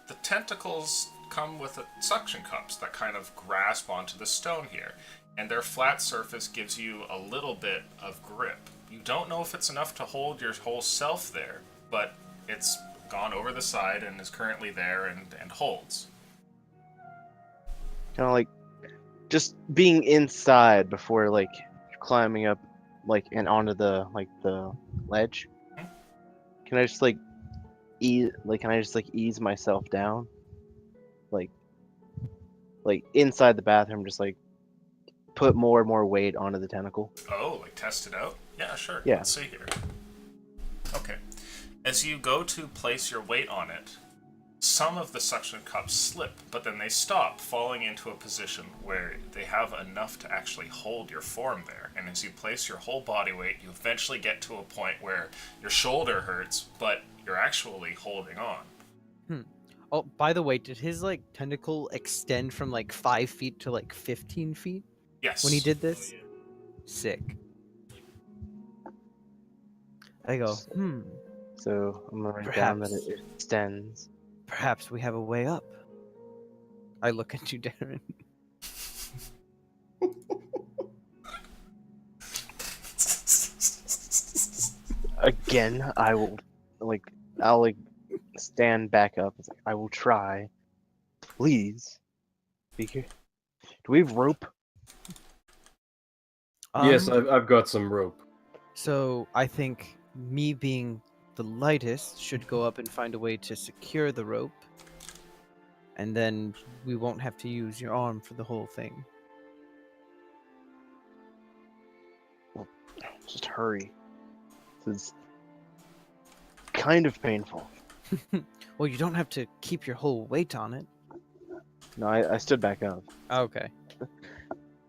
the tentacles come with suction cups that kind of grasp onto the stone here, and their flat surface gives you a little bit of grip. You don't know if it's enough to hold your whole self there, but it's gone over the side and is currently there and holds. Kind of like just being inside before like climbing up like and onto the ledge. Can I just ease myself down? Like inside the bathroom, just like put more and more weight onto the tentacle. Oh, like test it out? Yeah, sure. Yeah. Let's see here. Okay. As you go to place your weight on it, some of the suction cups slip, but then they stop, falling into a position where they have enough to actually hold your form there. And as you place your whole body weight, you eventually get to a point where your shoulder hurts, but you're actually holding on. Oh, by the way, did his like tentacle extend from like 5 feet to like 15 feet Yes. when he did this? Sick. I go, So I'm gonna write down that it extends. perhaps we have a way up. I look at you, Darren. Again, I'll stand back up. It's like, I will try. Please. Speaker. Do we have rope? Yes, I've got some rope. So I think me being the lightest should go up and find a way to secure the rope. And then we won't have to use your arm for the whole thing. Just hurry. This is kind of painful. Well, you don't have to keep your whole weight on it. No, I stood back up. Okay.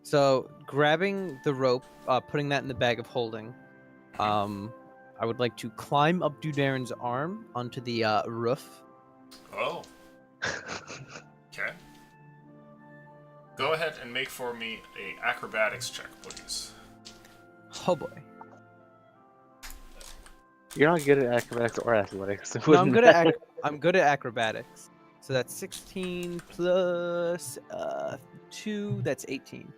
So, grabbing the rope, putting that in the bag of holding, I would like to climb up Dudaren's arm onto the roof. Oh. Okay. Go ahead and make for me a acrobatics check, please. Oh boy. You're not good at acrobatics or athletics. So No, I'm good wouldn't at I'm good at acrobatics. So that's 16 plus 2. That's 18.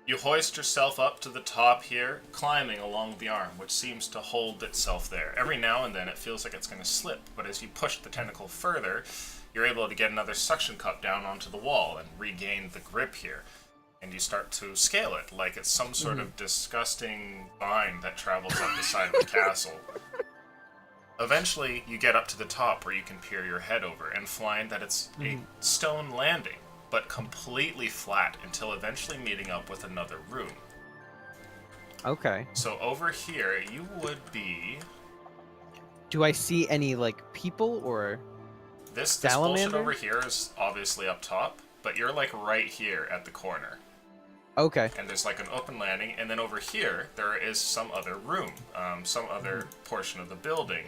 You hoist yourself up to the top here, climbing along the arm, which seems to hold itself there. Every now and then it feels like it's going to slip, but as you push the tentacle further, you're able to get another suction cup down onto the wall and regain the grip here. And you start to scale it like it's some sort of disgusting vine that travels up the side of the castle. Eventually, you get up to the top where you can peer your head over and find that it's a stone landing, but completely flat until eventually meeting up with another room. Okay. So over here, you would be... Do I see any like people or This bullshit Salamander? over here is obviously up top, but you're like right here at the corner. Okay. And there's like an open landing, and then over here there is some other room, some other portion of the building,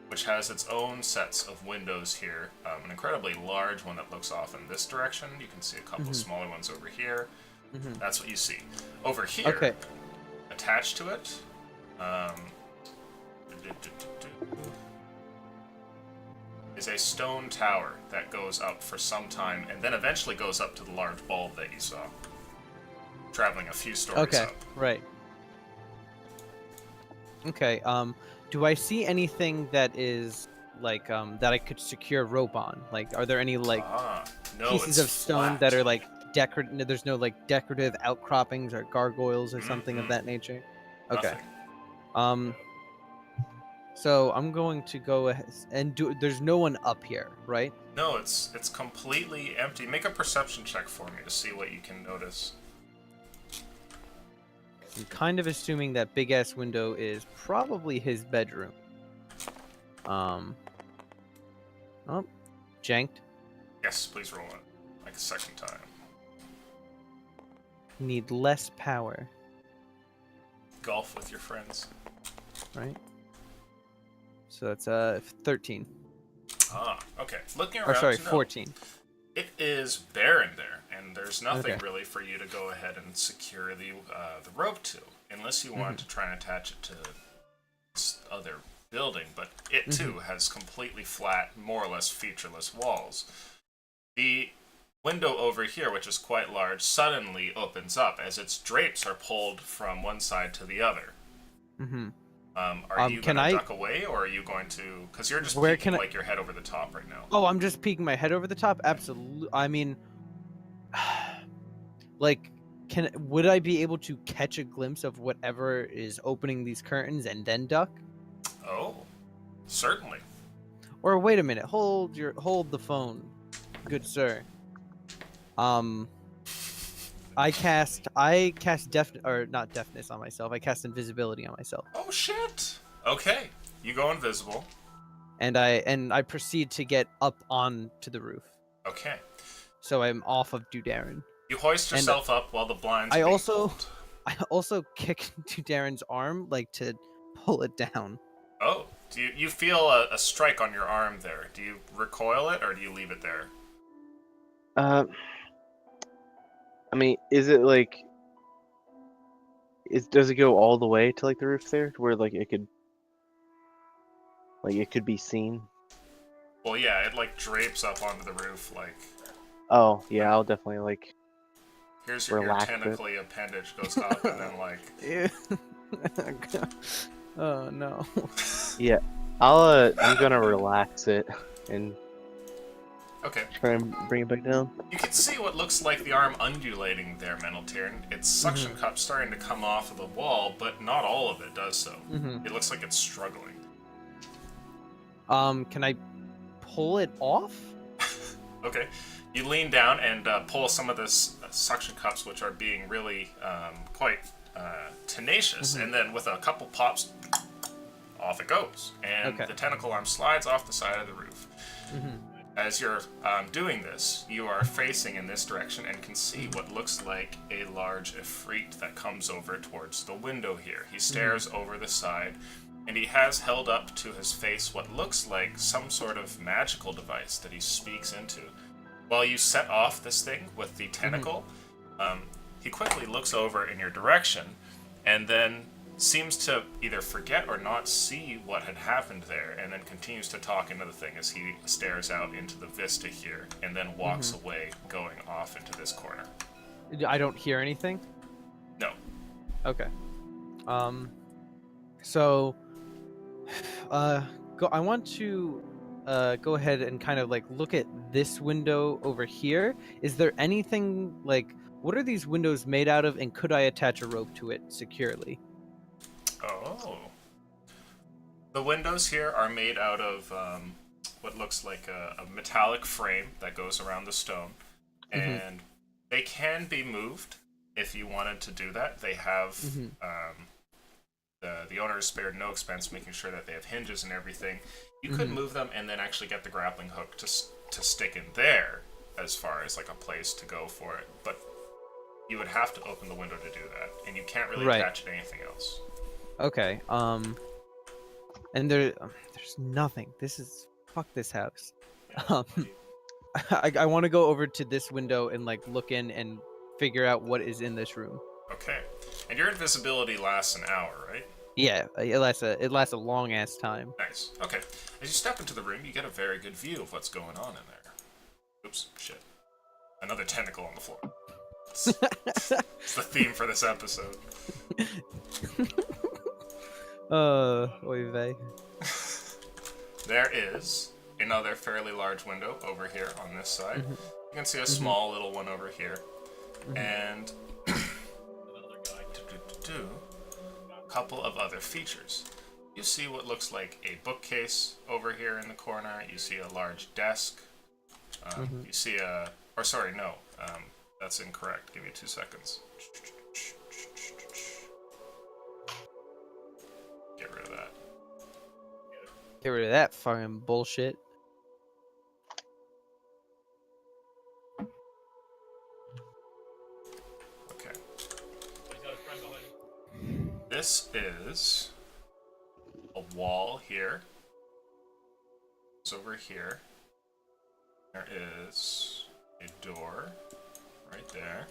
which has its own sets of windows here. An incredibly large one that looks off in this direction. You can see a couple of smaller ones over here. That's what you see. Over here, Okay. attached to it, is a stone tower that goes up for some time, and then eventually goes up to the large bulb that you saw. Traveling a few stories Okay. up. Right. Okay. Do I see anything that is like that I could secure rope on? Like, are there any like No, pieces it's of stone flat. that are like decorative? There's no like decorative outcroppings or gargoyles or something of Mhm. that nature. Okay. Nothing. So I'm going to go ahead and do. There's no one up here, right? No, it's completely empty. Make a perception check for me to see what you can notice. I'm kind of assuming that big ass window is probably his bedroom. Oh, janked. Yes, please roll it. Like a second time. Need less power, Golf with your friends. right? So that's 13. Okay. Looking around. Or sorry, no, 14. It is bare in there, and and there's nothing Okay. really for you to go ahead and secure the rope to, unless you want to try and attach it to this other building. But it too has completely flat, more or less featureless walls. The window over here, which is quite large, suddenly opens up as its drapes are pulled from one side to the other. Mm-hmm. Are you can going to I- duck away, or are you going to... Because you're just Where peeking can I- like your head over the top right now. Oh, I'm just peeking my head over the top. Absolutely. I mean, like, would I be able to catch a glimpse of whatever is opening these curtains and then duck? Oh, certainly. Or wait a minute, hold the phone, good sir. I cast not deafness on myself. I cast invisibility on myself, Oh, shit! Okay, you go invisible. and I proceed to get up onto the roof. Okay. So I'm off of Dudarin. You hoist And, yourself up while the blinds I are being also- pulled. I also kick Dudarin's arm, like, to pull it down. Oh, do you feel a strike on your arm there? Do you recoil it, or do you leave it there? I mean, is it like, does it go all the way to like the roof there, to where like it could be seen? Well, yeah, it like drapes up onto the roof. Like, Oh yeah, I'll definitely like. here's your Relax it. tentacly appendage goes up, and then like, Oh no. I'm gonna relax it and okay. try and bring it back down. You can see what looks like the arm undulating there, Meneltier. Its suction Mm-hmm. cup starting to come off of the wall, but not all of it does so. Mhm. It looks like it's struggling. Can I pull it off? Okay. You lean down and pull some of this suction cups, which are being really quite tenacious, and then with a couple pops, off it goes. And Okay. the tentacle arm slides off the side of the roof. Mhm. As you're doing this, you are facing in this direction and can see what looks like a large Ifrit that comes over towards the window here. He stares over the side, and he has held up to his face what looks like some sort of magical device that he speaks into. While you set off this thing with the tentacle, he quickly looks over in your direction, and then seems to either forget or not see what had happened there, and then continues to talk into the thing as he stares out into the vista here, and then walks away, going off into this corner. I don't hear anything. No. Okay. So, I want to go ahead and kind of like look at this window over here. Is there anything like, what are these windows made out of, and could I attach a rope to it securely? Oh. The windows here are made out of what looks like a metallic frame that goes around the stone, and they can be moved if you wanted to do that. They have the owner has spared no expense making sure that they have hinges and everything. You could move them and then actually get the grappling hook to stick in there as far as like a place to go for it, but you would have to open the window to do that, and you can't really Right. attach it to anything else. Okay. And there's nothing. Fuck this house. I want to go over to this window and like look in and figure out what is in this room. Okay. And your invisibility lasts an hour, right? Yeah, it lasts a long ass time. Nice. Okay. As you step into the room, you get a very good view of what's going on in there. Oops, shit. Another tentacle on the floor. It's the theme for this episode. Oy vey. There is another fairly large window over here on this side. You can see a small little one over here. And a couple of other features. You see what looks like a bookcase over here in the corner. You see a large desk. You see a... Or sorry, no. That's incorrect. Give me 2 seconds. Get rid of that. Get rid of that fucking bullshit. Okay. This is a wall here. It's over here. There is a door right there.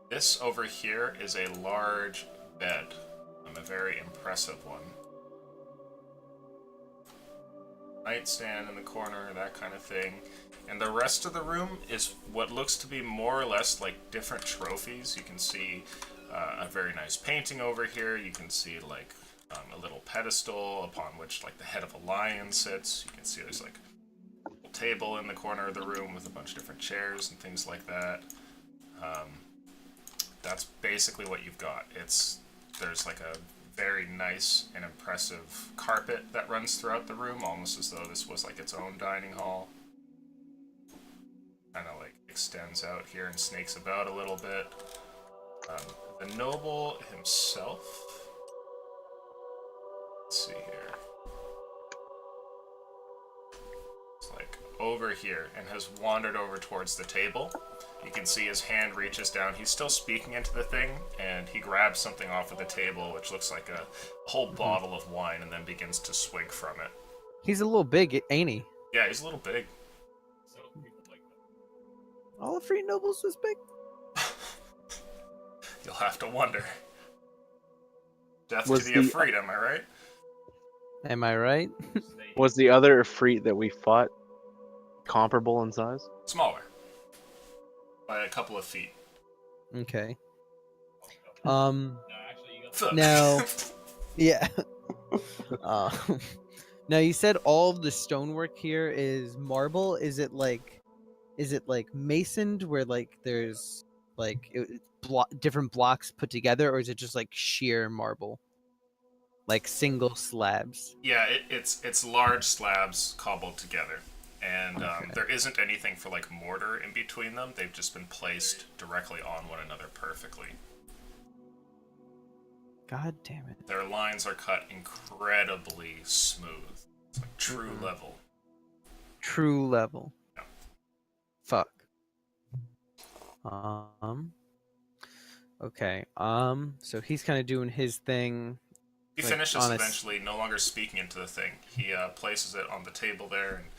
This over here is a large bed, a very impressive one. Nightstand in the corner, that kind of thing. And the rest of the room is what looks to be more or less like different trophies. You can see a very nice painting over here. You can see like a little pedestal upon which like the head of a lion sits. You can see there's like a table in the corner of the room with a bunch of different chairs and things like that. That's basically what you've got. There's like a very nice and impressive carpet that runs throughout the room, almost as though this was like its own dining hall. Kind of like extends out here and snakes about a little bit. The noble himself. Let's see here. It's like over here and has wandered over towards the table. You can see his hand reaches down. He's still speaking into the thing, and he grabs something off of the table, which looks like a whole bottle of wine, and then begins to swig from it. He's a little big, ain't he? Yeah, he's a little big. All the free nobles was big. You'll have to wonder. Death Was to the the- Efreet, am I right? Am I right? Was the other Efreet that we fought comparable in size? Smaller. By a couple of feet. Okay. Fuck. Now, yeah. Now you said all of the stonework here is marble. Is it like masoned, where like there's like different blocks put together, or is it just like sheer marble, like single slabs? Yeah, it's large slabs cobbled together. And Okay. there isn't anything for like mortar in between them. They've just been placed directly on one another perfectly. God damn it! Their lines are cut incredibly smooth. It's like true level. True level. Yeah. Fuck. Okay. So he's kind of doing his thing. He Like, finishes honest- eventually, no longer speaking into the thing. He places it on the table there and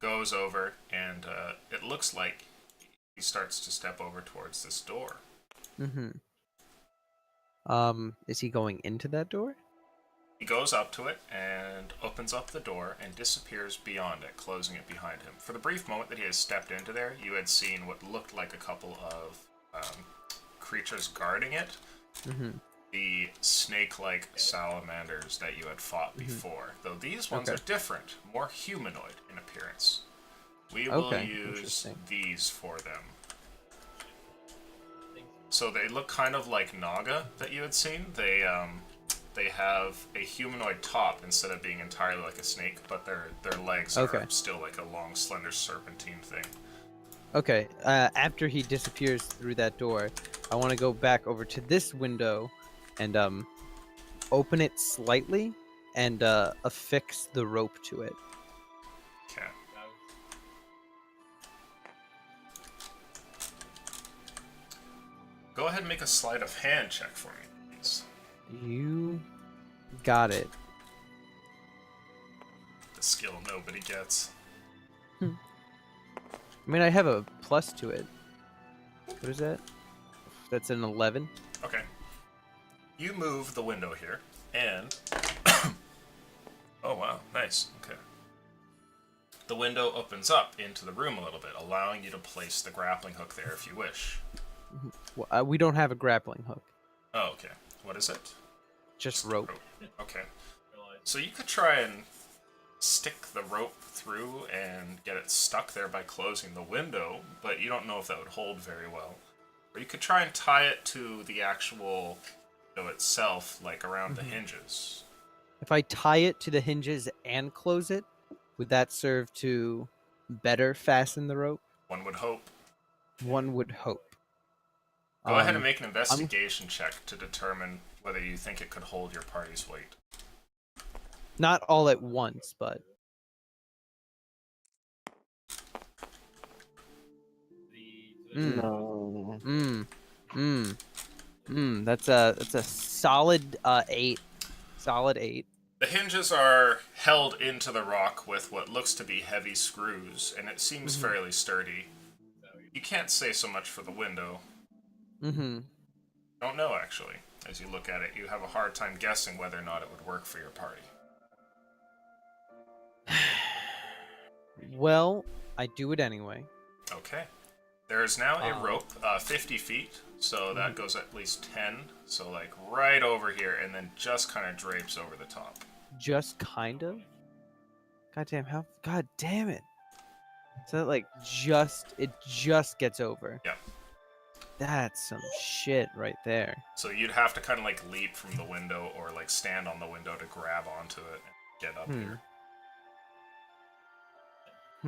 goes over, and it looks like he starts to step over towards this door. Mm-hmm. Is he going into that door? He goes up to it and opens up the door and disappears beyond it, closing it behind him. For the brief moment that he has stepped into there, you had seen what looked like a couple of creatures guarding it. Mm-hmm. The snake-like salamanders that you had fought before. Though these ones Okay. are different, more humanoid in appearance. We will Okay, use interesting. these for them. So they look kind of like Naga that you had seen. They have a humanoid top instead of being entirely like a snake, but their legs Okay. are still like a long, slender serpentine thing. Okay. After he disappears through that door, I want to go back over to this window and open it slightly and affix the rope to it. Okay. Go ahead and make a sleight of hand check for me, please. You got it. The skill nobody gets. I mean, I have a plus to it. What is that? That's an 11. Okay. You move the window here, and... oh, wow. Nice. Okay. The window opens up into the room a little bit, allowing you to place the grappling hook there if you wish. Well, we don't have a grappling hook. Oh, okay. What is it? Just rope. Okay. So you could try and stick the rope through and get it stuck there by closing the window, but you don't know if that would hold very well. Or you could try and tie it to the actual window itself, like around the hinges. If I tie it to the hinges and close it, would that serve to better fasten the rope? One would hope. One would hope. Go ahead and make an investigation check to determine whether you think it could hold your party's weight. Not all at once, but No. That's a solid 8. Solid 8. The hinges are held into the rock with what looks to be heavy screws, and it seems fairly sturdy. You can't say so much for the window. Mm-hmm. Don't know, actually. As you look at it, you have a hard time guessing whether or not it would work for your party. Well, I do it anyway. Okay. There is now a rope, 50 feet, so that goes at least 10. So, like, right over here, and then just kind of drapes over the top. Just kind of? God damn it. So that, like, it just gets over. Yeah. That's some shit right there. So you'd have to kind of, like, leap from the window or, like, stand on the window to grab onto it and get up here.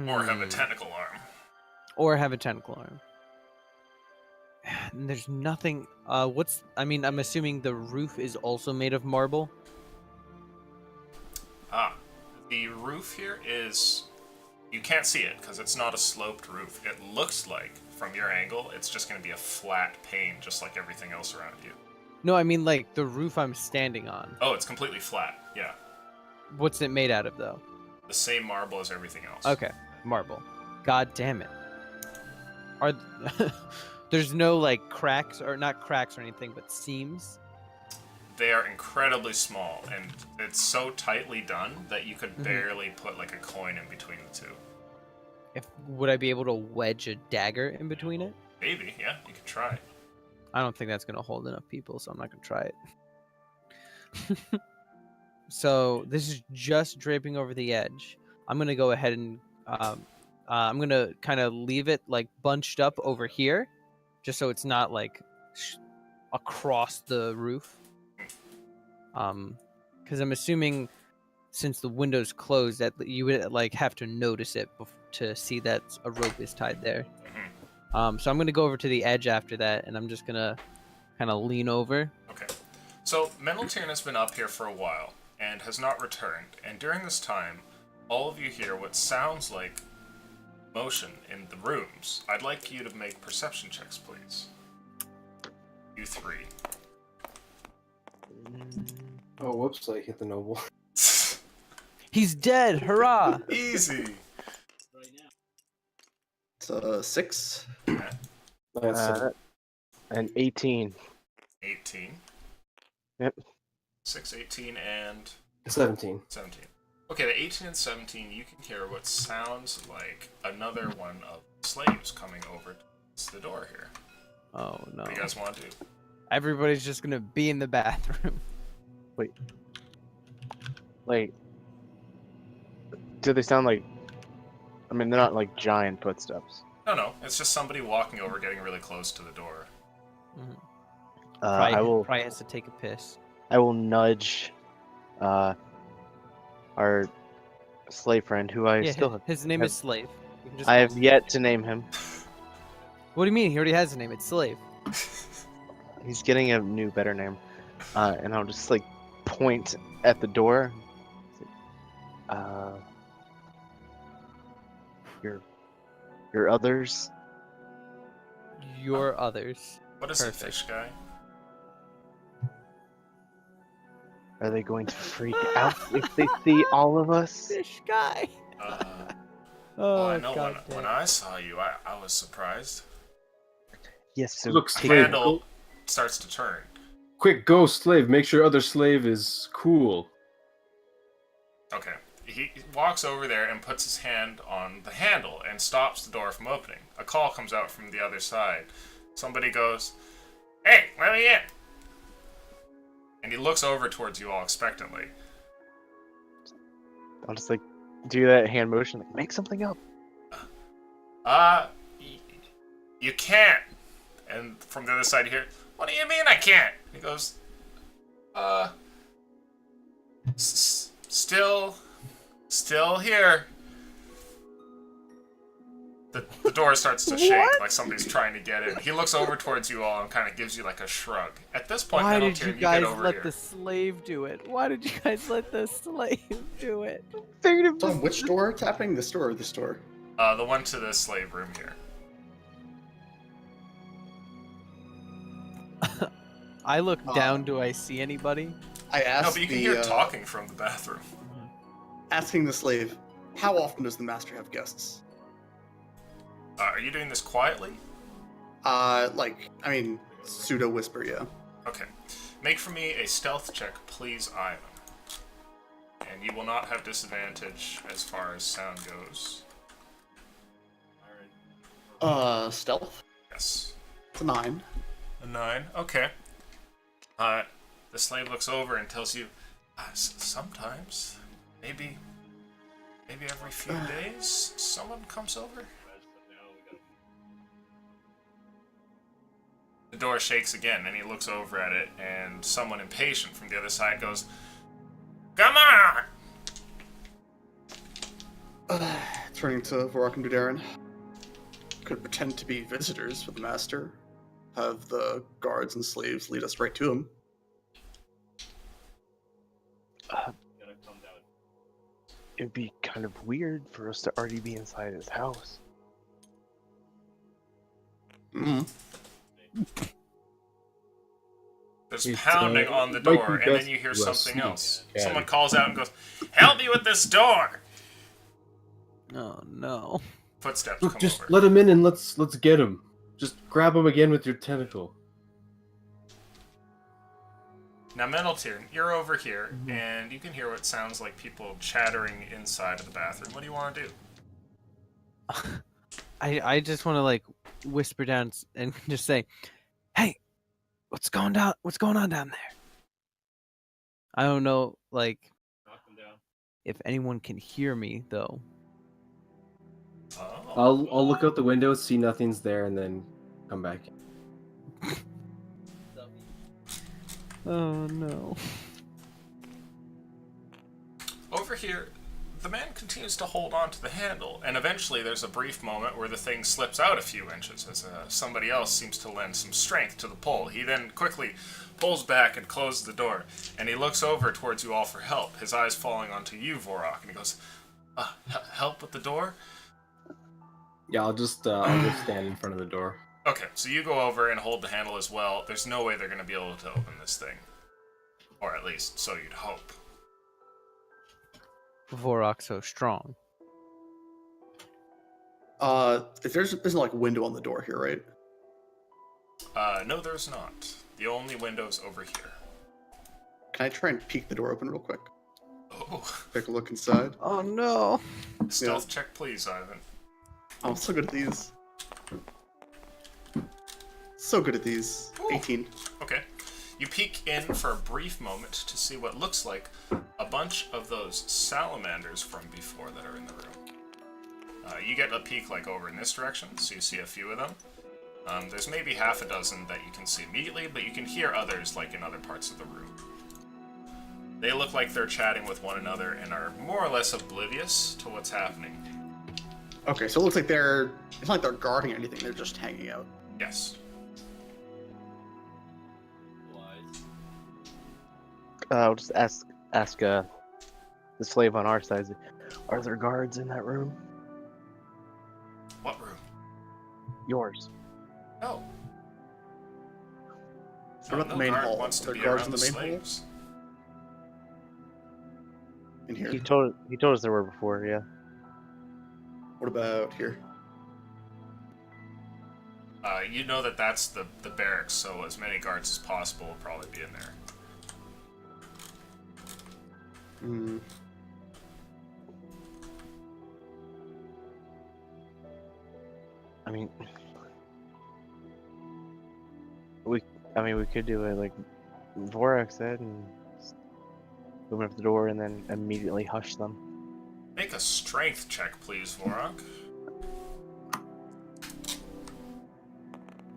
Or have a tentacle arm. Or have a tentacle arm. And there's nothing. I'm assuming the roof is also made of marble. The roof here is... You can't see it because it's not a sloped roof. It looks like, from your angle, it's just going to be a flat pane, just like everything else around you. No, I mean like the roof I'm standing on. Oh, it's completely flat. Yeah. What's it made out of though? The same marble as everything else. Okay, marble. God damn it. Are there's no like cracks, or not cracks or anything, but seams? They are incredibly small, and it's so tightly done that you could barely put like a coin in between the two. Would I be able to wedge a dagger in between it? Maybe, yeah, you could try. I don't think that's gonna hold enough people, so I'm not gonna try it. So this is just draping over the edge. I'm gonna go ahead and I'm gonna kind of leave it like bunched up over here, just so it's not like across the roof. Because I'm assuming since the window's closed that you would like have to notice it to see that a rope is tied there. So I'm gonna go over to the edge after that, and I'm just gonna kind of lean over. Okay. So Meneltern has been up here for a while and has not returned, and during this time, all of you hear what sounds like motion in the rooms. I'd like you to make perception checks, please. You three. Oh, whoops! I hit the noble. He's dead! Hurrah! Easy. It's 6. That's And 18. 18. Yep. 6, 18, and 17. 17. Okay, the 18 and 17, you can hear what sounds like another one of the slaves coming over to the door here. Oh no! What do you guys want to do? Everybody's just gonna be in the bathroom. Like, do they sound like? I mean, they're not like giant footsteps. No, it's just somebody walking over, getting really close to the door. Probably has to take a piss. I will nudge our slave friend, who I Yeah, still have. his name is Slave. You can just I call have him- yet to name him. What do you mean? He already has a name. It's Slave. He's getting a new, better name. And I'll just like point at the door. Your others. Your others. What is Perfect. it, fish guy? Are they going to freak out if they see all of us? Fish guy. Well, I know God when I saw you, I was surprised. Yes, so Look, take- slave. Candle starts to turn. Quick, go, slave. Make sure other slave is cool. Okay. He walks over there and puts his hand on the handle and stops the door from opening. A call comes out from the other side. Somebody goes, "Hey, let me in!" And he looks over towards you all expectantly. I'll just like do that hand motion, like make something up. You can't. And from the other side you hear, "What do you mean I can't?" He goes, still here. The door starts to shake like somebody's trying to get in. He looks over towards you all and kind of gives you like a shrug. At this point, Why did Meneltern, you get guys over let here. the slave do it? Why did you guys let the slave do it? It's on which door it's happening? This door or this door? The one to the slave room here. I look down. Do I see anybody? I asked No, but you can hear talking from the bathroom. asking the slave, how often does the master have guests? Are you doing this quietly? Pseudo whisper, yeah. Okay. Make for me a stealth check, please, Ivan. And you will not have disadvantage as far as sound goes. Stealth? Yes. It's a 9. A 9. Okay. The slave looks over and tells you, sometimes, maybe every few days, someone comes over. The door shakes again, and he looks over at it, and someone impatient from the other side goes, "Come on!" Turning to Vorak and Dudarin. Could pretend to be visitors for the master. Have the guards and slaves lead us right to him. It'd be kind of weird for us to already be inside his house. Mm-hmm. There's It's, pounding on the might be door, and then best you hear to, something sneak. else. Yeah. Someone calls out and goes, "Help me with this door!" Oh no. Footsteps Look, come just over. let him in and let's get him. Just grab him again with your tentacle. Now, Meneltir, you're over here, and you can hear what sounds like people chattering inside of the bathroom. What do you want to do? I just want to like whisper down and just say, "Hey, what's going on down there?" I don't know, like, if anyone can hear me though. Oh. I'll look out the window, see nothing's there, and then come back. Oh no. Over here, the man continues to hold on to the handle, and eventually there's a brief moment where the thing slips out a few inches as somebody else seems to lend some strength to the pull. He then quickly pulls back and closes the door, and he looks over towards you all for help, his eyes falling onto you, Vorak, and he goes, "Help with the door?" Yeah, I'll just stand in front of the door. Okay, so you go over and hold the handle as well. There's no way they're going to be able to open this thing. Or at least, so you'd hope. Vorak so strong. If there's no like window on the door here, right? No, there's not. The only window's over here. Can I try and peek the door open real quick? Oh, Take a look inside. Oh no. stealth check, please, Ivan. I'm so good at these. So good at these. Ooh. 18. Okay. You peek in for a brief moment to see what looks like a bunch of those salamanders from before that are in the room. You get a peek like over in this direction, so you see a few of them. There's maybe half a dozen that you can see immediately, but you can hear others like in other parts of the room. They look like they're chatting with one another and are more or less oblivious to what's happening. Okay, so it looks like it's not like they're guarding anything, they're just hanging out. Yes. I'll just ask the slave on our side. Are there guards in that room? What room? Yours. No. What about the main guard hall? wants to Are be there guards around in the the main hall? slaves. In here. He told us there were before. Yeah. What about here? You know that that's the barracks, so as many guards as possible will probably be in there. Hmm. I mean, we could do it like Vorak said, and just open up the door and then immediately hush them. Make a strength check, please, Vorak.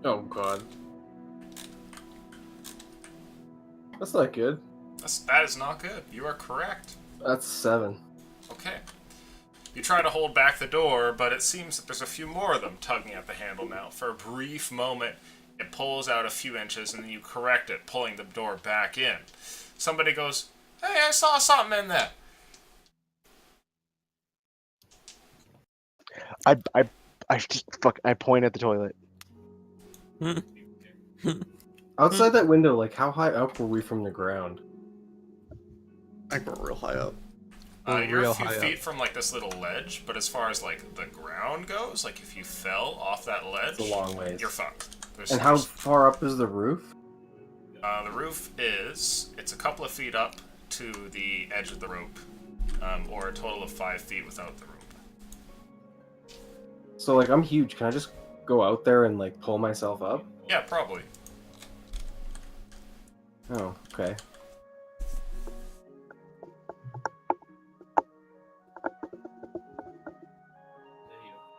Oh god. That's not good. That is not good. You are correct. That's 7. Okay. You try to hold back the door, but it seems that there's a few more of them tugging at the handle now. For a brief moment, it pulls out a few inches, and then you correct it, pulling the door back in. Somebody goes, "Hey, I saw something in there." I point at the toilet. Outside that window, like how high up were we from the ground? I think we're real high up. Or You're a real few high feet up? from like this little ledge, but as far as like the ground goes, like if you fell off that ledge, It's a long ways. you're fucked. And how far up is the roof? The roof it's a couple of feet up to the edge of the rope, or a total of 5 feet without the rope. So like I'm huge. Can I just go out there and like pull myself up? Yeah, probably. Oh, okay.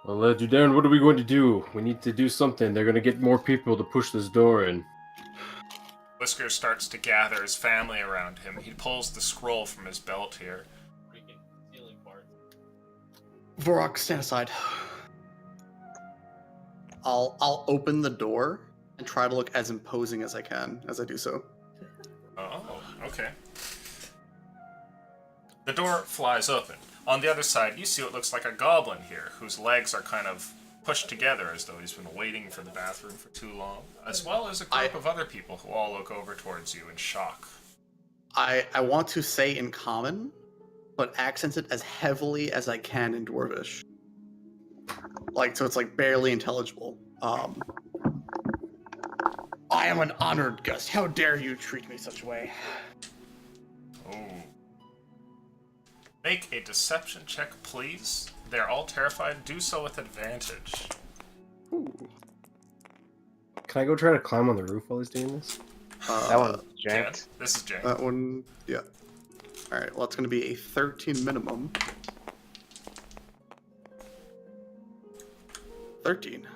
I'll let you down. What are we going to do? We need to do something. They're gonna get more people to push this door in. Whisker starts to gather his family around him. He pulls the scroll from his belt here. Vorok, stand aside. I'll open the door and try to look as imposing as I can as I do so. Oh, okay. The door flies open. On the other side, you see what looks like a goblin here, whose legs are kind of pushed together as though he's been waiting for the bathroom for too long, as well as a group of other people who all look over towards you in shock. I want to say in common, but accent it as heavily as I can in Dwarvish. Like, so it's like barely intelligible. I am an honored guest. How dare you treat me such a way? Oh. Make a deception check, please. They're all terrified. Do so with advantage. Ooh. Can I go try to climb on the roof while he's doing this? That one's Jan, janked. this is Jan. That one, yeah. Alright, well, it's going to be a 13 minimum. 13.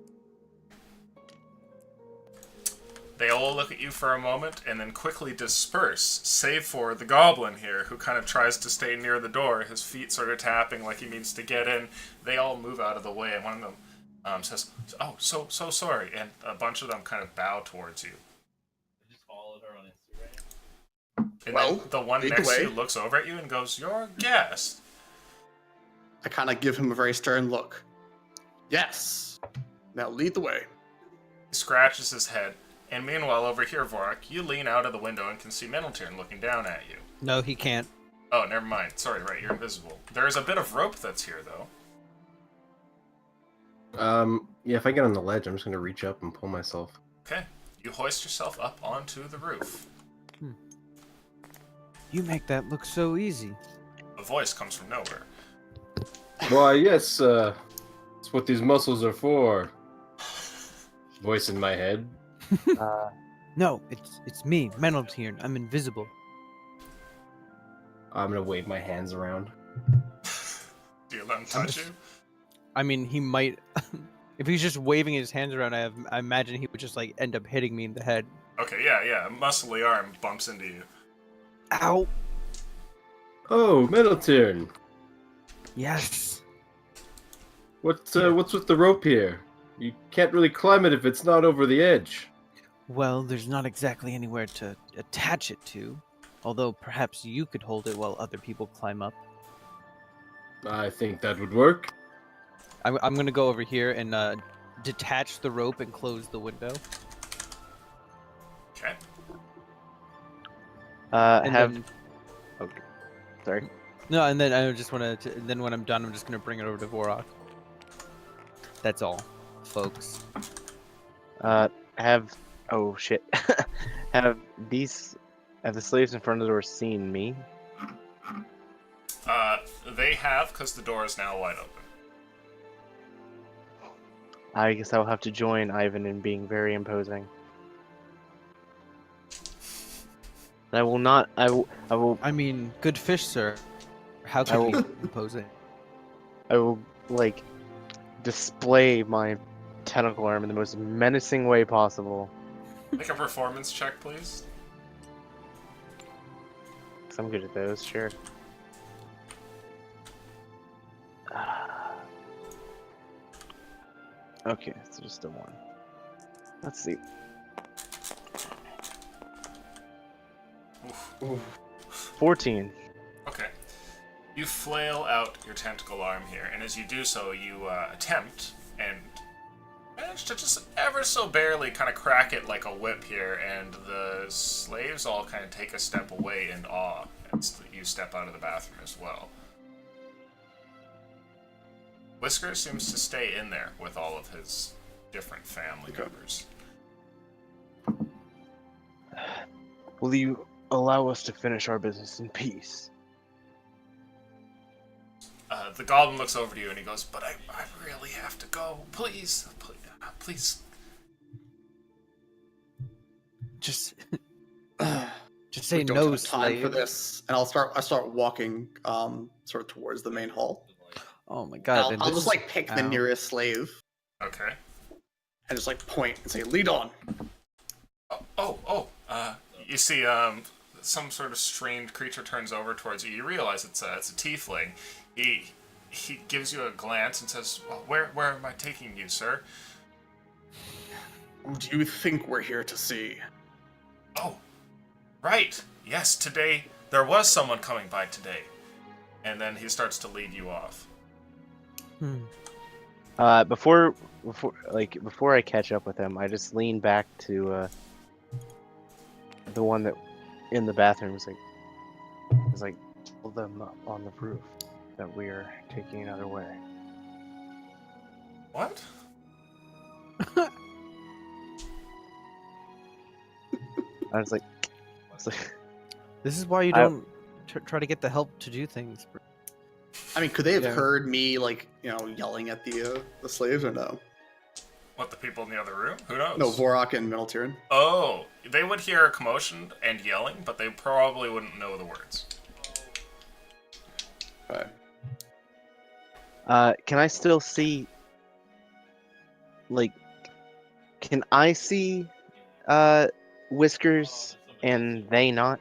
They all look at you for a moment and then quickly disperse, save for the goblin here, who kind of tries to stay near the door, his feet sort of tapping like he means to get in. They all move out of the way, and one of them says, "Oh, so sorry," and a bunch of them kind of bow towards you. I just followed her on Instagram. And Well, then the one lead the next to way. you looks over at you and goes, "You're a guest." I kind of give him a very stern look. Yes. Now lead the way. He scratches his head. And meanwhile, over here, Vorak, you lean out of the window and can see Meneltirn looking down at you. No, he can't. Oh, never mind. Sorry, right, you're invisible. There is a bit of rope that's here, though. Yeah, if I get on the ledge, I'm just gonna reach up and pull myself. Okay. You hoist yourself up onto the roof. You make that look so easy. A voice comes from nowhere. Why, yes, that's what these muscles are for. Voice in my head. No, it's me, Meneltirn. I'm invisible. I'm gonna wave my hands around. Do you let him touch you? I mean, he might. If he's just waving his hands around, I imagine he would just like end up hitting me in the head. Okay, yeah. A muscly arm bumps into you. Ow! Oh, Meneltirn! Yes. What's with the rope here? You can't really climb it if it's not over the edge. Well, there's not exactly anywhere to attach it to. Although perhaps you could hold it while other people climb up. I think that would work. I'm gonna go over here and detach the rope and close the window. Okay. And Have then, okay. Sorry. no, and then I just want to. Then when I'm done, I'm just gonna bring it over to Vorok. That's all, folks. Have oh shit. have the slaves in front of the door seen me? They have, because the door is now wide open. I guess I'll have to join Ivan in being very imposing. I will not. I will. I mean, good fish, sir. How I can will- you impose it? I will like display my tentacle arm in the most menacing way possible. Make a performance check, please. 'Cause I'm good at those, sure. Okay, so just a 1. Let's see. Oof. 14. Okay. You flail out your tentacle arm here, and as you do so, you attempt and manage to just ever so barely kind of crack it like a whip here, and the slaves all kind of take a step away in awe as you step out of the bathroom as well. Whiskers seems to stay in there with all of his different family Okay. members. Will you allow us to finish our business in peace? The goblin looks over to you and he goes, "But I really have to go. Please, please." Just We say don't no, have time for slave. this, and I start walking sort of towards the main hall. Oh my And god. I'll just like pick the Ow. nearest slave Okay. and just like point and say, "Lead on." You see, some sort of strange creature turns over towards you. You realize it's a tiefling. He gives you a glance and says, "Well, where am I taking you, sir?" Who do you think we're here to see? Oh, right. Yes, today there was someone coming by today. And then he starts to lead you off. Before I catch up with him, I just lean back to the one that in the bathroom is like, tell them up on the roof that we are taking another way. What? I was like, This is why you I- don't try to get the help to do things. Bro. I mean, could they have Yeah. heard me like yelling at the slaves or no? What, the people in the other room? Who knows? No, Vorak and Minaltirin. Oh, they would hear a commotion and yelling, but they probably wouldn't know the words. Okay. can I still see? Like, can I see Whiskers and they not?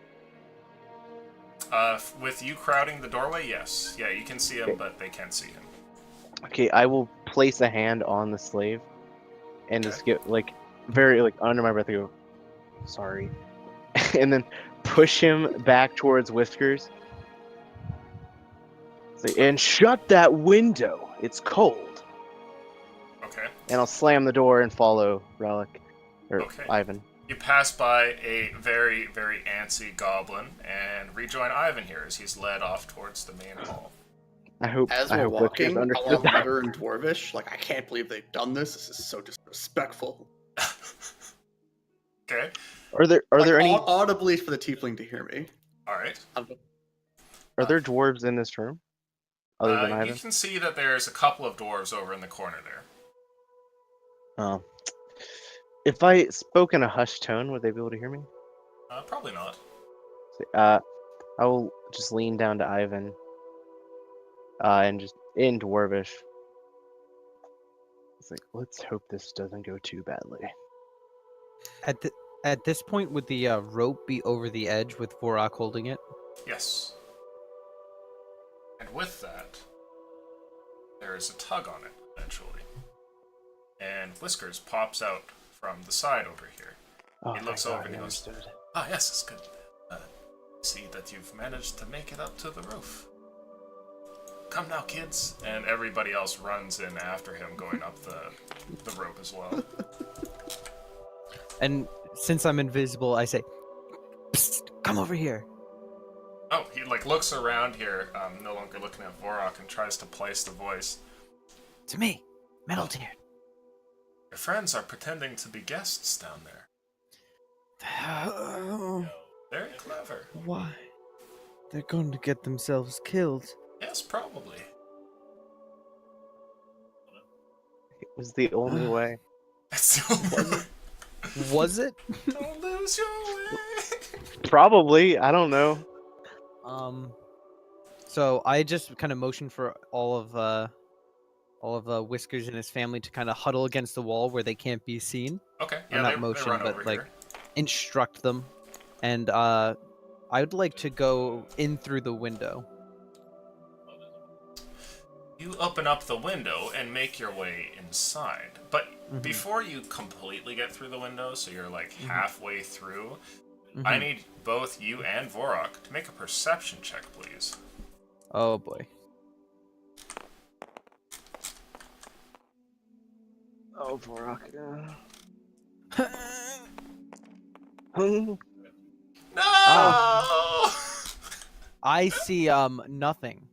With you crowding the doorway, yes. Yeah, you can see him, but they can't see him. Okay, I will place a hand on the slave and just get like very like under my breath. I go, sorry, and then push him back towards Whiskers. Say, and shut that window. It's cold. Okay. And I'll slam the door and follow Relic or Okay. Ivan. You pass by a very, very antsy goblin and rejoin Ivan here as he's led off towards the main hall. I hope As I we're hope Whiskers walking, I understood want to that. mutter in Dwarvish, like, I can't believe they've done this. This is so disrespectful. Okay. Are there any audibly for the tiefling to hear me? Alright. are there dwarves in this room other than You Ivan? can see that there's a couple of dwarves over in the corner there. Oh. If I spoke in a hushed tone, would they be able to hear me? Probably not. I will just lean down to Ivan, and just in Dwarvish. It's like, let's hope this doesn't go too badly. At this point, would the rope be over the edge with Vorak holding it? Yes. And with that, there is a tug on it, eventually. And Whiskers pops out from the side over here. Oh, He looks thank over God, and he I goes, understood. "Ah, yes, it's good. See that you've managed to make it up to the roof. Come now, kids." And everybody else runs in after him, going up the rope as well. And since I'm invisible, I say, "Psst, come over here." Oh, he looks around here, no longer looking at Vorak, and tries to place the voice. To me, Metal Tear. Your friends are pretending to be guests down there. Very clever. Why? They're going to get themselves killed. Yes, probably. It was the only way. That's the only way. Was it? Don't lose your way. Probably. I don't know. So I just kind of motioned for all of Whiskers and his family to kind of huddle against the wall where they can't be seen. Okay, Or yeah, not they motion, run but over like here. instruct them. And I'd like to go in through the window. You open up the window and make your way inside. But Mhm. before you completely get through the window, so you're like halfway through, Mhm. I need both you and Vorak to make a perception check, please. Oh boy. Oh, Vorak. No! I see nothing.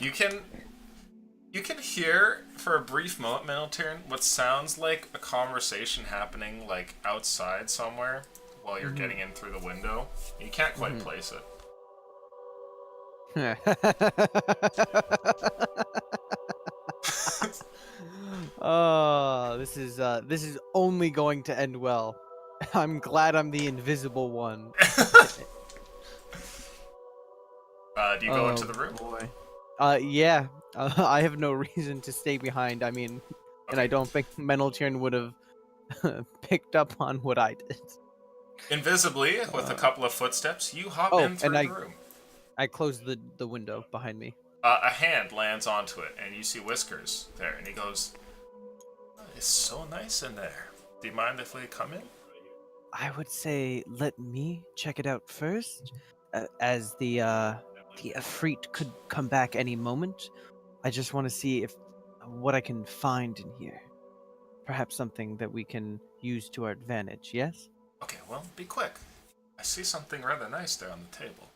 You can hear for a brief moment, Minotaur, what sounds like a conversation happening like outside somewhere while you're getting in through the window. You can't quite place it. Oh, this is only going to end well. I'm glad I'm the invisible one. Do you go into the room? Boy. Yeah. I have no reason to stay behind. I mean, and I don't think Meneltern would have picked up on what I did. Invisibly, with a couple of footsteps, you hop Oh, in through and the room. I closed the window behind me. A hand lands onto it, and you see Whiskers there, and he goes, "Oh, it's so nice in there. Do you mind if we come in?" I would say let me check it out first, as the Efreet could come back any moment. I just want to see what I can find in here. Perhaps something that we can use to our advantage. Yes. Okay, well, be quick. I see something rather nice there on the table.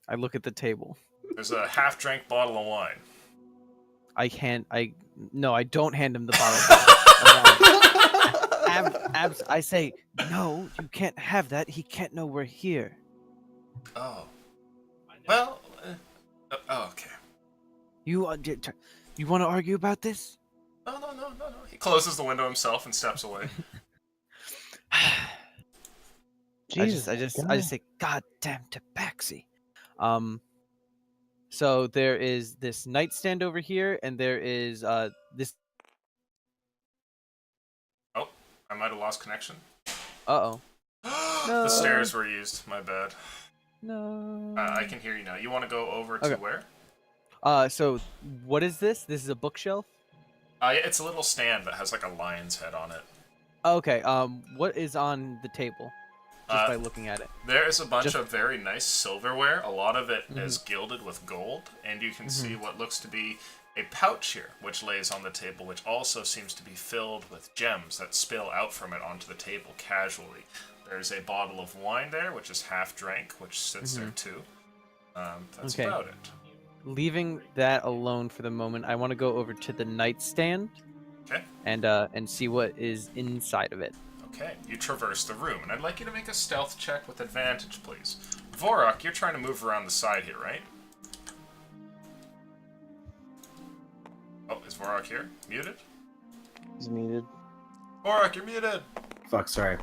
I look at the table. There's a half-drank bottle of wine. I don't hand him the bottle. Abs, I say, no, you can't have that. He can't know we're here. Oh. Well, okay. You want to argue about this? No. He closes the window himself and steps away. I just say, God damn Tabaxi. So there is this nightstand over here, and there is this. Oh, I might have lost connection. Uh-oh. The stairs were used. My bad. No. I can hear you now. You want to go over to Okay. where? So what is this? This is a bookshelf? It's a little stand that has like a lion's head on it. Okay. What is on the table? Just by looking at it. There is a bunch of very nice silverware. A lot of it is gilded with gold, and you can see what looks to be a pouch here, which lays on the table, which also seems to be filled with gems that spill out from it onto the table casually. There's a bottle of wine there, which is half drank, which sits there too. That's Okay. about it. Leaving that alone for the moment, I want to go over to the nightstand. Okay. And see what is inside of it. Okay, you traverse the room, and I'd like you to make a stealth check with advantage, please. Vorak, you're trying to move around the side here, right? Oh, is Vorak here? Muted? He's muted. Vorak, you're muted! Fuck, sorry.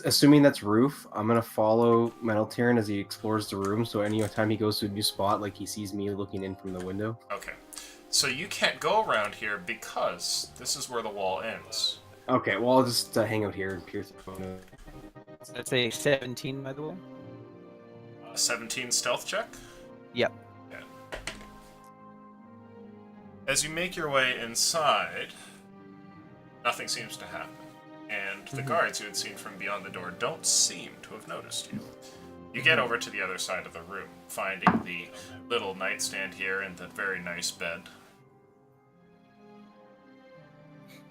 Assuming that's Roof, I'm gonna follow Meneltern as he explores the room, so any time he goes to a new spot, like he sees me looking in from the window. Okay. So you can't go around here because this is where the wall ends. Okay, well, I'll just hang out here and pierce the phone. That's a 17, by the way. A 17 stealth check? Yep. Yeah. As you make your way inside, nothing seems to happen. And the guards who had seen from beyond the door don't seem to have noticed you. You get over to the other side of the room, finding the little nightstand here and the very nice bed.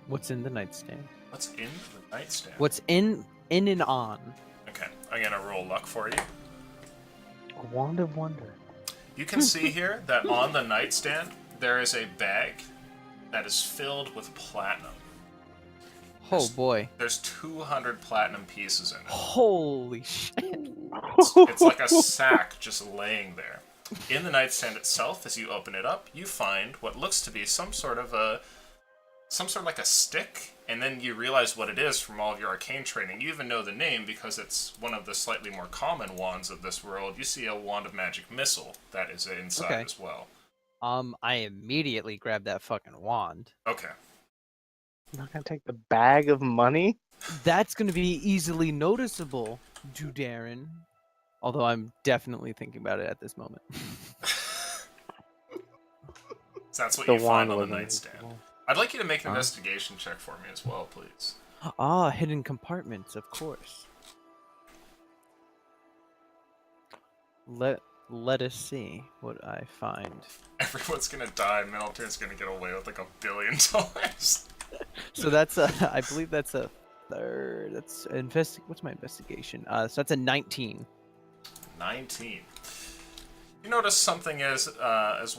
What's in the nightstand? What's in the nightstand? What's in and on? Okay, I'm gonna roll luck for you. A wand of wonder. You can see here that on the nightstand there is a bag that is filled with platinum. Oh boy. There's 200 platinum pieces in it. Holy shit. It's like a sack just laying there. In the nightstand itself, as you open it up, you find what looks to be some sort of like a stick, and then you realize what it is from all of your arcane training. You even know the name because it's one of the slightly more common wands of this world. You see a wand of magic missile that is inside as well. I immediately grabbed that fucking wand. Okay. I'm not gonna take the bag of money. That's gonna be easily noticeable, Darren. Although I'm definitely thinking about it at this moment. So that's what The you find wand on the wasn't nightstand. visible. I'd like you to make an investigation check for me as well, please. Ah, hidden compartments, of course. Let us see what I find. Everyone's gonna die, and Meneltern's gonna get away with like $1 billion. So that's I believe that's a third. What's my investigation? So that's a 19. 19. You notice something as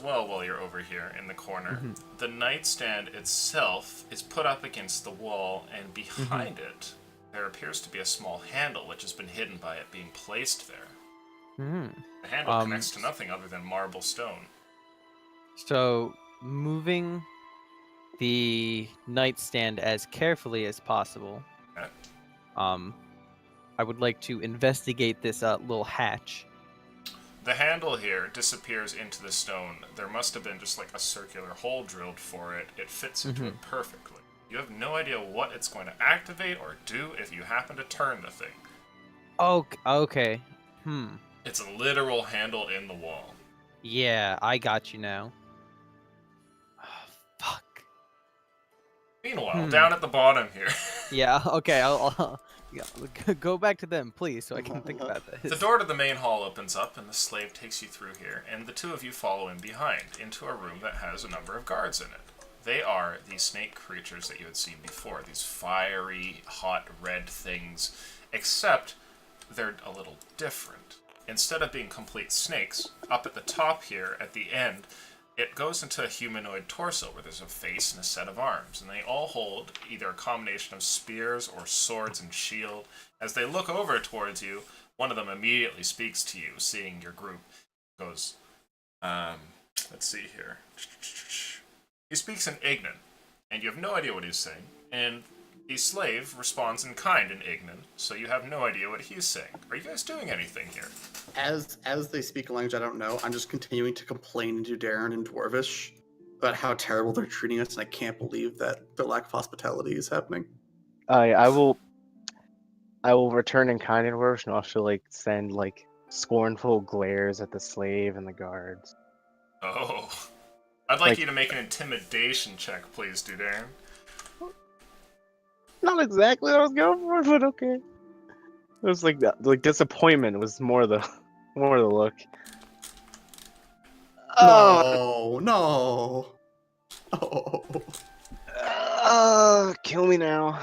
well while you're over here in the corner. The nightstand itself is put up against the wall, and behind it, there appears to be a small handle which has been hidden by it being placed there. The handle connects to nothing other than marble stone. So, moving the nightstand as carefully as possible, Okay. I would like to investigate this little hatch. The handle here disappears into the stone. There must have been just like a circular hole drilled for it. It fits into it perfectly. You have no idea what it's going to activate or do if you happen to turn the thing. Oh, okay. It's a literal handle in the wall. Yeah, I got you now. Fuck. Meanwhile, down at the bottom here, Yeah, okay, I'll yeah, go back to them, please, so I can think about this. the door to the main hall opens up and the slave takes you through here, and the two of you follow in behind into a room that has a number of guards in it. They are these snake creatures that you had seen before, these fiery, hot, red things, except they're a little different. Instead of being complete snakes, up at the top here, at the end, it goes into a humanoid torso where there's a face and a set of arms, and they all hold either a combination of spears or swords and shield. As they look over towards you, one of them immediately speaks to you, seeing your group. Goes, let's see here. He speaks in Ignan, and you have no idea what he's saying, and the slave responds in kind in Ignan, so you have no idea what he's saying. Are you guys doing anything here? As they speak a language I don't know, I'm just continuing to complain to Darren in Dwarvish about how terrible they're treating us, and I can't believe that the lack of hospitality is happening. I will return in kind in Dwarvish, and also like send like scornful glares at the slave and the guards. Oh. I'd like Like- you to make an intimidation check, please, Darren. Not exactly what I was going for, but okay. It was like disappointment was more the look. Oh, No. Oh. Kill me now.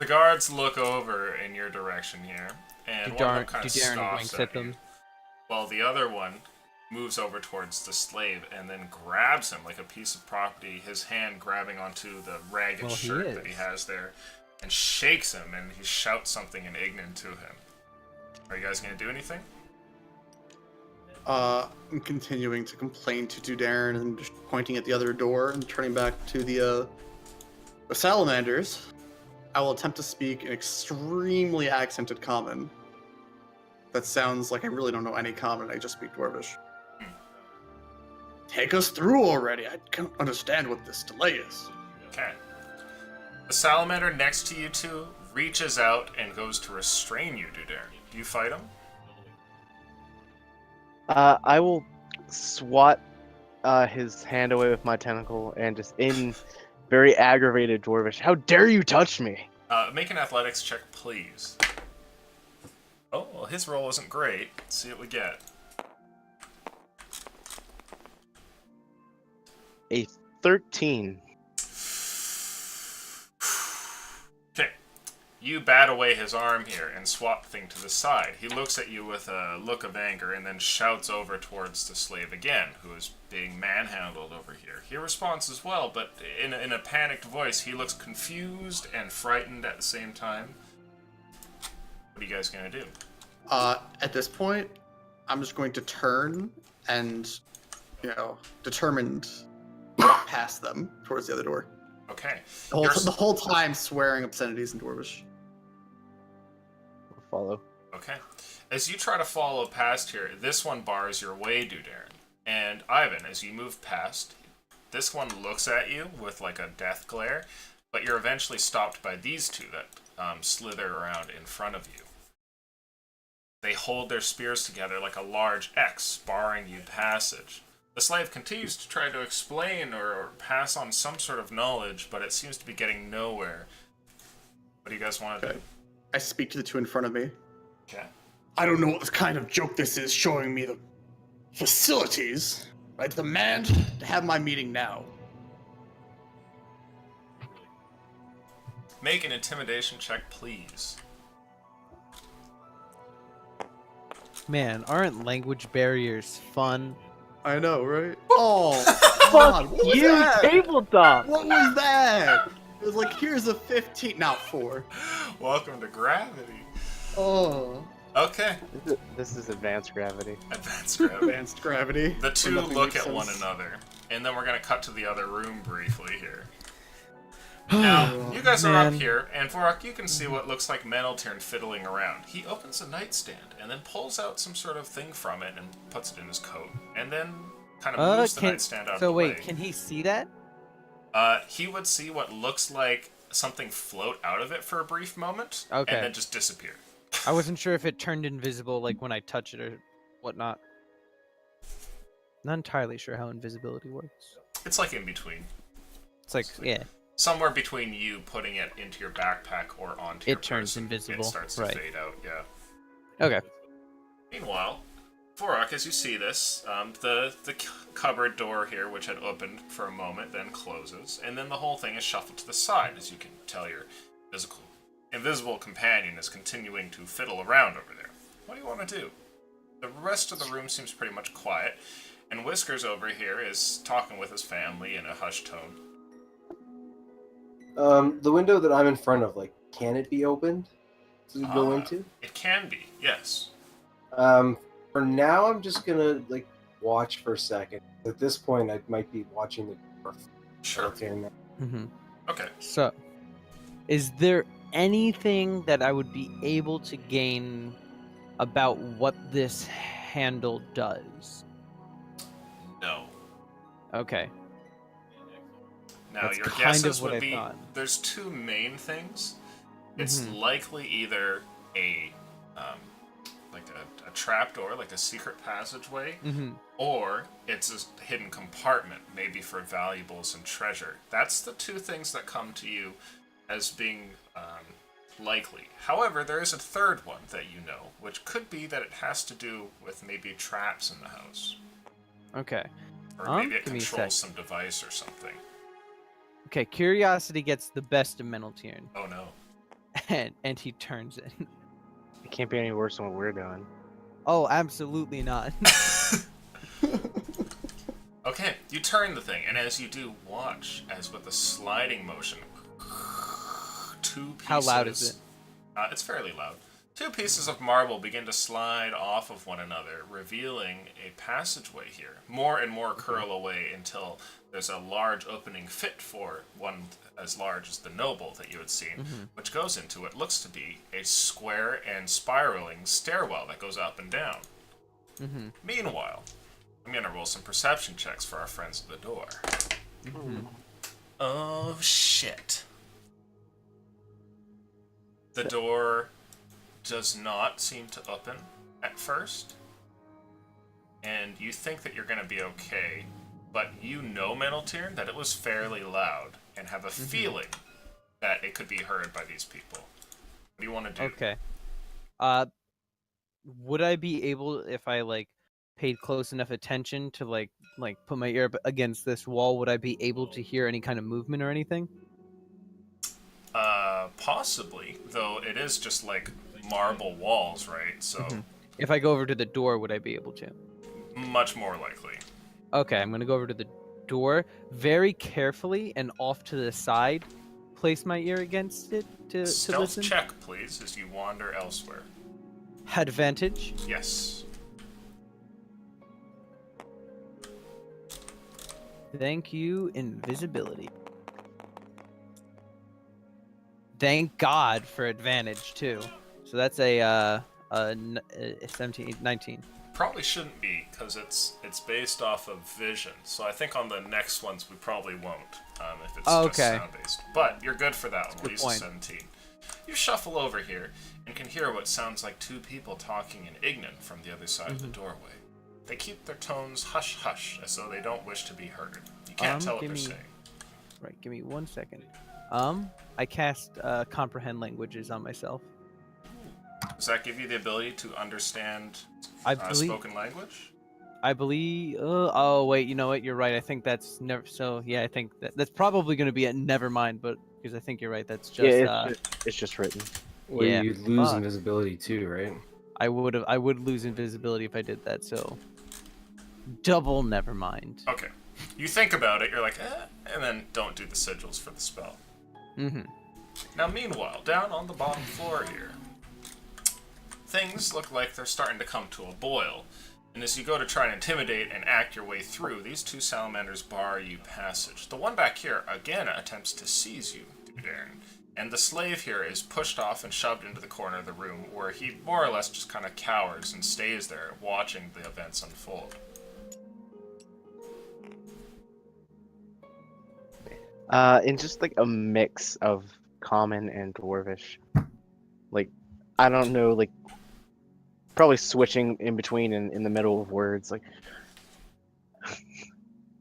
The guards look over in your direction here, and one of them kind of Darren scoffs winks at at them. you, while the other one moves over towards the slave and then grabs him like a piece of property, his hand grabbing onto the ragged Well, he shirt that he is. has there, and shakes him, and he shouts something in Ignan to him. Are you guys going to do anything? I'm continuing to complain to Darren and just pointing at the other door and turning back to the salamanders. I will attempt to speak an extremely accented common. That sounds like I really don't know any common, I just speak Dwarvish. Take us through already. I can't understand what this delay is. Okay. The salamander next to you two reaches out and goes to restrain you, Darren. Do you fight him? I will swat his hand away with my tentacle and just in very aggravated Dwarvish, how dare you touch me? Make an athletics check, please. Oh, well, his roll isn't great. Let's see what we get. A 13. Okay. You bat away his arm here and swap the thing to the side. He looks at you with a look of anger and then shouts over towards the slave again, who is being manhandled over here. He responds as well, but in a panicked voice. He looks confused and frightened at the same time. What are you guys going to do? At this point, I'm just going to turn and, determined walk past them towards the other door. Okay. The whole time swearing obscenities in Dwarvish. Follow. Okay. As you try to follow past here, this one bars your way, Darren. And Ivan, as you move past, this one looks at you with like a death glare, but you're eventually stopped by these two that slither around in front of you. They hold their spears together like a large X, barring you passage. The slave continues to try to explain or pass on some sort of knowledge, but it seems to be getting nowhere. What do you guys want to do? I speak to the two in front of me. Okay. I don't know what kind of joke this is showing me the facilities. I demand to have my meeting now. Make an intimidation check, please. Man, aren't language barriers fun? I know, right? Oh, Fuck God, what was you, that? tabletop! What was that? It was like, here's a 15, now 4. Welcome to Gravity. Oh, Okay, This is advanced gravity. advanced gravity. advanced gravity. The where two nothing look makes at one sense. another, and then we're gonna cut to the other room briefly here. Now, you guys are up Man. here, and Vorak, you can see what looks like Meneltirn fiddling around. He opens a nightstand, and then pulls out some sort of thing from it and puts it in his coat, and then kind of moves the nightstand out of So the wait, way. can he see that? He would see what looks like something float out of it for a brief moment, Okay. and then just disappear. I wasn't sure if it turned invisible, like when I touch it or whatnot. Not entirely sure how invisibility works. It's like in between. It's like, yeah, Somewhere between you putting it into your backpack or onto your It turns person, invisible, It starts to right. fade out, yeah. okay. Meanwhile, Vorak, as you see this, the cupboard door here, which had opened for a moment, then closes, and then the whole thing is shuffled to the side, as you can tell your invisible companion is continuing to fiddle around over there. What do you want to do? The rest of the room seems pretty much quiet, and Whiskers over here is talking with his family in a hushed tone. The window that I'm in front of, like, can it be opened to go into? It can be, yes. For now, I'm just gonna like watch for a second. At this point, I might be watching the door. Sure. Okay, now. Mm-hmm. Okay. So, is there anything that I would be able to gain about what this handle does? No. Okay. Now, That's your kind of guesses what would I be thought. there's two main things. It's Mhm. likely either a trapdoor, like a secret passageway, Mm-hmm. or it's a hidden compartment, maybe for valuables and treasure. That's the two things that come to you as being likely. However, there is a third one that you know, which could be that it has to do with maybe traps in the house, Okay. or maybe it give me a controls sec. some device or something. Okay. Curiosity gets the best of Meneltirn, Oh no. and he turns it. It can't be any worse than what we're doing. Oh, absolutely not. Okay, you turn the thing, and as you do, watch as with a sliding motion, two pieces. How loud is it? It's fairly loud. Two pieces of marble begin to slide off of one another, revealing a passageway here. More and more curl away until there's a large opening fit for one as large as the noble that you had seen, which goes into what looks to be a square and spiraling stairwell that goes up and down. Mm-hmm. Meanwhile, I'm gonna roll some perception checks for our friends at the door. Mm-hmm. Oh shit. The door does not seem to open at first. And you think that you're gonna be okay, but you know, Meneltirn, that it was fairly loud, and have a feeling that it could be heard by these people. What do you want to do? Okay. Would I be able, if I like paid close enough attention to like put my ear against this wall, would I be able to hear any kind of movement or anything? Possibly, though it is just like marble walls, right? So, If I go over to the door, would I be able to? much more likely. Okay, I'm gonna go over to the door very carefully and off to the side. Place my ear against it to Stealth listen. check, please, as you wander elsewhere. Advantage. Yes. Thank you, invisibility. Thank God for advantage too. So that's a 17, 19. Probably shouldn't be, because it's based off of vision. So I think on the next ones we probably won't, if it's Oh, just okay. sound-based. But you're good for that one. a We'll good use a point. 17. You shuffle over here and can hear what sounds like two people talking in Ignan from the other side of the doorway. They keep their tones hush-hush, as though they don't wish to be heard. You can't tell what give they're me- saying. Right, give me 1 second. I cast comprehend languages on myself. Does that give you the ability to understand I believe. spoken language? I believe. Oh wait, you know what? You're right. I think that's never. So yeah, I think that's probably going to be a never mind. But because I think you're right. That's just. Yeah, it's just written. Well, Yeah, you lose fuck. invisibility too, right? I would lose invisibility if I did that. So double never mind. Okay. You think about it, you're like, and then don't do the sigils for the spell. Mm-hmm. Now, meanwhile, down on the bottom floor here, things look like they're starting to come to a boil. And as you go to try and intimidate and act your way through, these two salamanders bar you passage. The one back here, again, attempts to seize you, Darren. And the slave here is pushed off and shoved into the corner of the room, where he more or less just kind of cowers and stays there, watching the events unfold. In just like a mix of common and dwarvish. Like, I don't know, like, probably switching in between and in the middle of words. Like,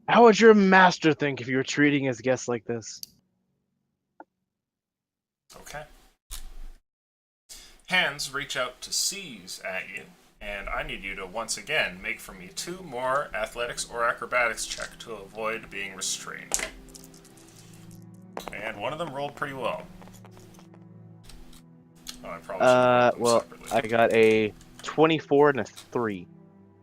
how would your master think if you were treating his guests like this? Okay. Hands reach out to seize at you, and I need you to once again make for me 2 more athletics or acrobatics check to avoid being restrained. And one of them rolled pretty well. Oh, I probably should have rolled them Well, separately. I got a 24 and a 3.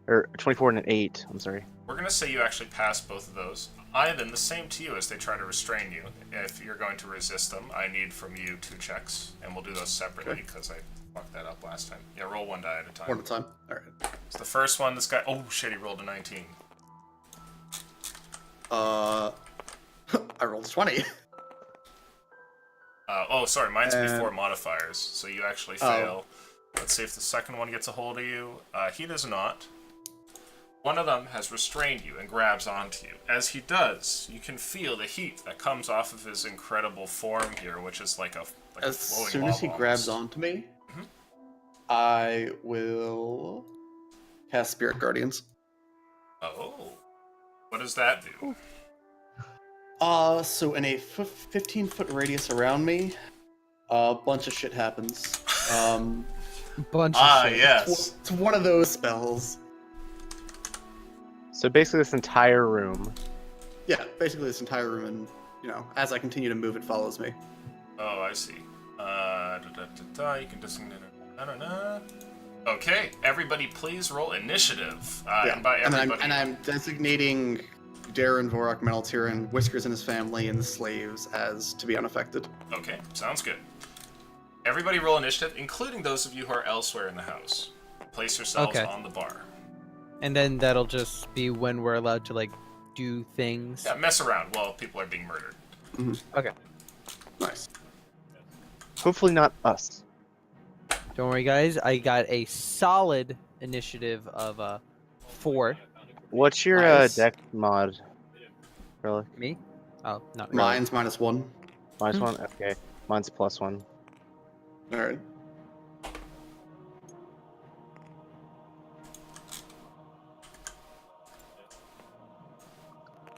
Or 24 and an 8, I'm sorry. We're going to say you actually passed both of those. Ivan, the same to you as they try to restrain you. If you're going to resist them, I need from you 2 checks, and we'll do those separately because I fucked that up last time. Yeah, roll 1 die at a time. One at a time. All right. So the first one, this guy... Oh, shit, he rolled a 19. I rolled a 20. Oh, sorry, mine's before modifiers, so you actually fail. Let's see if the second one gets a hold of you. He does not. One of them has restrained you and grabs onto you. As he does, you can feel the heat that comes off of his incredible form here, which is like a As flowing soon as he lava grabs almost. onto me, Mhm. I will cast Spirit Guardians. Oh. What does that do? So in a 15-foot radius around me, a bunch of shit happens. Bunch of shit. Yes. It's one of those spells. So basically, this entire room. Yeah, basically this entire room, and as I continue to move, it follows me. Oh, I see. You can designate. Okay, everybody, please roll initiative. And by and everybody, I'm designating Darren, Vorak, Meneltiran, Whiskers and his family, and the slaves as to be unaffected. Okay, sounds good. Everybody roll initiative, including those of you who are elsewhere in the house. Place yourselves Okay. on the bar. And then that'll just be when we're allowed to like do things. Yeah, mess around while people are being murdered. Okay. Nice. Hopefully not us. Don't worry, guys. I got a solid initiative of 4. What's your Nice. deck mod? Really? Me? Oh, not really. Mine's -1. Mine's 1? Okay. Mine's +1. All right.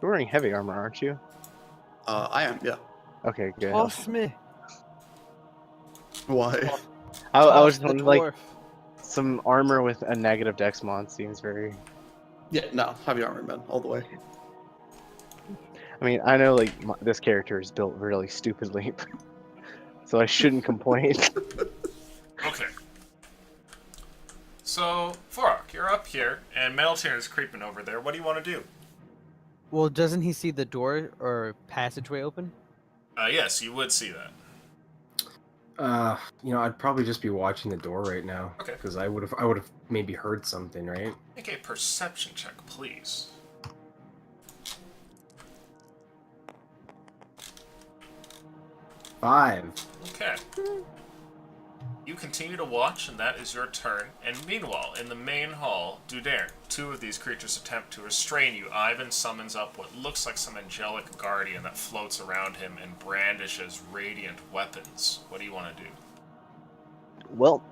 You're wearing heavy armor, aren't you? I am. Yeah. Okay, good. Toss me. Why? I was Toss just the wondering, like, dwarf. some armor with a negative dex mod seems very... Yeah. No. Heavy armor, man, all the way. I mean, I know, like, this character is built really stupidly, so I shouldn't complain. Okay. So, Vorok, you're up here, and Meneltiran is creeping over there. What do you want to do? Well, doesn't he see the door or passageway open? Yes, you would see that. I'd probably just be watching the door right now. Okay. Because I would have maybe heard something, right? Make a perception check, please. Five. Okay. You continue to watch, and that is your turn. And meanwhile, in the main hall, Dudairn, 2 of these creatures attempt to restrain you. Ivan summons up what looks like some angelic guardian that floats around him and brandishes radiant weapons. What do you want to do? Well,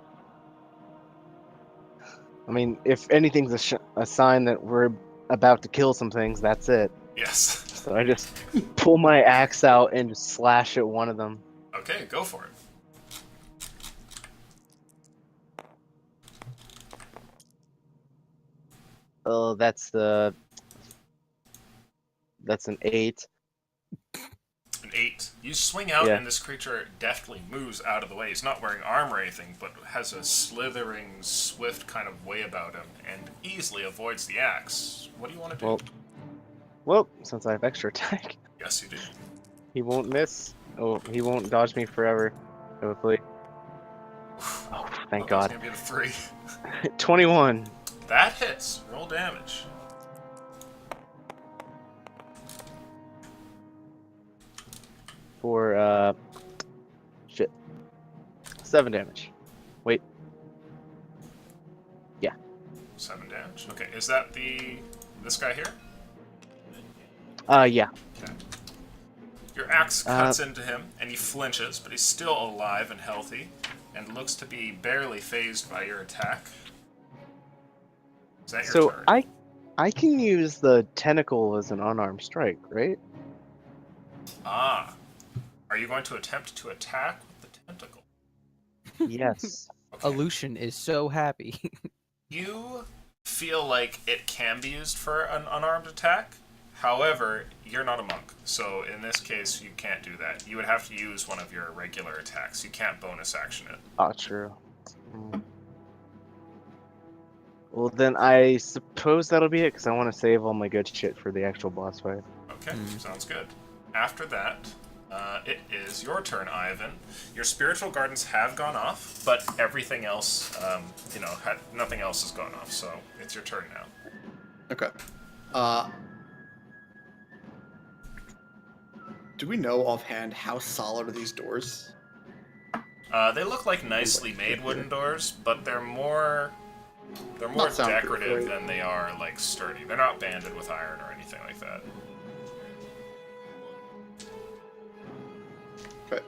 I mean, if anything's a sign that we're about to kill some things, that's it. Yes. So I just pull my axe out and just slash at one of them. Okay, go for it. Oh, that's an 8. An 8. You swing out, Yeah. and this creature deftly moves out of the way. He's not wearing armor or anything, but has a slithering, swift kind of way about him, and easily avoids the axe. What do you want to do? Well, since I have extra attack, Yes, you do. he won't miss. Oh, he won't dodge me forever. Hopefully. Oh, thank Well, God. that's gonna be the 3. 21 That hits. Roll damage. for shit. 7 damage. 7 damage. Okay, is that this guy here? Yeah. Okay. Your axe cuts into him, and he flinches, but he's still alive and healthy, and looks to be barely phased by your attack. Is that your So turn? I can use the tentacle as an unarmed strike, right? Ah. Are you going to attempt to attack with the tentacle? Yes. Okay. Aleutian is so happy. You feel like it can be used for an unarmed attack. However, you're not a monk, so in this case, you can't do that. You would have to use one of your regular attacks. You can't bonus action it. Oh, true. Well, then I suppose that'll be it, because I want to save all my good shit for the actual boss fight. Okay, sounds good. After that, it is your turn, Ivan. Your spiritual gardens have gone off, but everything else, nothing else has gone off, so it's your turn now. Okay. Do we know offhand how solid are these doors? They look like nicely made wooden doors, but they're more Not soundproof, decorative right? than they are like sturdy. They're not banded with iron or anything like that. Okay.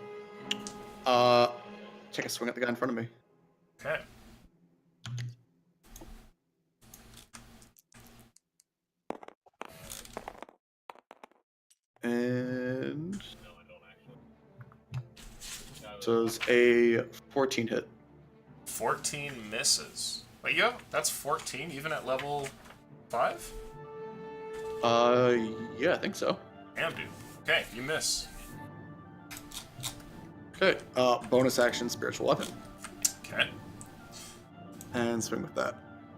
Take a swing at the guy in front of me. Okay. And No, I don't actually. No, so it's a 14 hit. 14 misses. Wait, that's 14 even at level 5? Yeah, I think so. Damn, dude. Okay, you miss. Okay. Bonus action, spiritual weapon, Okay, and swing with that.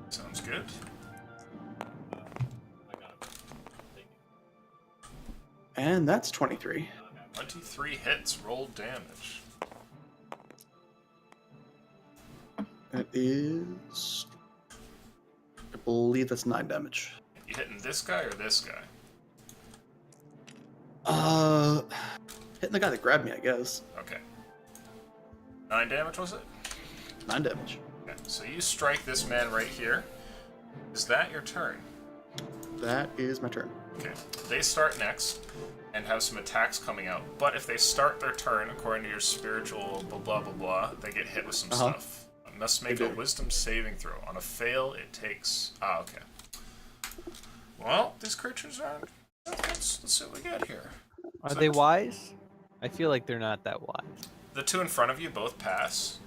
sounds good. I got it. Thank you. And that's 23. 23 hits, roll damage. It is, I believe that's 9 damage. You hitting this guy or this guy? Hitting the guy that grabbed me, I guess. Okay. 9 damage, was it? 9 damage. Okay, so you strike this man right here. Is that your turn? That is my turn. Okay. They start next and have some attacks coming out. But if they start their turn, according to your spiritual blah blah blah blah, they get hit with some stuff. Must make They a do. wisdom saving throw. On a fail, it takes... Ah, okay. Well, these creatures are... Let's see what we get here. Are they wise? I feel like they're not that wise. The two in front of you both pass.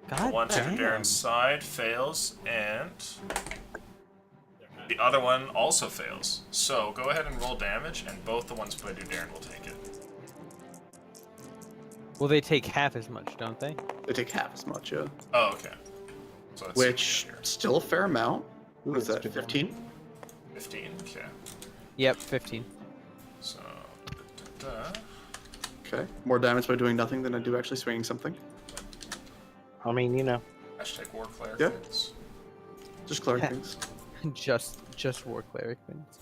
The God one to damn. Darren's side fails, and the other one also fails. So go ahead and roll damage, and both the ones put to Darren will take it. Well, they take half as much, don't they? They take half as much, yeah. Oh, okay. So let's see what we Which, get here. still a fair amount. Ooh, What is that's that, good. 15? 15, okay. Yep, 15. So, da-da-da. Okay. More damage by doing nothing than I do actually swinging something. I mean, you know. Hashtag War Cleric Yeah. hits. Just cleric things. just war cleric things.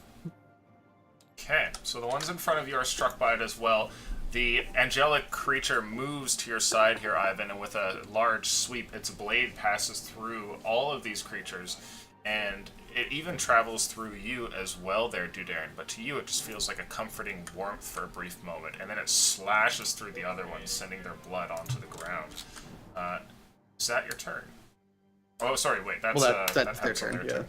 Okay, so the ones in front of you are struck by it as well. The angelic creature moves to your side here, Ivan, and with a large sweep, its blade passes through all of these creatures, and it even travels through you as well there, Dudarin, but to you it just feels like a comforting warmth for a brief moment, and then it slashes through the other ones, sending their blood onto the ground. Is that your turn? Oh, sorry, wait, that's, Well, that's their happens on turn,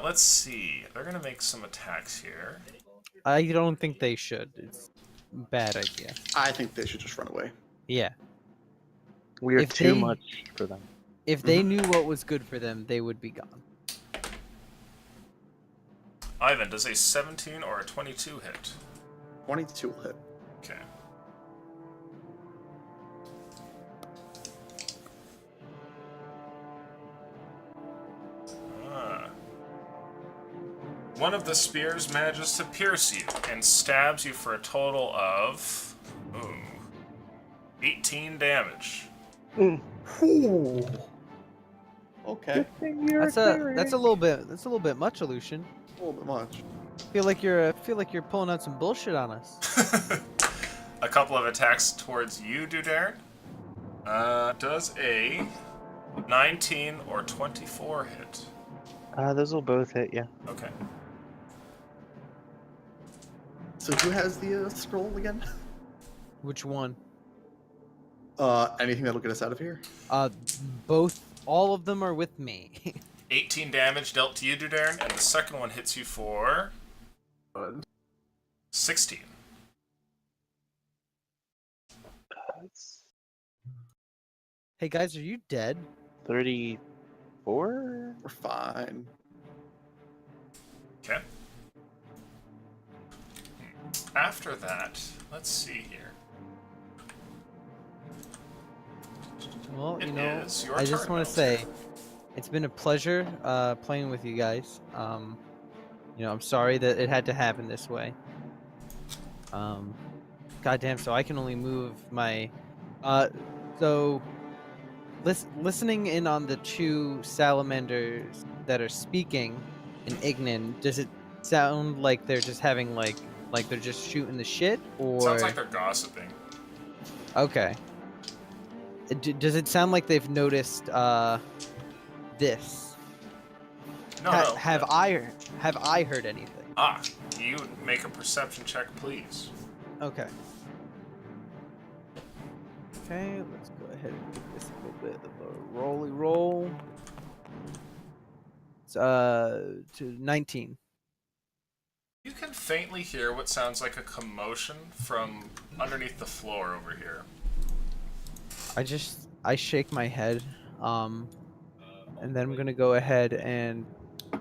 Let's see. They're gonna make some attacks here. I don't think they should. It's a bad idea. I think they should just run away. Yeah. We are If too they- much for them. If they knew what was good for them, they would be gone. Ivan, does a 17 or a 22 hit? 22 will hit. Okay. One of the spears manages to pierce you and stabs you for a total of 18 damage. Ooh. Okay. That's a little bit much, Aleutian. A little bit much. Feel like you're pulling out some bullshit on us. A couple of attacks towards you, Dudarin. Does a 19 or 24 hit? Those will both hit, yeah. Okay. So who has the scroll again? Which one? Anything that'll get us out of here? All of them are with me. 18 damage dealt to you, Dudarin, and the second one hits you for 16. Hey guys, are you dead? 34? We're fine. Okay. After that, let's see here. Well, It you know, is your I just turn, want to Melter. say, it's been a pleasure playing with you guys. You know, I'm sorry that it had to happen this way. Goddamn, so I can only move my. So, listening in on the two salamanders that are speaking in Ignan, does it sound like they're just having like they're just shooting the shit, or? Sounds like they're gossiping. Okay. Does it sound like they've noticed this? No, no. Have I heard anything? You make a perception check, please. Okay. Okay, let's go ahead and give this a little bit of a rolly roll. It's to 19. You can faintly hear what sounds like a commotion from underneath the floor over here. I shake my head, and then I'm gonna go ahead and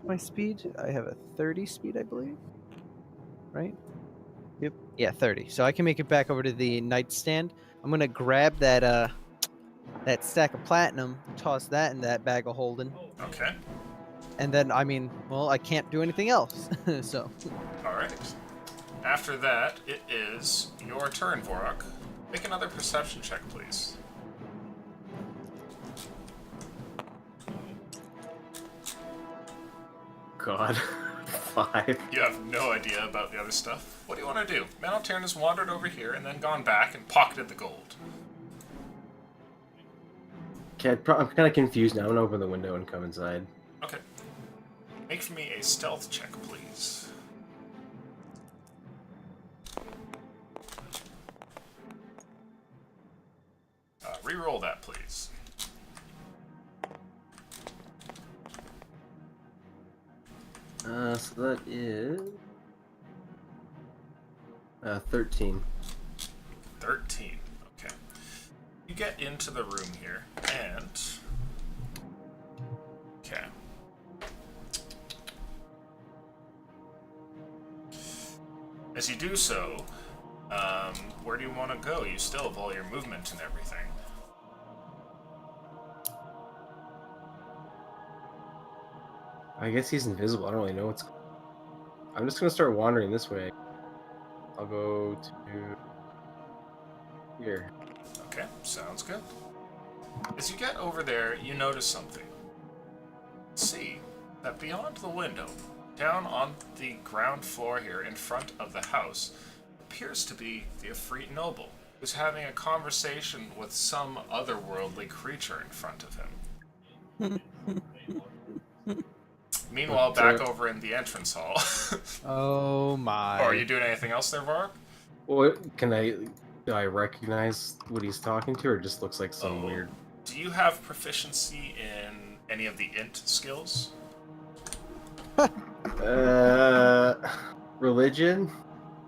my speed. I have a 30 speed, I believe. Right? Yep. Yeah, 30. So I can make it back over to the nightstand. I'm gonna grab that that stack of platinum, toss that in that bag of holding, Okay. and then I mean, well, I can't do anything else. So. Alright. After that, it is your turn, Vorok. Make another perception check, please. God. 5. You have no idea about the other stuff. What do you want to do? Manaltern has wandered over here and then gone back and pocketed the gold. Okay, I'm kind of confused now. I'm gonna open the window and come inside. Okay. Make for me a stealth check, please. Reroll that, please. So that is 13. 13. Okay. You get into the room here, and... Okay. As you do so, where do you want to go? You still have all your movement and everything. I guess he's invisible. I don't really know what's. I'm just gonna start wandering this way. I'll go to here. Okay, sounds good. As you get over there, you notice something. See that beyond the window, down on the ground floor here in front of the house, appears to be the Efreet noble, who's having a conversation with some otherworldly creature in front of him. Meanwhile, back over in the entrance hall. Oh my. Are you doing anything else there, Vark? What do I recognize what he's talking to, or it just looks like some weird? Do you have proficiency in any of the int skills? Religion?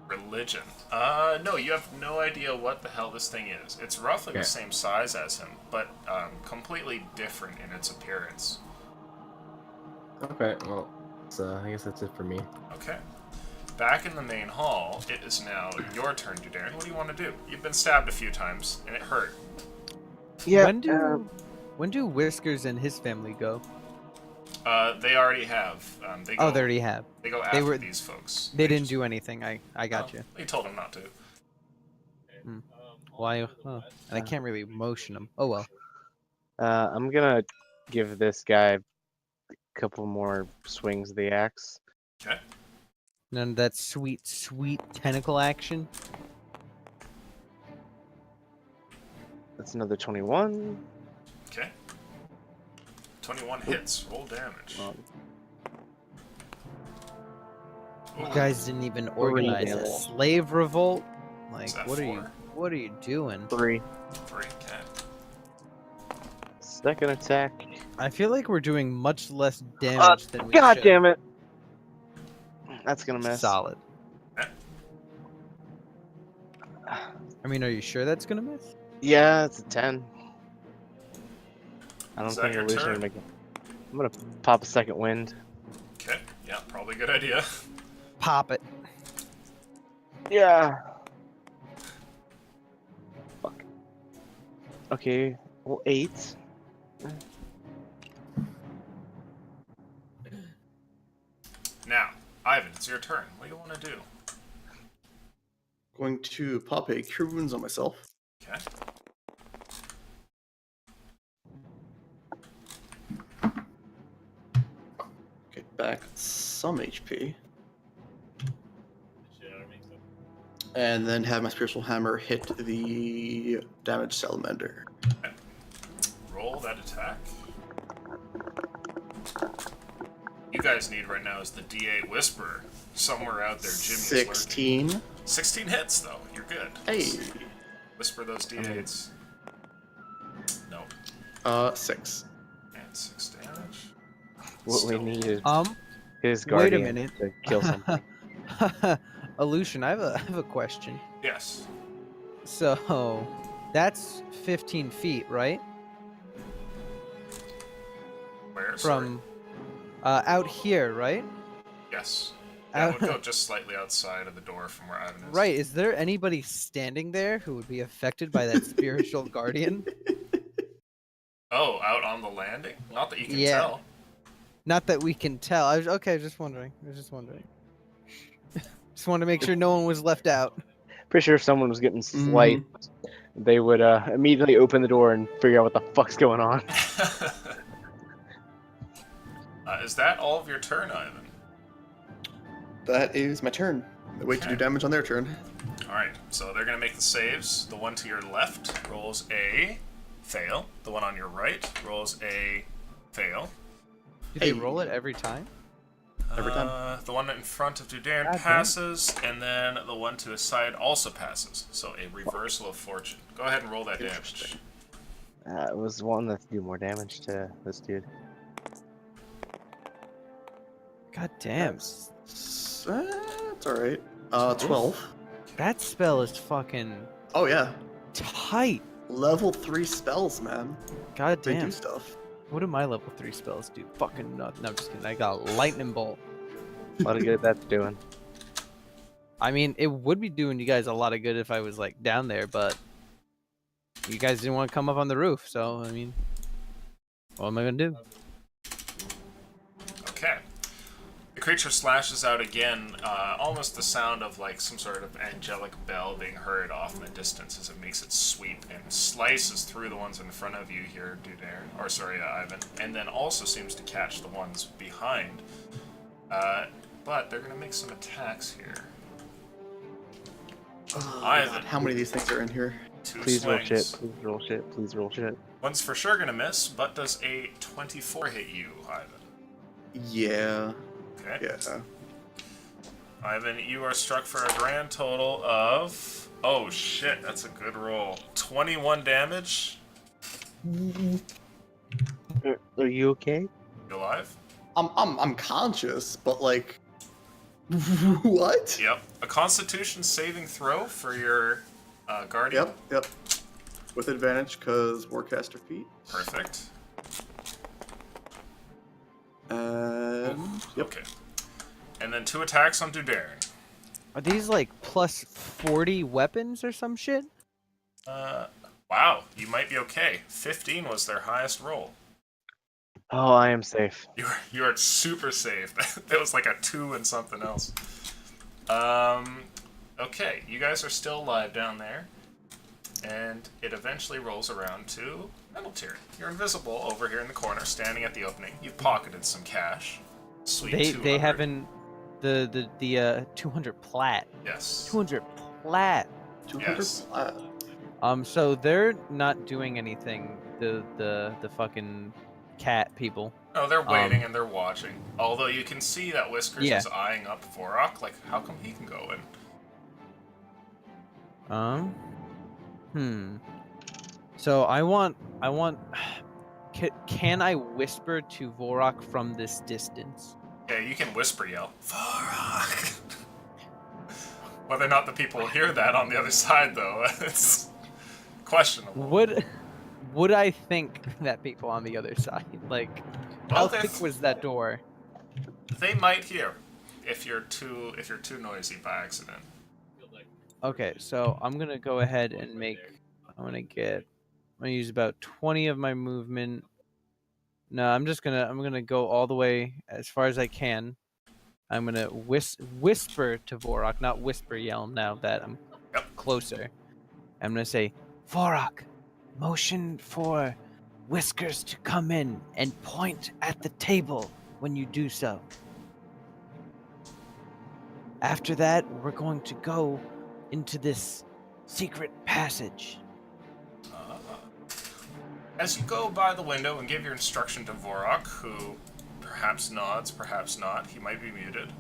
Religion. No, you have no idea what the hell this thing is. It's roughly the same size as him, but completely different in its appearance. Okay, well, I guess that's it for me. Okay. Back in the main hall, it is now your turn, Dudarin. What do you want to do? You've been stabbed a few times, and it hurt. Yeah. When do Whiskers and his family go? They already have. They go, Oh, they already have. They go they after were- these folks. They didn't just- do anything. I got you. They told them not to. Why? Oh, and I can't really motion them. Oh well. I'm gonna give this guy a couple more swings of the axe. Okay. None of that sweet tentacle action. That's another 21. Okay. 21 hits. Roll damage. Um, You Ooh, guys didn't even organize a damage. slave revolt. Like, is that what are you? 4? What are you doing? 3. 3. Okay. Second attack. I feel like we're doing much less damage than we God should. damn it! That's gonna miss. Solid. Okay. I mean, are you sure that's gonna miss? Yeah, it's a 10. I don't Is that think your illusion turn? will make it. I'm gonna pop a second wind. Okay. Yeah, probably a good idea. Pop it. Yeah. Fuck. Okay. Well, 8. Now, Ivan, it's your turn. What do you want to do? Going to pop a Cure Wounds on myself. Okay. Get back some HP. Shit out of me. And then have my Spiritual Hammer hit the damaged Salamander. Roll that attack. You guys need right now is the D8 Whisperer. Somewhere out there, Jimmy's lurking. 16. 16 hits, though. You're good. Hey. Whisper those D8s. No. 6. And 6 damage. What we Still- need is his wait a guardian minute. to kill something. Illusion, I have a question. Yes. So, that's 15 feet, right? Where? From out here, right? Yes. That Out- would go just slightly outside of the door from where Ivan is. Right. Is there anybody standing there who would be affected by that spiritual guardian? Oh, out on the landing? Not that you can Yeah. tell. Not that we can tell. I was just wondering. Just wanted to make sure no one was left out. Pretty sure if someone was getting slight, they would immediately open the door and figure out what the fuck's going on. Is that all of your turn, Ivan? That is my turn. I wait to do Okay. damage on their turn. Alright, so they're going to make the saves. The one to your left rolls a fail. The one on your right rolls a fail. Do they Hey. roll it every time? Every time. The one in front of Dudarin God damn. passes, and then the one to his side also passes. So a reversal of fortune. Go ahead and roll that damage. Interesting. It was one that do more damage to this dude. God damn. That's alright. 12. That spell is fucking Oh yeah. tight. Level 3 spells, man. God They damn. do stuff. What do my level 3 spells do? Fucking nothing. No, I'm just kidding. I got lightning bolt. A lot of good that's doing. I mean, it would be doing you guys a lot of good if I was like down there, but you guys didn't want to come up on the roof, so I mean, what am I gonna do? Okay. The creature slashes out again, almost the sound of like some sort of angelic bell being heard off in the distance as it makes its sweep and slices through the ones in front of you here, Ivan, and then also seems to catch the ones behind. But they're gonna make some attacks here. Oh, Ivan. God, how many of these things are in here? 2 Please roll swings. shit. Please roll shit. Please roll shit. One's for sure gonna miss, but does a 24 hit you, Ivan? Yeah. Okay. Yeah. Ivan, you are struck for a grand total of... Oh shit, that's a good roll. 21 damage. Are you okay? You alive? I'm conscious, but like what? Yep. A Constitution saving throw for your guardian. Yep. With advantage because Warcaster feat. Perfect. Yep. Okay. And then 2 attacks on Dudarin. Are these like plus 40 weapons or some shit? Wow, you might be okay. 15 was their highest roll. Oh, I am safe. You are super safe. That was like a 2 and something else. Okay, you guys are still alive down there, and it eventually rolls around to Metaltyr. You're invisible over here in the corner, standing at the opening. You've pocketed some cash. Sweet. They 200. haven't the 200 plat. Yes. 200 plat. 200 Yes. plat. So they're not doing anything. The fucking cat people. No, they're waiting and they're watching. Although you can see that Whiskers Yeah. is eyeing up Vorok, like, how come he can go in? So I want. Can I whisper to Vorok from this distance? Yeah, you can whisper yell, Vorok! Whether or not the people hear that on the other side, though, it's questionable. Would I think that people on the other side, like, Well, how thick was that door? They might hear if you're too noisy by accident. Okay, so I'm gonna go ahead and make. I'm gonna use about 20 of my movement. No, I'm gonna go all the way as far as I can. I'm gonna whisper to Vorok, not whisper yell now that I'm closer. I'm gonna say, Vorok, motion for Whiskers to come in and point at the table when you do so. After that, we're going to go into this secret passage. As you go by the window and give your instruction to Vorok, who perhaps nods, perhaps not, he might be muted.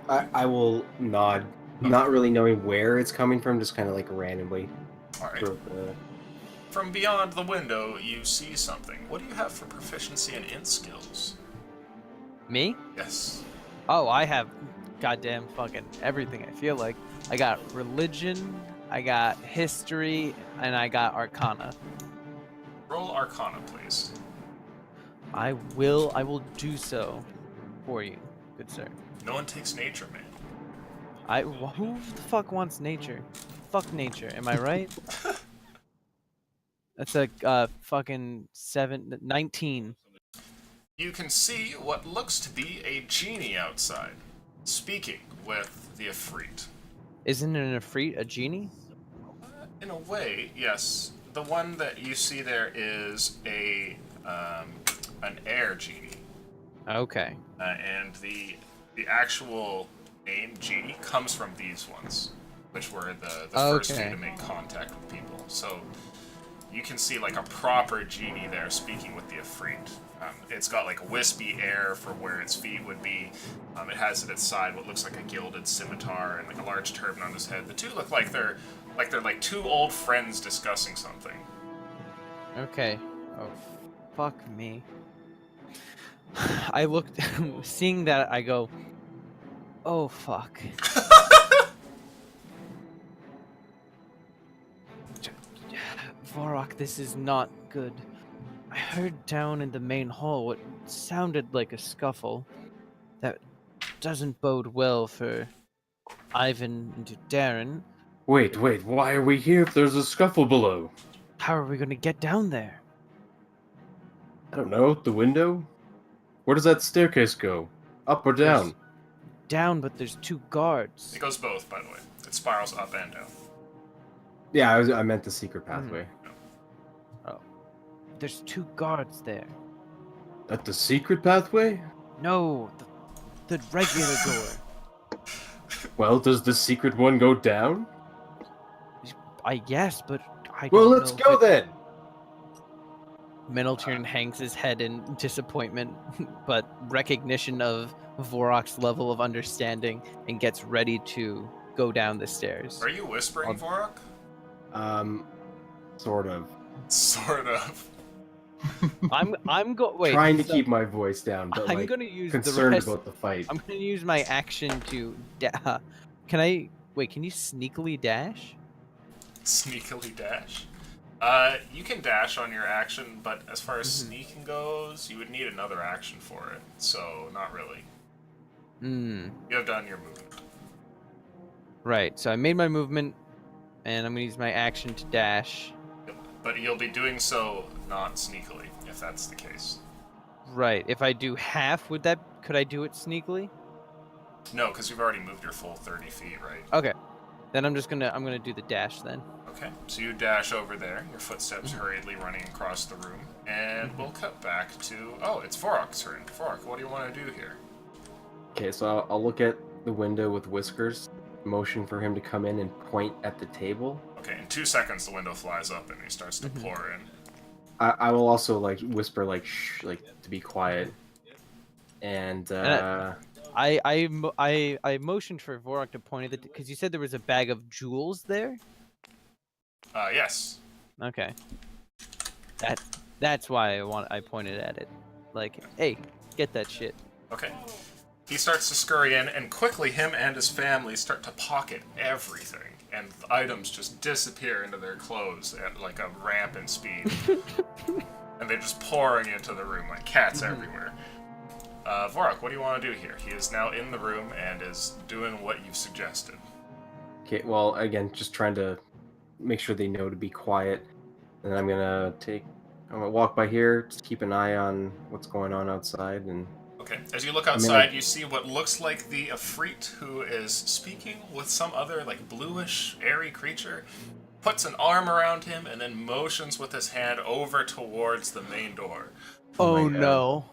I will nod, not really knowing where it's coming from, just kind of like randomly. Alright. Sort of, From beyond the window, you see something. What do you have for proficiency in int skills? Me? Yes. Oh, I have goddamn fucking everything, I feel like. I got religion, I got history, and I got arcana. Roll Arcana, please. I will do so for you, good sir. No one takes nature, man. Who the fuck wants nature? Fuck nature, am I right? That's a fucking 19. You can see what looks to be a genie outside, speaking with the Ifrit. Isn't an Ifrit a genie? In a way, yes. The one that you see there is an air genie, Okay. and the actual name genie comes from these ones, which were the first two Okay. to make contact with people. So you can see like a proper genie there speaking with the Ifrit. It's got like wispy air for where its feet would be. It has at its side what looks like a gilded scimitar and like a large turban on his head. The two look like they're two old friends discussing something. Okay. Oh, fuck me. I looked, seeing that, I go, oh fuck. Vorok, this is not good. I heard down in the main hall what sounded like a scuffle. That doesn't bode well for Ivan and Darren. wait, why are we here if there's a scuffle below? How are we gonna get down there? I don't know, the window? Where does that staircase go? Up or down? Down, but there's 2 guards. It goes both, by the way. It spirals up and down. Yeah, I meant the secret pathway. There's 2 guards there. At the secret pathway? No, the regular door. Well, does the secret one go down? I guess, but I Well, don't let's know go if then! Middleton hangs his head in disappointment, but recognition of Vorok's level of understanding, and gets ready to go down the stairs. Are you whispering, Vorok? Sort of. Sort of. Wait. Trying to so keep my voice down, but I'm like, gonna use concerned the rest. about the fight. I'm gonna use my action to. Can I wait? Can you sneakily dash? Sneakily dash? You can dash on your action, but as far as sneaking goes, you would need another action for it, so not really. Hmm. You have done your movement. Right. So I made my movement, and I'm gonna use my action to dash. But you'll be doing so not sneakily, if that's the case. Right. If I do half, could I do it sneakily? No, because you've already moved your full 30 feet, right? Okay. Then I'm gonna do the dash then. Okay, so you dash over there, your footsteps hurriedly running across the room, and we'll cut back to... Oh, it's Vorok's turn. Vorok, what do you want to do here? Okay, so I'll look at the window with Whiskers, motion for him to come in and point at the table. Okay, in 2 seconds the window flies up and he starts to pour in. I will also like whisper like shh, like to be quiet. And I motioned for Vorok to point at the because you said there was a bag of jewels there. Yes. Okay. That's why I pointed at it. Like, hey, get that shit. Okay. He starts to scurry in, and quickly him and his family start to pocket everything, and the items just disappear into their clothes at like a rampant speed. And they're just pouring into the room like cats everywhere. Vorok, what do you want to do here? He is now in the room and is doing what you've suggested. okay, well again, just trying to make sure they know to be quiet. And then I'm gonna walk by here, just keep an eye on what's going on outside, and Okay, as you look outside, you see what looks like the Ifrit who is speaking with some other, like, bluish, airy creature, puts an arm around him, and then motions with his hand over towards the main door. Oh my God. no.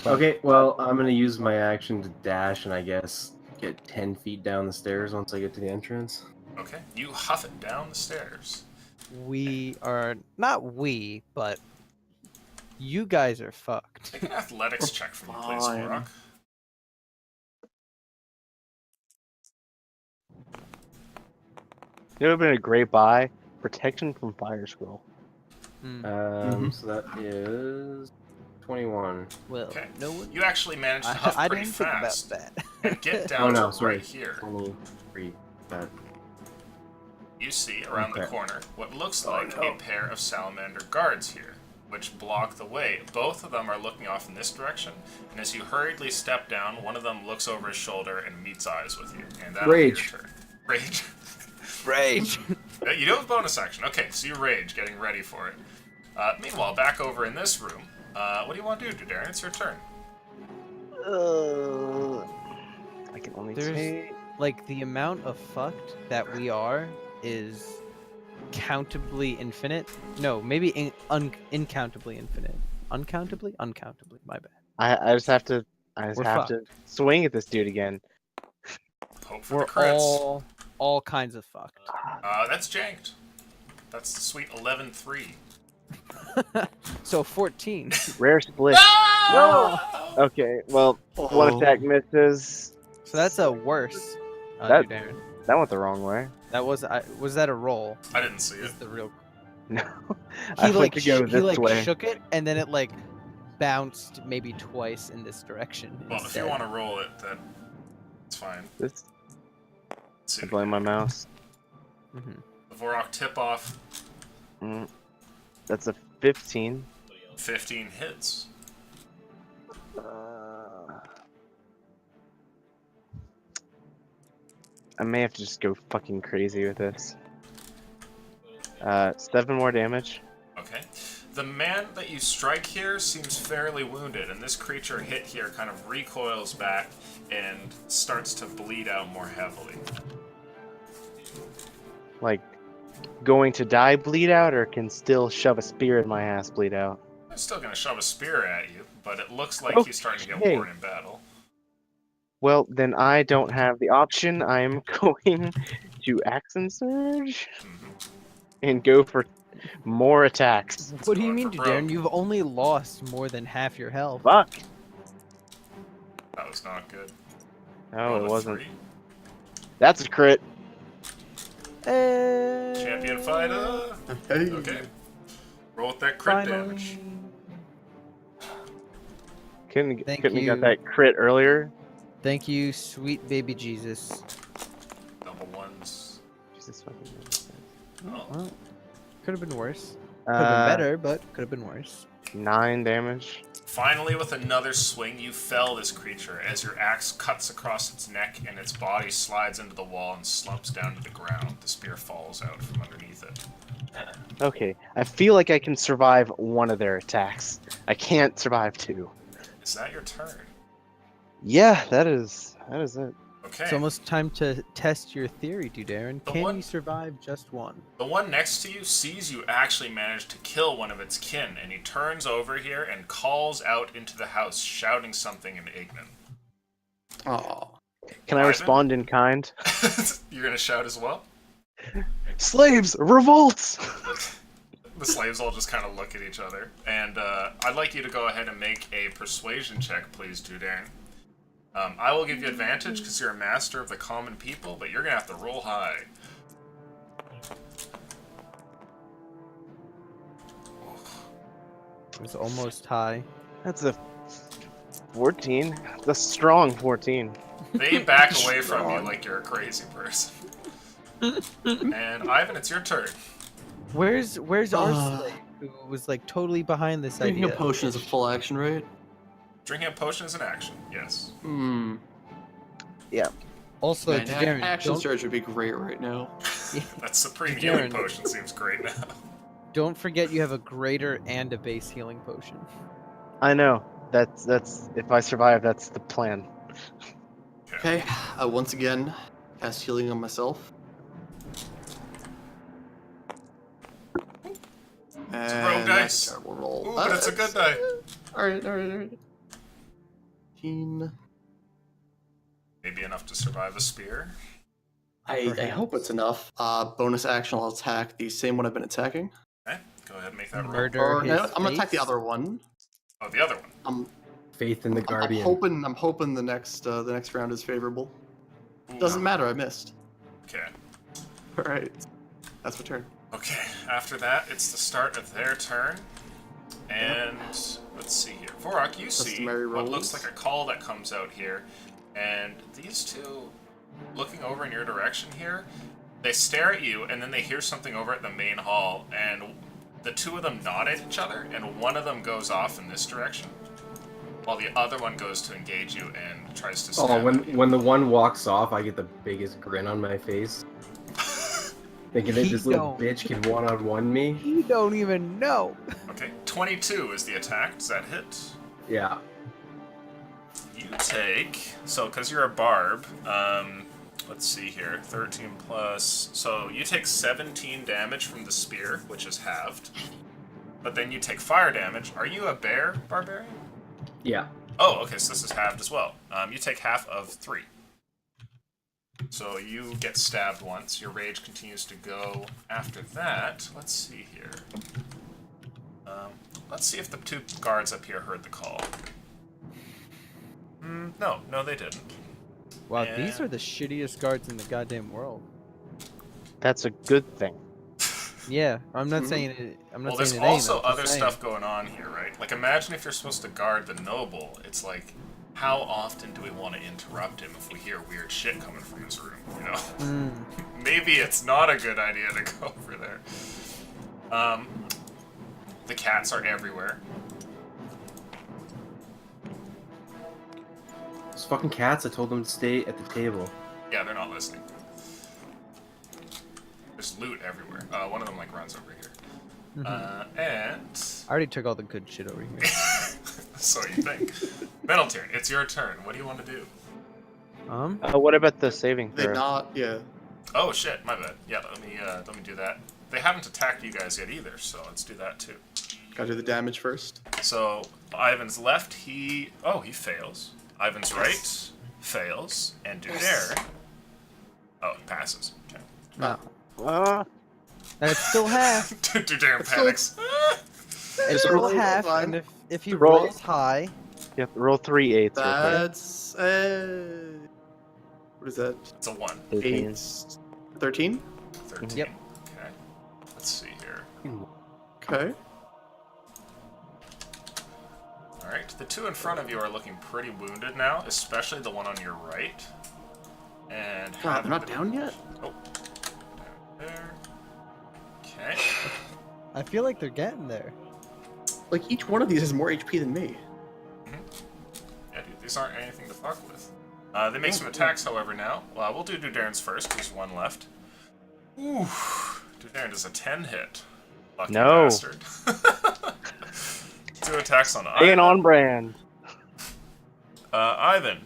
okay, well I'm gonna use my action to dash and I guess get 10 feet down the stairs once I get to the entrance. Okay, you huff it down the stairs. We are not we, but you guys are fucked. Take an athletics check from me, please, Fine. Vorok. It would have been a great buy. Protection from Fire Scroll. Hmm. So that is 21. Well, Okay. no one. You actually manage to huff I pretty didn't think about fast that. and get Oh down no, to sorry, right here. 23. That You see around the Okay. corner what looks Oh, like no. a pair of salamander guards here, which block the way. Both of them are looking off in this direction, and as you hurriedly step down, one of them looks over his shoulder and meets eyes with you. And that'll Rage. be your turn. Rage. Rage. You do have a bonus action. Okay, so you rage, getting ready for it. Meanwhile, back over in this room, what do you want to do, Darren? It's your turn. I can only There's- say Like the amount of fucked that we are is countably infinite. No, maybe incountably infinite. Uncountably? Uncountably. My bad. I just have to We're to swing at this dude again. Hope for We're the crits. all kinds of fucked. That's janked. That's the sweet 11-3. So 14. Rare split. No! Okay, well, one attack misses. So that's a worse. That- Dude, Aaron. That went the wrong way. That was that a roll? I didn't see it. Is the real. No. He I like went to go he this like way. shook it and then it like bounced maybe twice in this direction. Well, if instead. you want to roll it, then it's fine. This, Let's see. I blame my mouse. Mhm. The Vorok tip off. Mm, that's a 15. 15 hits. I may have to just go fucking crazy with this. 7 more damage. Okay. The man that you strike here seems fairly wounded, and this creature hit here kind of recoils back and starts to bleed out more heavily. Like, going to die bleed out, or can still shove a spear in my ass bleed out? I'm still going to shove a spear at you, but it looks like he's starting to get Okay. worn in battle. Well, then I don't have the option. I'm going to Action Surge Mhm. and go for more attacks. What do you going mean, for dude, Darren? broke. You've only lost more than half your health. Fuck! That was not good. No, Roll it a wasn't. 3. That's a crit. Champion fighter. Hey. Okay. Roll with that crit Finally. damage. Couldn't Thank have got you. that crit earlier. Thank you, sweet baby Jesus. Double ones. Jesus fucking. Oh. Well, could have been worse. Could have been better, but could have been worse. 9 damage. Finally, with another swing, you fell this creature as your axe cuts across its neck and its body slides into the wall and slumps down to the ground. The spear falls out from underneath it. Okay, I feel like I can survive one of their attacks. I can't survive 2. is that your turn? Yeah, that is it. Okay. It's almost time to test your theory, Dudarin. The Can one- you survive just one? The one next to you sees you actually manage to kill one of its kin, and he turns over here and calls out into the house, shouting something in Ignan. Oh. Can I Ivan? respond in kind? You're gonna shout as well? Slaves, revolt! The slaves all just kind of look at each other. And I'd like you to go ahead and make a persuasion check, please, Dudarin. I will give you advantage because you're a master of the common people, but you're gonna have to roll high. It's almost high. That's a 14. That's a strong 14. They back away from you like you're a crazy person. And Ivan, it's your turn. Where's our slave who was like totally behind this Drinking a idea? potion is a full action, right? Drinking a potion is an action, yes. Hmm. Also, Man, Dudarin, action don't, surge would be great right now. That supreme healing Darren. potion seems great now. don't forget you have a greater and a base healing potion. I know. That's if I survive, that's the plan. Okay, once again, cast healing on myself. It's a rogue dice. That's a terrible roll. Ooh, but it's a good die. Alright. 15. Maybe enough to survive a spear. I hope it's enough. Bonus action, I'll attack the same one I've been attacking. Okay, go ahead and make that roll. Murder Or his no, I'm gonna attack the face? other one. Oh, the other one. Faith in the Guardian. I'm hoping the next round is favorable. Ooh. Doesn't matter, I missed. Okay. Alright. That's my turn. Okay, after that, it's the start of their turn. And let's see here. Vorak, you see Customary what looks rolls. like a call that comes out here. And these two, looking over in your direction here, they stare at you, and then they hear something over at the main hall, and the two of them nod at each other, and one of them goes off in this direction, while the other one goes to engage you and tries to stab Oh, at you. when the one walks off, I get the biggest grin on my face. Thinking that He this little don't. bitch can one-on-one me. You don't even know. Okay, 22 is the attack. Does that hit? Yeah. You take, so because you're a barb, let's see here, 13 plus, so you take 17 damage from the spear, which is halved, but then you take fire damage. Are you a bear barbarian? Yeah. Oh, okay, so this is halved as well. You take half of 3. So you get stabbed once, your rage continues to go. After that, let's see here. Let's see if the two guards up here heard the call. No, they didn't. Wow, Yeah. these are the shittiest guards in the goddamn world. That's a good thing. Yeah, I'm not Mhm. saying it. I'm not Well, there's saying it ain't. also I'm just other saying. stuff going on here, right? Like, imagine if you're supposed to guard the noble. It's like, how often do we want to interrupt him if we hear weird shit coming from his room, you know? Mm. Maybe it's not a good idea to go over there. The cats are everywhere. Those fucking cats, I told them to stay at the table. Yeah, they're not listening. There's loot everywhere. One of them, like, runs over here. And... I already took all the good shit over here. so you think. Metalturn, it's your turn. What do you want to do? What about the saving They throw? not, yeah. Oh shit, my bad. Yeah, let me do that. They haven't attacked you guys yet either, so let's do that too. Gotta do the damage first. So Ivan's left, he fails. Ivan's right fails, and Dudair. Oh, passes. Okay. No, Ah, that's still half. Dudair panics. It's still half, and if he Roll. rolls high, you have to roll 3 8s. That's what is that? It's a 1. 13. 8, 13. 13. Yep. Okay. Let's see here. Okay. Alright, the two in front of you are looking pretty wounded now, especially the one on your right. And God, haven't they're not been- down yet. Oh. Down there. Okay. I feel like they're getting there. Like each one of these has more HP than me. Yeah, dude, these aren't anything to fuck with. They make some attacks, however, now. We'll do Dudarin's first. There's one left. Ooh. Dudarin does a 10 hit. Lucky No. bastard. 2 attacks on Staying Ivan. on brand. Ivan,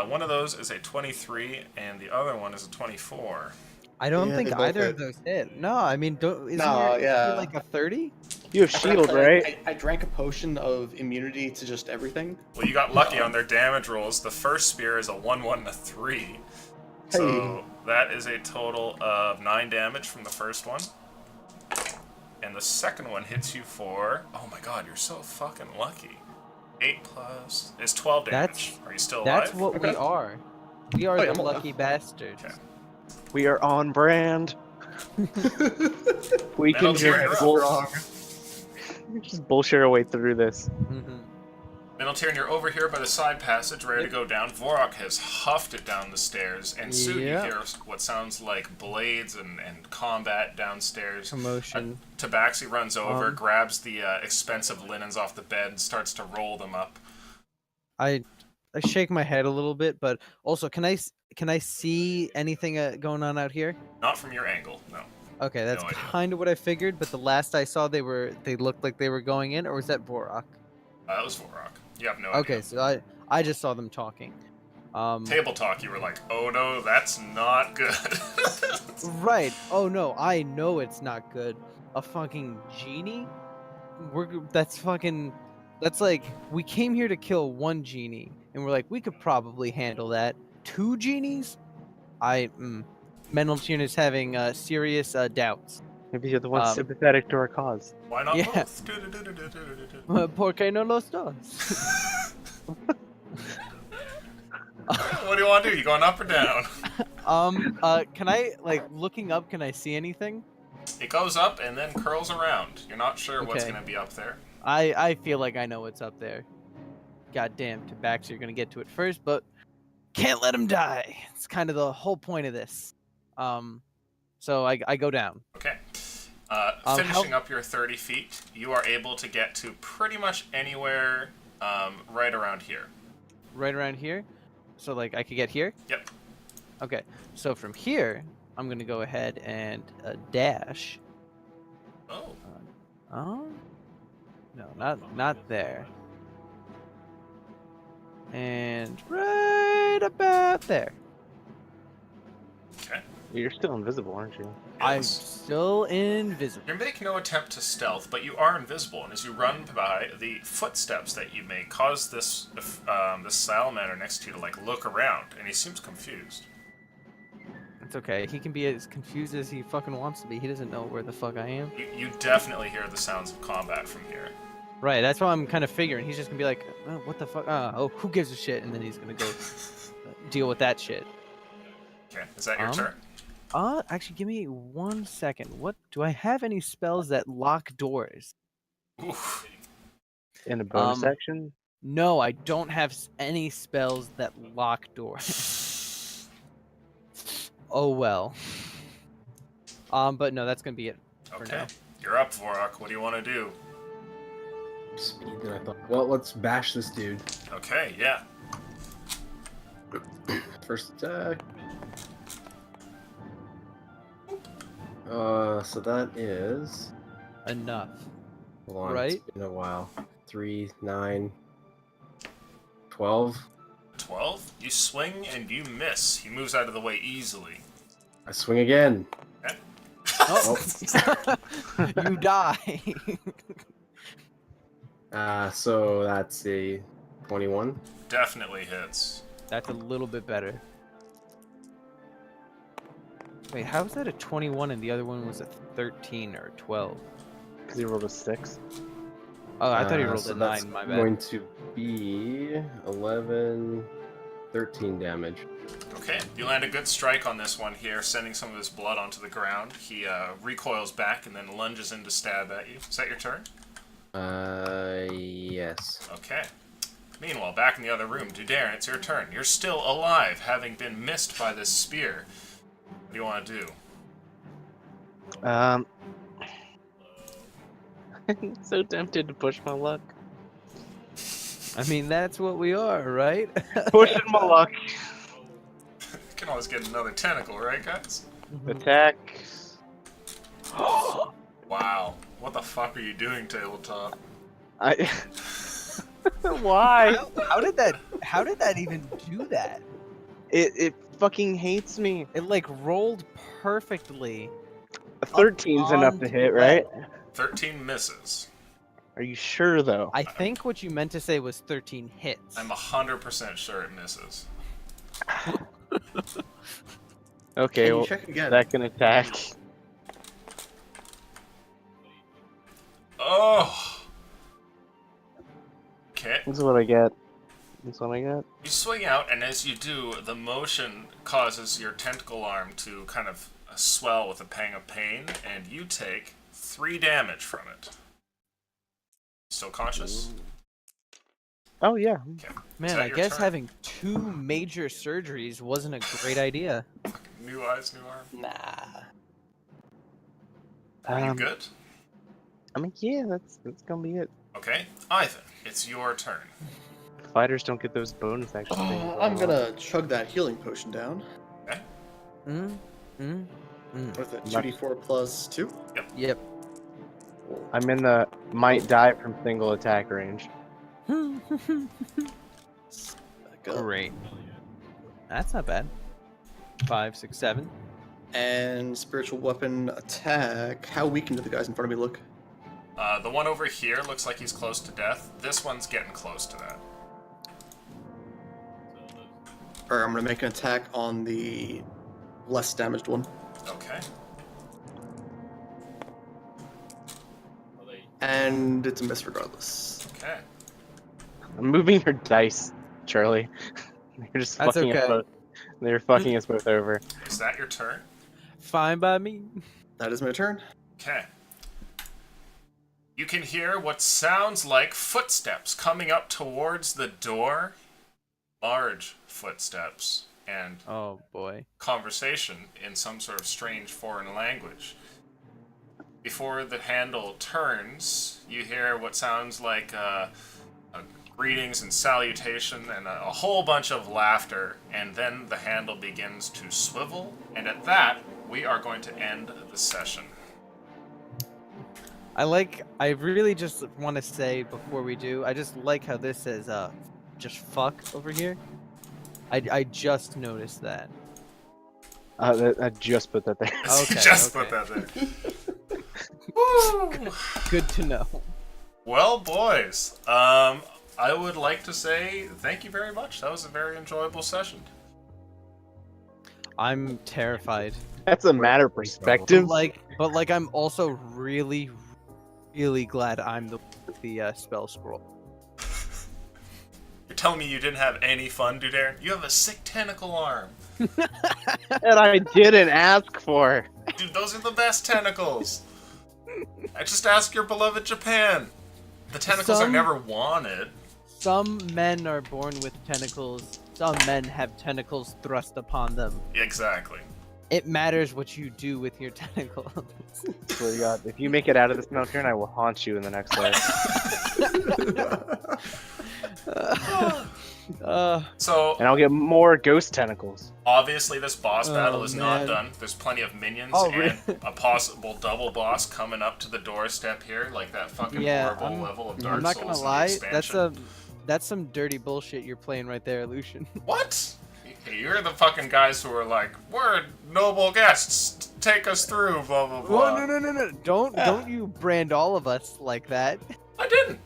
one of those is a 23, and the other one is a 24. I don't Yeah, think they both either hit. of those hit. No, I mean, isn't No, your yeah. like a 30? You have shield, right? I drank a potion of immunity to just everything. Well, you got lucky on their damage rolls. The first spear is a 1-1 and a 3. So that is a total of 9 damage from the first one. And the second one hits you for... Oh my god, you're so fucking lucky. 8 plus... is 12 damage. Are you still alive? That's what we Okay. are. We are Oh, yeah, the I'm alive. lucky bastards. Okay. We are on brand. We Metal can Tier, just, you're Wrong. just bullshit our way through this. Mm-hmm. Minotaur, you're over here by the side passage, ready to go down. Vorok has huffed it down the stairs, and soon Yeah. you hear what sounds like blades and combat downstairs. Commotion. Tabaxi runs over, Um, grabs the expensive linens off the bed, and starts to roll them up. I shake my head a little bit, but also, can I see anything going on out here? Not from your angle, no. Okay, that's No idea. kind of what I figured. But the last I saw, they looked like they were going in, or was that Vorok? That was Vorok. You have no Okay, idea. so I just saw them talking. Table talk, you were like, oh no, that's not good. Right. Oh no, I know it's not good. A fucking genie? That's like we came here to kill one genie, and we're like we could probably handle that. 2 genies? Mental Tune is having serious doubts. Maybe you're the one Um, sympathetic to our cause. Why not Yeah. both? ¿Por qué no los dos? What do you want to do? You going up or down? Can I looking up? Can I see anything? It goes up and then curls around. You're not sure what's Okay. going to be up there. I feel like I know what's up there. Goddamn, Tabaxi, you're gonna get to it first, but can't let him die. It's kind of the whole point of this. So I go down. Okay. how- Finishing up your 30 feet, you are able to get to pretty much anywhere right around here. Right around here. So like I could get here? Yep. Okay. So from here, I'm gonna go ahead and dash. Oh, Oh? No, not there. And right about there. okay. You're still invisible, aren't you? I'm Yes. still invisible. You make no attempt to stealth, but you are invisible, and as you run by, the footsteps that you make cause this salamander next to you to look around, and he seems confused. It's okay. He can be as confused as he fucking wants to be. He doesn't know where the fuck I am. You definitely hear the sounds of combat from here. Right. That's why I'm kind of figuring he's just gonna be like, oh, what the fuck? Oh, who gives a shit? And then he's gonna go deal with that shit. Okay, is that your turn? Actually, give me 1 second. What do I have any spells that lock doors? Oof. In the bonus Um, section? No, I don't have any spells that lock doors. Oh well. But no, that's gonna be it for Okay, now. you're up, Vorok. What do you want to do? Speed than I thought. Well, let's bash this dude. Okay, yeah. First attack. So that is. Enough. Hold on, Right? It's been a while. 3, 9, 12. 12. You swing and you miss. He moves out of the way easily. I swing again. Oh, you die. So that's a 21. Definitely hits. That's a little bit better. Wait, how is that a 21 and the other one was a 13 or 12? Because he rolled a 6. Oh, I thought he rolled so a that's 9, my bad. going to be 11, 13 damage. Okay, you land a good strike on this one here, sending some of his blood onto the ground. He recoils back and then lunges in to stab at you. Is that your turn? Yes. Okay. Meanwhile, back in the other room, Dudarin, it's your turn. You're still alive, having been missed by this spear. What do you want to do? I'm so tempted to push my luck. I mean, that's what we are, right? Pushing my luck. You can always get another tentacle, right, guys? Attack. Wow. What the fuck are you doing, Tabletop? I Why? How did that even do that? It fucking hates me. It like rolled perfectly. A 13's enough to onto hit, the right? 13 misses. Are you sure though? I think what you meant to say was 13 hits. I'm 100% sure it misses. Okay, Can you well, check again? that can attack. Oh! Okay. That's what I get. That's what I get. You swing out, and as you do, the motion causes your tentacle arm to kind of swell with a pang of pain, and you take 3 damage from it. Still conscious? Oh yeah. Okay. Is Man, that I your guess turn? having 2 major surgeries wasn't a great idea. New eyes, new arm. Nah. Are you good? I mean, yeah, that's gonna be it. Okay. Ivan, it's your turn. Fighters don't get those bonus action things. I'm gonna chug that healing potion down Mm, mm, mm. with a 2d4 plus 2. Yep. I'm in the might die from single attack range. Back up. Great. That's not bad. 5, 6, 7. And spiritual weapon attack. How weakened do the guys in front of me look? The one over here looks like he's close to death. This one's getting close to that. Or I'm gonna make an attack on the less damaged one. Okay. And it's a miss regardless. Okay. I'm moving your dice, Charlie. They're just That's fucking us okay. both. They're fucking us both over. Is that your turn? Fine by me. That is my turn. Okay. You can hear what sounds like footsteps coming up towards the door. Large footsteps and Oh boy. conversation in some sort of strange foreign language. Before the handle turns, you hear what sounds like a greetings and salutation and a whole bunch of laughter, and then the handle begins to swivel, and at that, we are going to end the session. I really just want to say before we do, I just like how this says, just fuck over here. I just noticed that. I just put that there. Okay, Just okay. put that there. Woo! Good to know. Well, boys, I would like to say thank you very much. That was a very enjoyable session. I'm terrified. That's a matter of perspective. But like I'm also really, really glad I'm the spell scroll. You're telling me you didn't have any fun, Dudair? You have a sick tentacle arm. That I didn't ask for. Dude, those are the best tentacles. I just ask your beloved Japan. The tentacles are Some- never wanted. Some men are born with tentacles. Some men have tentacles thrust upon them. Exactly. It matters what you do with your tentacles. Swear to God, if you make it out of this Nocturne, I will haunt you in the next life. So, And I'll get more ghost tentacles. obviously this boss Oh, battle is not man. done. There's plenty of minions Oh, and really? a possible double boss coming up to the doorstep here, like that fucking Yeah, horrible level of Dark I'm not Souls gonna in the lie. expansion. That's some dirty bullshit you're playing right there, Lucian. What? You're the fucking guys who are like, we're noble guests, take us through, blah blah blah. Whoa, no! Don't you brand all of us like that. I didn't.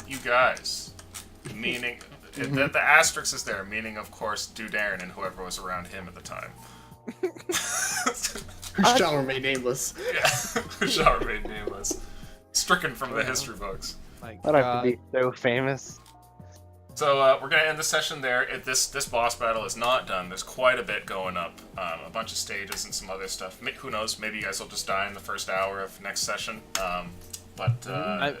You guys. Meaning, the asterisk is there, meaning, of course, Dudarin and whoever was around him at the time. Shall remain nameless. Yeah, shall remain nameless. Stricken from the history books. My I'd have God. to be so famous. So we're gonna end the session there. This boss battle is not done. There's quite a bit going up, a bunch of stages and some other stuff. Who knows? Maybe you guys will just die in the first hour of next session. But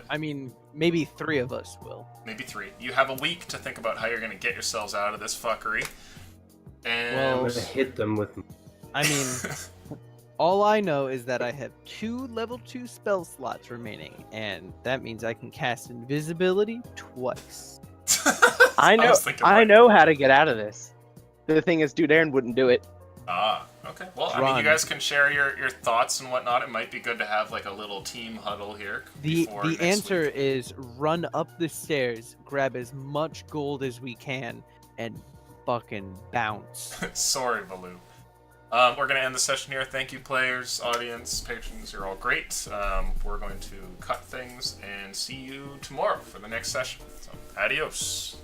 I mean, maybe 3 of us will. maybe 3. You have a week to think about how you're gonna get yourselves out of this fuckery. And I'm Well- gonna hit them with. I mean, all I know is that I have 2 level 2 spell slots remaining, and that means I can cast invisibility twice. I know. was thinking I like- know how to get out of this. The thing is, dude, Aaron wouldn't do it. Ah, Okay. Well, I mean, Run. you guys can share your thoughts and whatnot. It might be good to have like a little team huddle here. The before the next answer week. is run up the stairs, grab as much gold as we can, and fucking bounce. Sorry, Baloo. We're going to end the session here. Thank you, players, audience, patrons. You're all great. We're going to cut things and see you tomorrow for the next session. So, adios.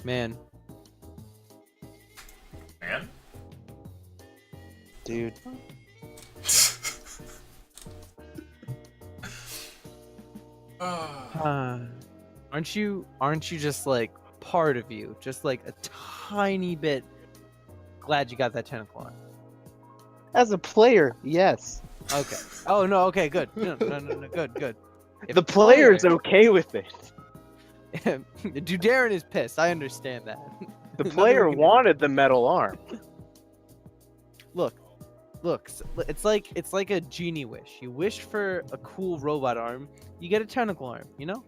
Man, Man? Dude. aren't you just like part of you, just like a tiny bit glad you got that tentacle arm? As a player, yes. Okay. Oh no. Okay. Good. No. Good. If The player's okay with it. Dudarin is pissed. I understand that. The Nothing player we can do. wanted the metal arm. Look. It's like a genie wish. You wish for a cool robot arm, you get a tentacle arm. You know.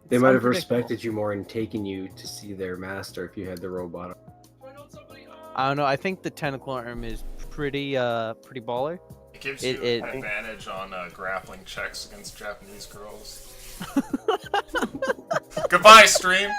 They It's might have unpredictable. respected you more in taking you to see their master if you had the robot. I don't know. I think the tentacle arm is pretty baller. It gives It- you it- an advantage on grappling checks against Japanese girls. Goodbye, stream!